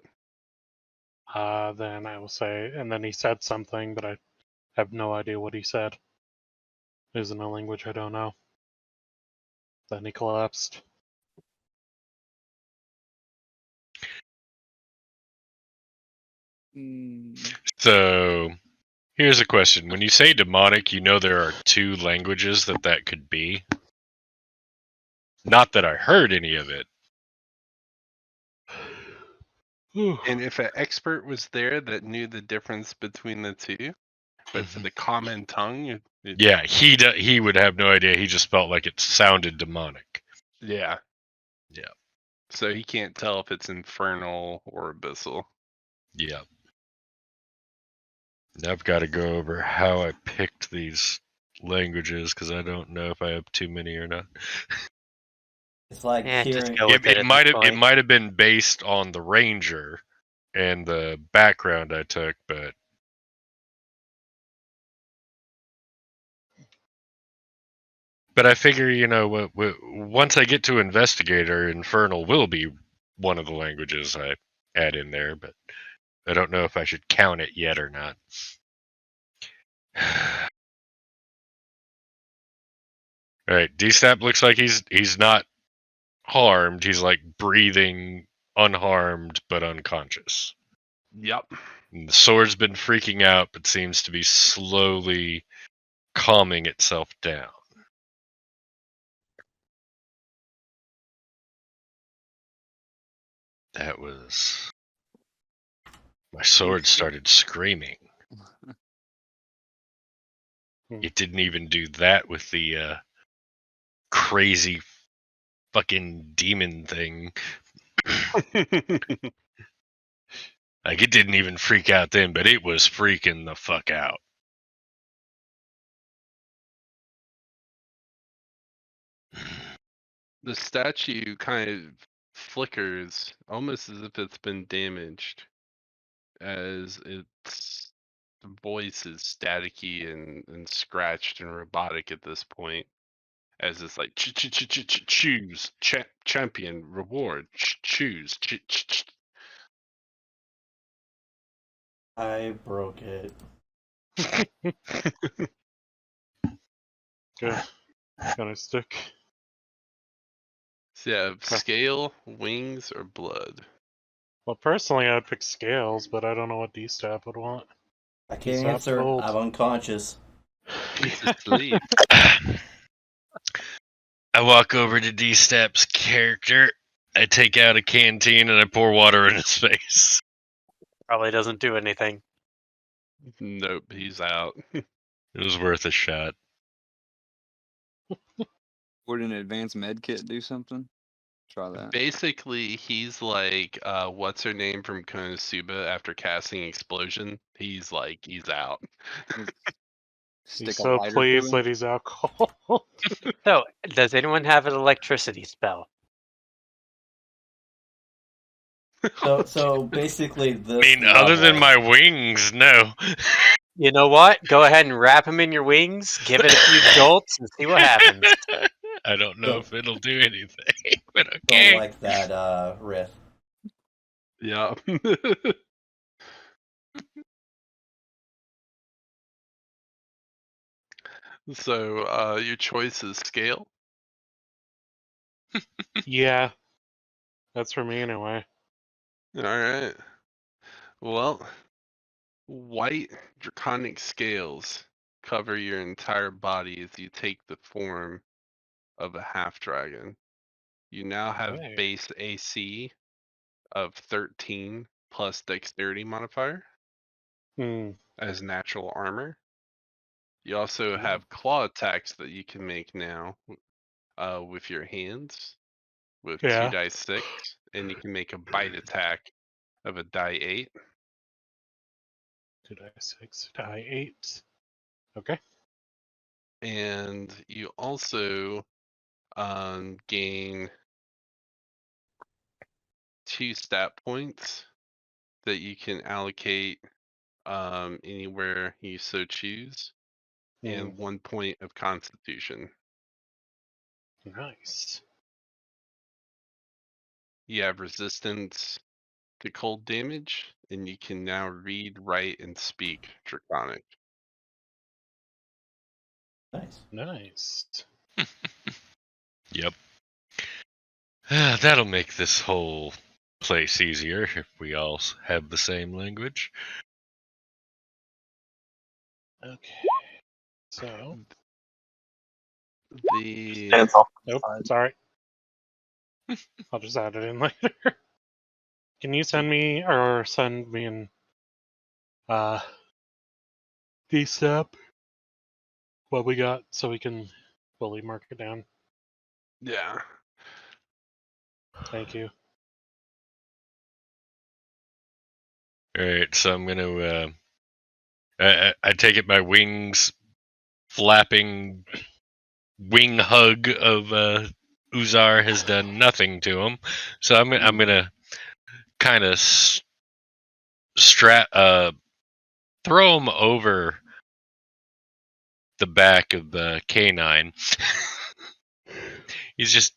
Then I will say, and then he said something, but I have no idea what he said. It is in a language I don't know. Then he collapsed. Mm. So Here's a question. When you say demonic, you know there are 2 languages that could be? Not that I heard any of it. And if an expert was there that knew the difference between the two, but for the common tongue, Yeah, he would have no idea. He just felt like it sounded demonic. yeah. Yeah. So he can't tell if it's infernal or abyssal. Yeah. Now I've got to go over how I picked these languages because I don't know if I have too many or not. It's like Yeah, just hearing. go with it. It might have been based on the ranger and the background I took, but I figure, you know, once I get to investigator, infernal will be one of the languages I add in there, but I don't know if I should count it yet or not. All right, Dstapp looks like he's not harmed. He's like breathing unharmed but unconscious. Yep. And the sword's been freaking out, but seems to be slowly calming itself down. That was... My sword started screaming. It didn't even do that with the crazy fucking demon thing. Like, it didn't even freak out then, but it was freaking the fuck out. The statue kind of flickers, almost as if it's been damaged, as its voice is staticky and scratched and robotic at this point. As it's like choose champion reward choose. I broke it. Good. Can I stick? So yeah, scale, wings, or blood. Well, personally, I'd pick scales, but I don't know what Dstapp would want. I can't Dstapp's answer. old. I'm unconscious. He's asleep. I walk over to Dstapp's character. I take out a canteen and I pour water in his face. Probably doesn't do anything. Nope, he's out. It was worth a shot. Would an advanced med kit do something? Try that. Basically, he's like, what's her name from Konosuba after casting Explosion? He's out. He's so pleased that he's out cold. So, does anyone have an electricity spell? So basically, this. I mean, other than my wings, no. You know what? Go ahead and wrap him in your wings, give it a few jolts, and see what happens. I don't know if it'll do anything, but okay. Don't like that riff. Yeah. So, your choice is scale? Yeah. That's for me anyway. Alright. Well, white draconic scales cover your entire body as you take the form of a half dragon. You now have Okay. base AC of 13 plus dexterity modifier as natural armor. You also have claw attacks that you can make now with your hands with 2 dice 6, and you can make a bite attack of a die 8. 2 dice 6, die 8. Okay. And you also gain 2 stat points that you can allocate anywhere you so choose, and 1 point of constitution. Nice. You have resistance to cold damage, and you can now read, write, and speak Draconic. Nice. Nice. Yep. That'll make this whole place easier if we all have the same language. Okay. So. The Hands off. Nope. Sorry. I'll just add it in later. Can you send me an Dstapp what we got so we can fully mark it down? yeah. Thank you. All right, so I'm gonna. I take it my wings flapping wing hug of Uzar has done nothing to him, so I'm gonna kind of throw him over the back of the canine. He's just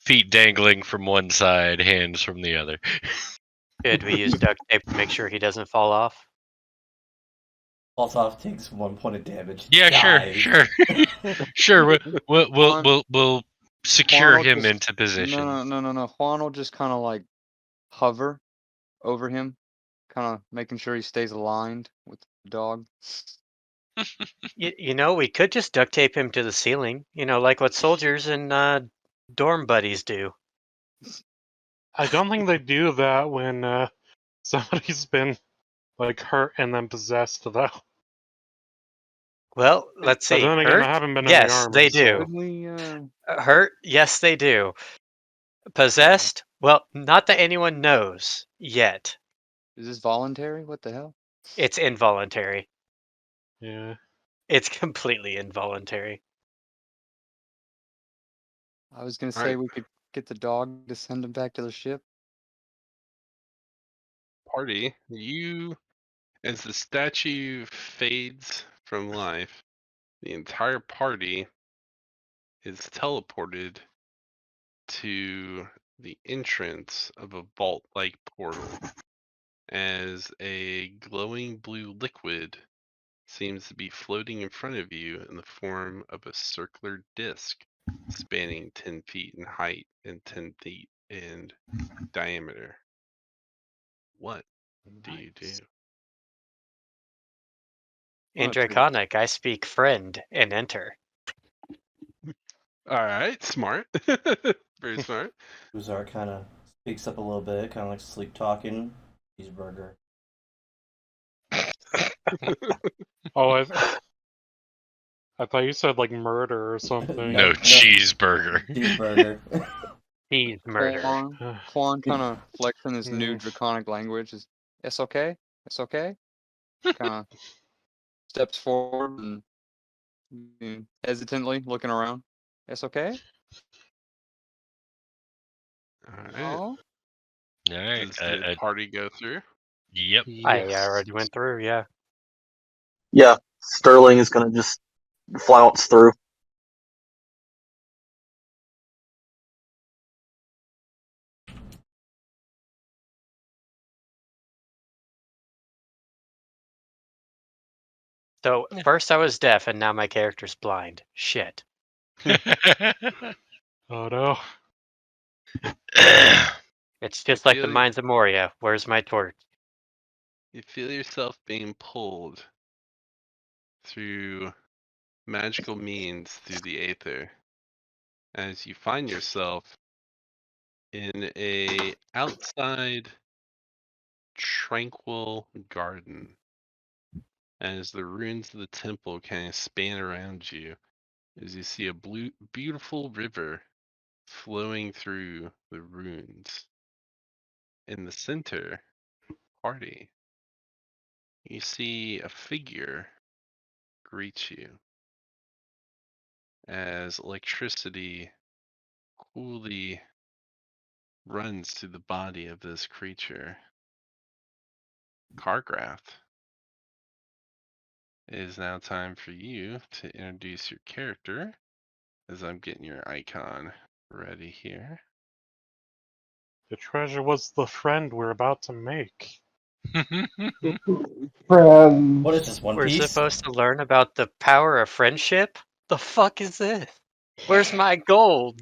feet dangling from one side, hands from the other. Should we use duct tape to make sure he doesn't fall off? Falls off, takes 1 point of damage. Yeah, dies. sure. Sure. We'll secure Juan will him just- into position. No. Juan will just kind of like hover over him, kind of making sure he stays aligned with the dog. You know, we could just duct tape him to the ceiling. You know, like what soldiers and dorm buddies do. I don't think they do that when somebody's been like hurt and then possessed, though. Well, let's But see. then again, I Hurt? haven't been in the Yes, army. they so- do. Could we? Hurt? Yes, they do. Possessed? Well, not that anyone knows yet. Is this voluntary? What the hell? It's involuntary. Yeah. It's completely involuntary. I was gonna All say right. we could get the dog to send him back to the ship. Party, as the statue fades from life, the entire party is teleported to the entrance of a vault-like portal as a glowing blue liquid seems to be floating in front of you in the form of a circular disc spanning 10 feet in height and 10 feet in diameter. What do you do? In Oh, true. Draconic, I speak friend and enter. All right, smart. Very smart. Uzar kind of speaks up a little bit, kind of like sleep talking. Cheeseburger. Oh, I thought you said like murder or something. No No. cheeseburger. Cheeseburger. He's murder. Juan kind of flexing his new Yeah. draconic language. It's okay. It's okay. Kind of steps forward and hesitantly looking around. It's okay. All right. Oh, All right. Does the party go through? Yep. I already went through, yeah. Yeah, Sterling is gonna just flounce through. So first I was deaf and now my character's blind. Shit. Oh no. It's just like the feel- Mines of Moria. Where's my torch? You feel yourself being pulled through magical means through the aether as you find yourself in a outside tranquil garden as the ruins of the temple kind of span around you as you see a beautiful river flowing through the ruins. In the center party, you see a figure greet you as electricity coolly runs through the body of this creature. Cargrath, it is now time for you to introduce your character as I'm getting your icon ready here. The treasure was the friend we're about to make. Friends. What is this, One We're Piece? supposed to learn about the power of friendship? The fuck is this? Where's my gold?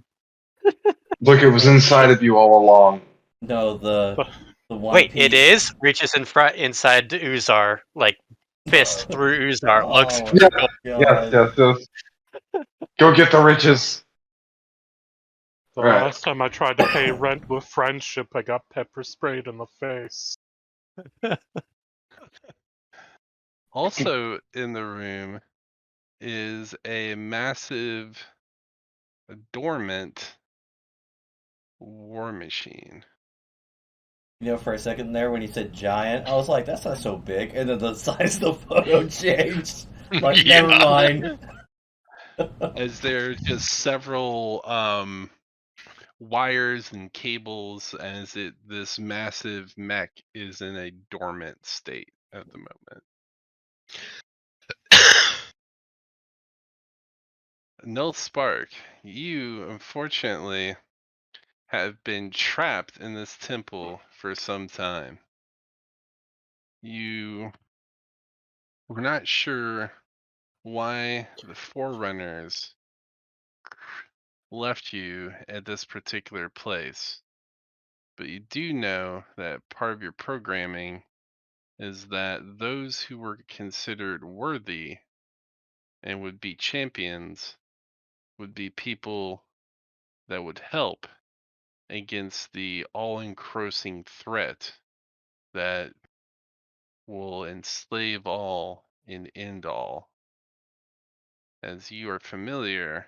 Look, it was inside of you all along. No, the One Wait, Piece. it is? Reaches in front inside Uzar, like fist through Uzart, looks Oh, Yeah, God. yes. Go get the riches. The Right. last time I tried to pay rent with friendship, I got pepper sprayed in the face. Also in the room is a massive dormant war machine. You know, for a second there when he said giant, I was like, that's not so big. And then the size of the photo changed. Like, Yeah. never mind. As there are just several wires and cables, as this massive mech is in a dormant state at the moment. Null Spark, you unfortunately have been trapped in this temple for some time. You were not sure why the Forerunners left you at this particular place, but you do know that part of your programming is that those who were considered worthy and would be champions would be people that would help against the all-engrossing threat that will enslave all and end all, as you are familiar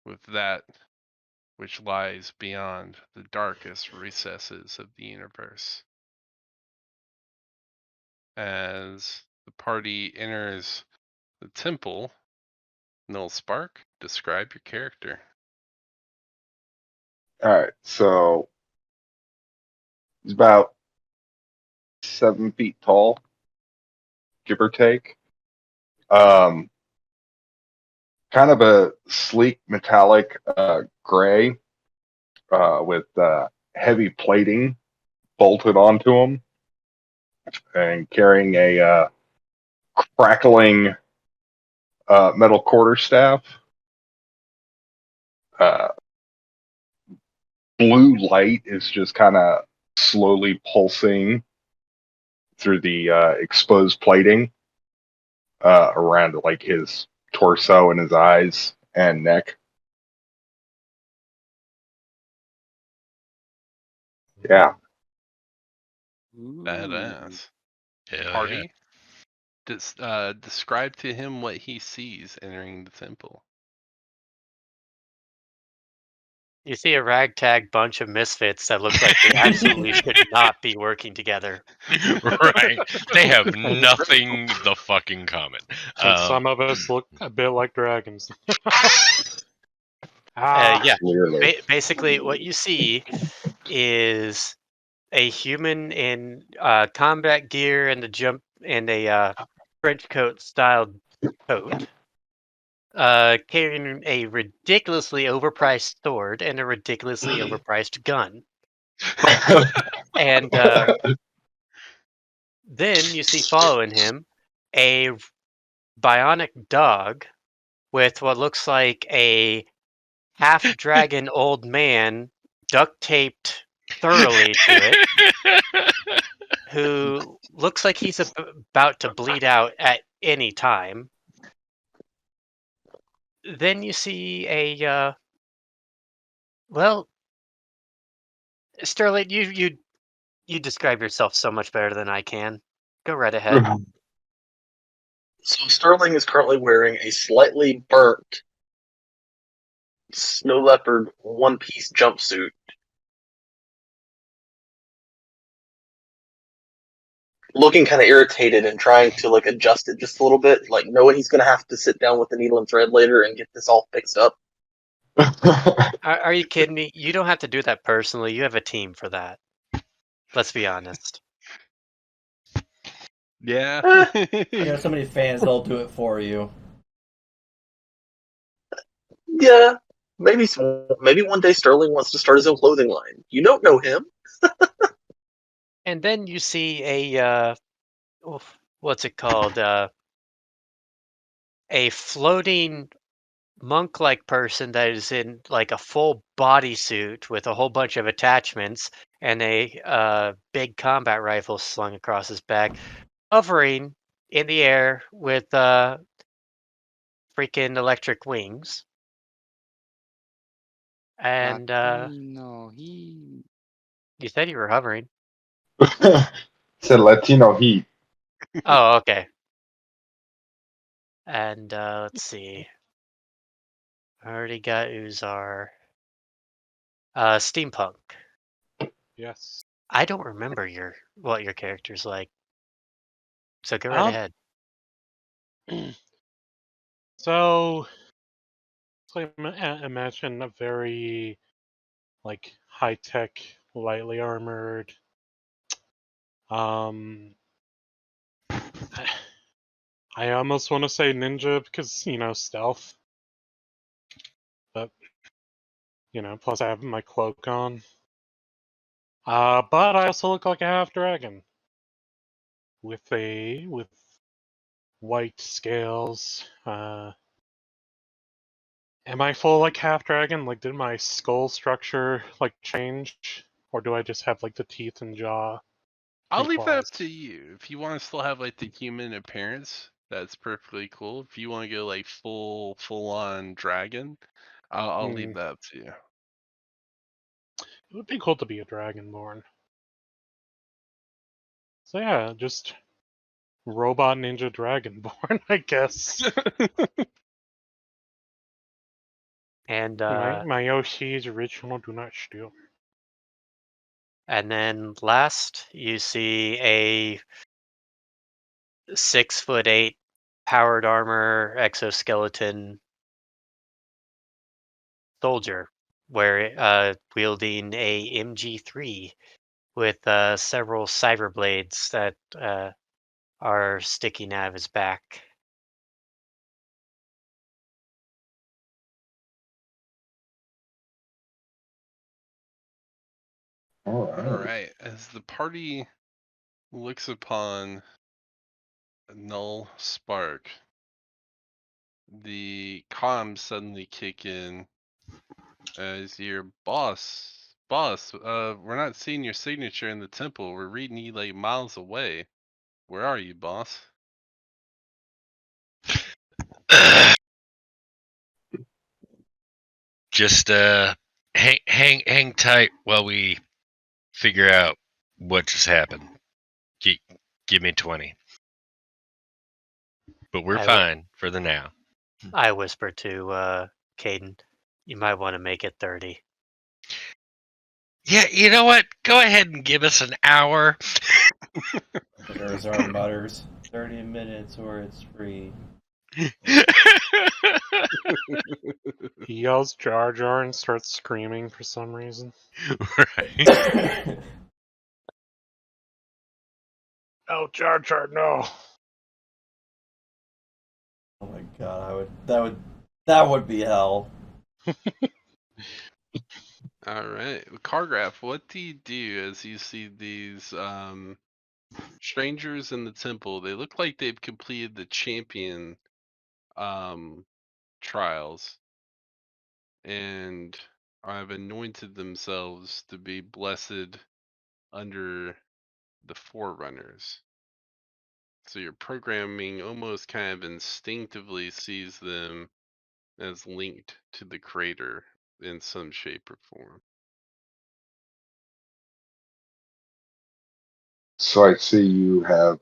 with that which lies beyond the darkest recesses of the universe. As the party enters the temple, Null Spark, describe your character. Alright, so he's about 7 feet tall, give or take. Kind of a sleek metallic gray with heavy plating bolted onto him, and carrying a crackling metal quarterstaff. Blue light is just kind of slowly pulsing through the exposed plating around like his torso and his eyes and neck. Yeah. Badass. Hell Party, describe to him what he sees entering the temple. You see a ragtag bunch of misfits that look like they absolutely should not be working together. Right. They have nothing the fucking common. And some of us look a bit like dragons. Yeah, Clearly. basically what you see is a human in combat gear and a French coat style coat, carrying a ridiculously overpriced sword and a ridiculously overpriced gun. And then you see following him a bionic dog with what looks like a half dragon old man duct taped thoroughly to it, who looks like he's about to bleed out at any time. Then you see a well, Sterling, you describe yourself so much better than I can. Go right ahead. So Sterling is currently wearing a slightly burnt snow leopard one-piece jumpsuit. Looking kind of irritated and trying to like adjust it just a little bit, like knowing he's going to have to sit down with the needle and thread later and get this all fixed up. Are you kidding me? You don't have to do that personally. You have a team for that. Let's be honest. Yeah. You know, so many fans, they'll do it for you. Yeah, maybe one day Sterling wants to start his own clothing line. You don't know him. And then you see a what's it called? A floating monk-like person that is in like a full bodysuit with a whole bunch of attachments and a big combat rifle slung across his back, hovering in the air with freaking electric wings. And No, he. you said you were hovering. Said Latino heat. Oh, okay. And let's see. I already got Uzar. Steampunk. Yes. I don't remember what your character's like. So go right ahead. So imagine a very like high tech, lightly armored. I almost want to say ninja because stealth, but plus I have my cloak on. But I also look like a half dragon with white scales. Am I full like half dragon? Like, did my skull structure like change, or do I just have like the teeth and jaw? I'll and leave that up claws? to you. If you want to still have like the human appearance, that's perfectly cool. If you want to go like full on dragon, I'll leave that up to you. It would be cool to be a dragonborn. So yeah, just robot ninja dragonborn, I guess. And my Yoshi's original do not steal. And then last, you see a 6'8" powered armor exoskeleton soldier, wielding a MG3 with several cyber blades that are sticking out of his back. All All right. As the party looks upon Null Spark, the comms suddenly kick in as your boss. Boss, we're not seeing your signature in the temple. We're reading you like miles away. Where are you, boss? Just hang tight while we figure out what just happened. Give me 20. But we're fine for the now. I whisper to Caden, you might want to make it 30. Yeah, you know what? Go ahead and give us an hour. There's our mutters. 30 minutes or it's free. He yells Jar Jar and starts screaming for some reason. Right. Oh, Jar Jar, no. Oh my god, that would be hell. All right, Cargraph, what do you do as you see these strangers in the temple? They look like they've completed the champion trials and have anointed themselves to be blessed under the forerunners. So your programming almost kind of instinctively sees them as linked to the creator in some shape or form. So I see you have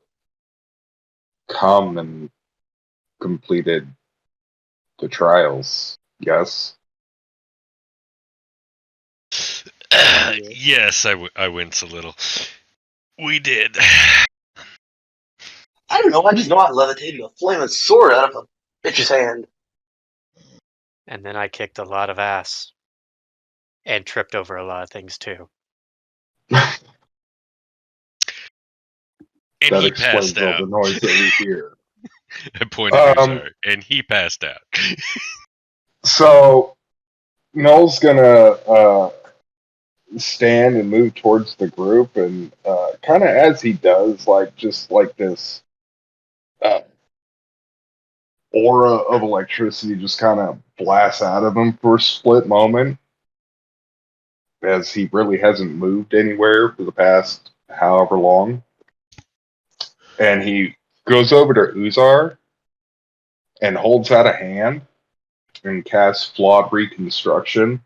come and completed the trials. Yes. Yes, I wince a little. We did. I don't know. I just know I levitated a flaming sword out of a bitch's hand. And then I kicked a lot of ass. And tripped over a lot of things too. And that he explains passed all out. the noise that we hear. I pointed Uzar, and he passed out. So Noel's gonna stand and move towards the group, and kind of as he does, just like this aura of electricity just kind of blasts out of him for a split moment, as he really hasn't moved anywhere for the past however long, and he goes over to Uzar and holds out a hand and casts Flawed Reconstruction.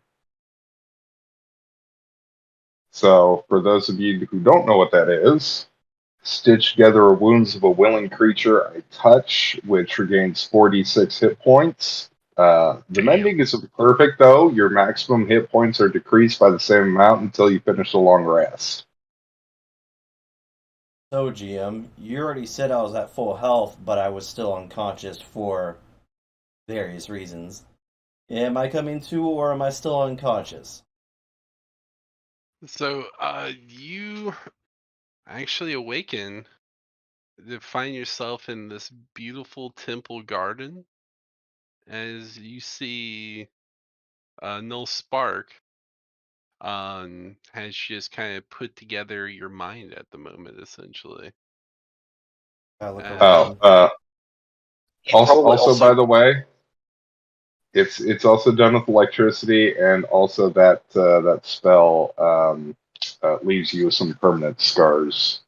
So, for those of you who don't know what that is, stitch together wounds of a willing creature I touch, which regains 46 hit points. The mending isn't perfect, though. Your maximum hit points are decreased by the same amount until you finish the long rest. So, GM, you already said I was at full health, but I was still unconscious for various reasons. Am I coming to, or am I still unconscious? So, you actually awaken to find yourself in this beautiful temple garden as you see Null Spark has just kind of put together your mind at the moment, essentially. I look Oh, around. also, by the way, it's also done with electricity, and also that that spell leaves you with some permanent scars.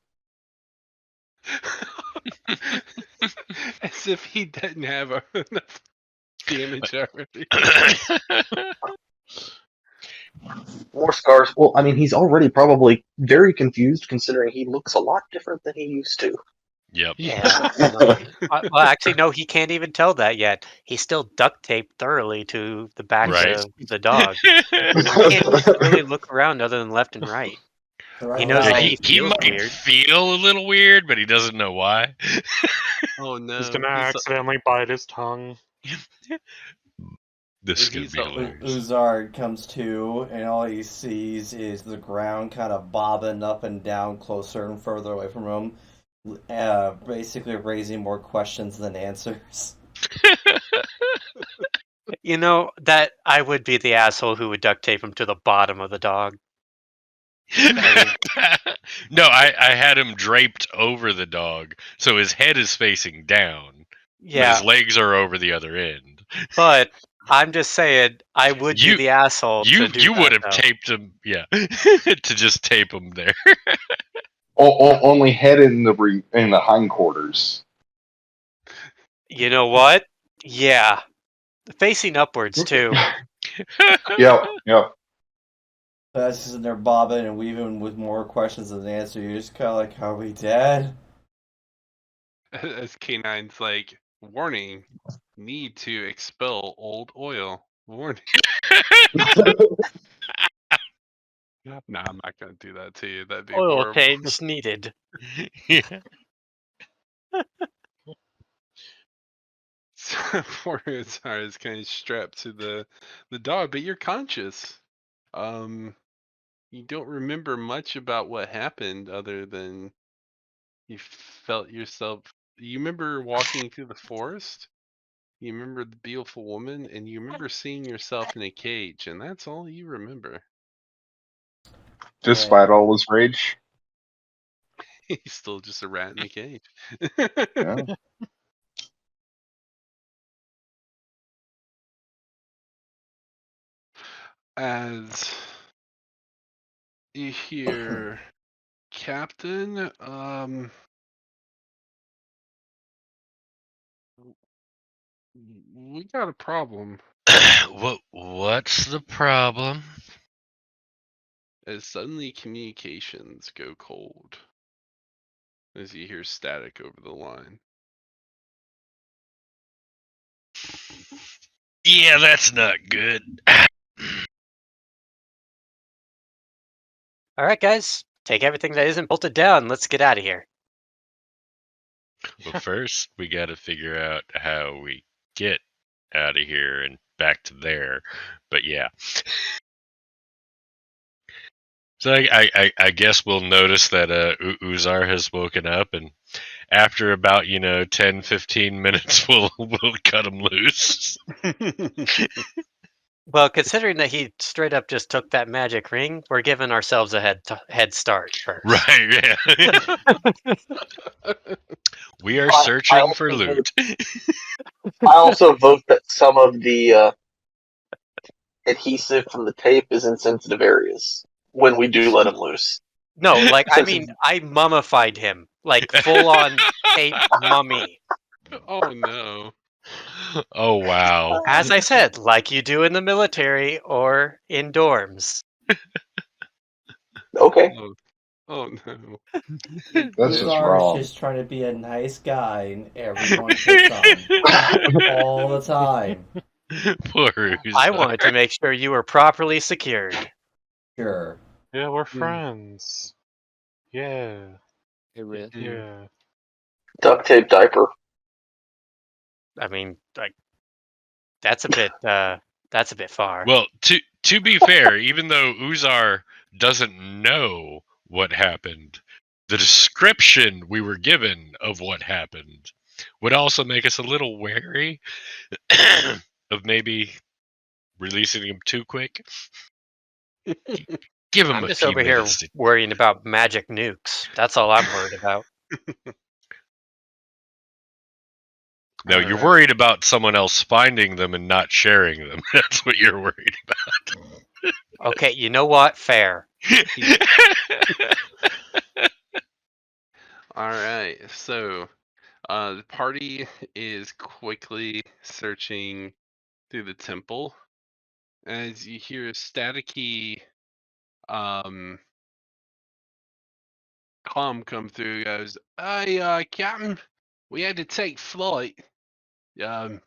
As if he doesn't have enough damage already. More scars. Well, I mean, he's already probably very confused considering he looks a lot different than he used to. Yep. Yeah. Well, actually, no, he can't even tell that yet. He's still duct taped thoroughly to the back Right. of the dog. He can't even really look around other than left and right. So right He knows now, that he feels might weird. feel a little weird, but he doesn't know why. Oh no. He's gonna accidentally bite his tongue. This is gonna He's be a- hilarious. Uzard comes to, and all he sees is the ground kind of bobbing up and down closer and further away from him, basically raising more questions than answers. You know, that I would be the asshole who would duct tape him to the bottom of the dog. No, I had him draped over the dog, so his head is facing down, but Yeah, his legs are over the other end. but I'm just saying, I would be the asshole to do You that, would have though. taped him, yeah, to just tape him there. Only head in the hindquarters. You know what? Yeah. Facing upwards, too. Yep. That's just sitting there bobbing and weaving with more questions than answers. You're just kind of like, are we dead? As K9's like, warning, need to expel old oil. Warning. No, I'm not gonna do that to you. That'd be Oil horrible. change needed. Yeah. So poor Azar is kind of strapped to the dog, but you're conscious. You don't remember much about what happened other than you felt yourself. You remember walking through the forest. You remember the beautiful woman, and you remember seeing yourself in a cage, and that's all you remember. Despite all his rage. He's still just a rat in a cage. Yeah. As you hear, Captain, we got a problem. What's the problem? As suddenly communications go cold. As you hear static over the line. Yeah, that's not good. All right, guys. Take everything that isn't bolted down. Let's get out of here. Well, first we got to figure out how we get out of here and back to there. But yeah. So I guess we'll notice that Uzar has woken up, and after about 10-15 minutes, we'll cut him loose. Well, considering that he straight up just took that magic ring, we're giving ourselves a head start first. Right? Yeah. We are searching for loot. I also vote that some of the adhesive from the tape is in sensitive areas when we do let him loose. No, like I Since mean, I mummified him. like full on ape mummy. Oh no. Oh wow. As I said, like you do in the military or in dorms. Okay. Oh no. That's just Uzar's wrong. just trying to be a nice guy, and everyone picks on him all the time. Poor I Uzar. wanted to make sure you were properly secured. Sure. Yeah, we're friends. Yeah. Hey, Riz. Yeah. Duct tape diaper. I mean, like that's a bit far. Well, to be fair, even though Uzar doesn't know what happened, the description we were given of what happened would also make us a little wary of maybe releasing him too quick. Give him I'm a just few over here minutes. worrying about magic nukes. That's all I'm worried about. No, you're Alright. worried about someone else finding them and not sharing them. That's what you're worried Okay, you know what? Fair. about. Alright, so the party is quickly searching through the temple as you hear a staticky comm come through. Goes, hey, Captain, we had to take flight. We're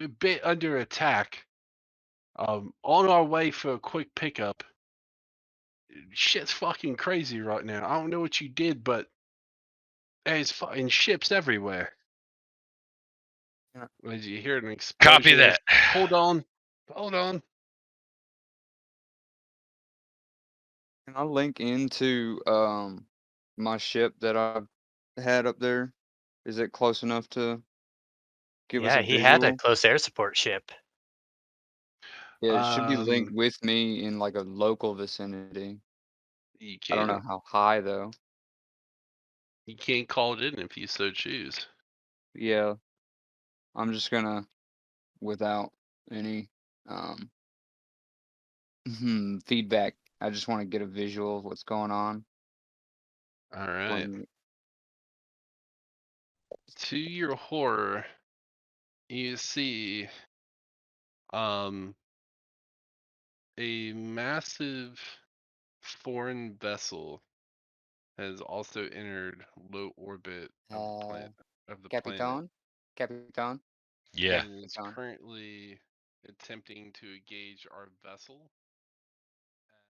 a bit under attack. On our way for a quick pickup. Shit's fucking crazy right now. I don't know what you did, but there's fucking ships everywhere. As you hear an explosion. Copy that. Hold on. Can I link into my ship that I've had up there? Is it close enough to give us Yeah, a he had a visual? close air support ship. Yeah, it should be linked with me in like a local vicinity. You I don't know can. how high though. You can call it in if you so choose. Yeah, I'm just gonna without any feedback. I just want to get a visual of what's going on. Alright. When- To your horror, you see a massive foreign vessel has also entered low orbit of the planet. Capitan? Capitan? Yeah. It is currently attempting to engage our vessel.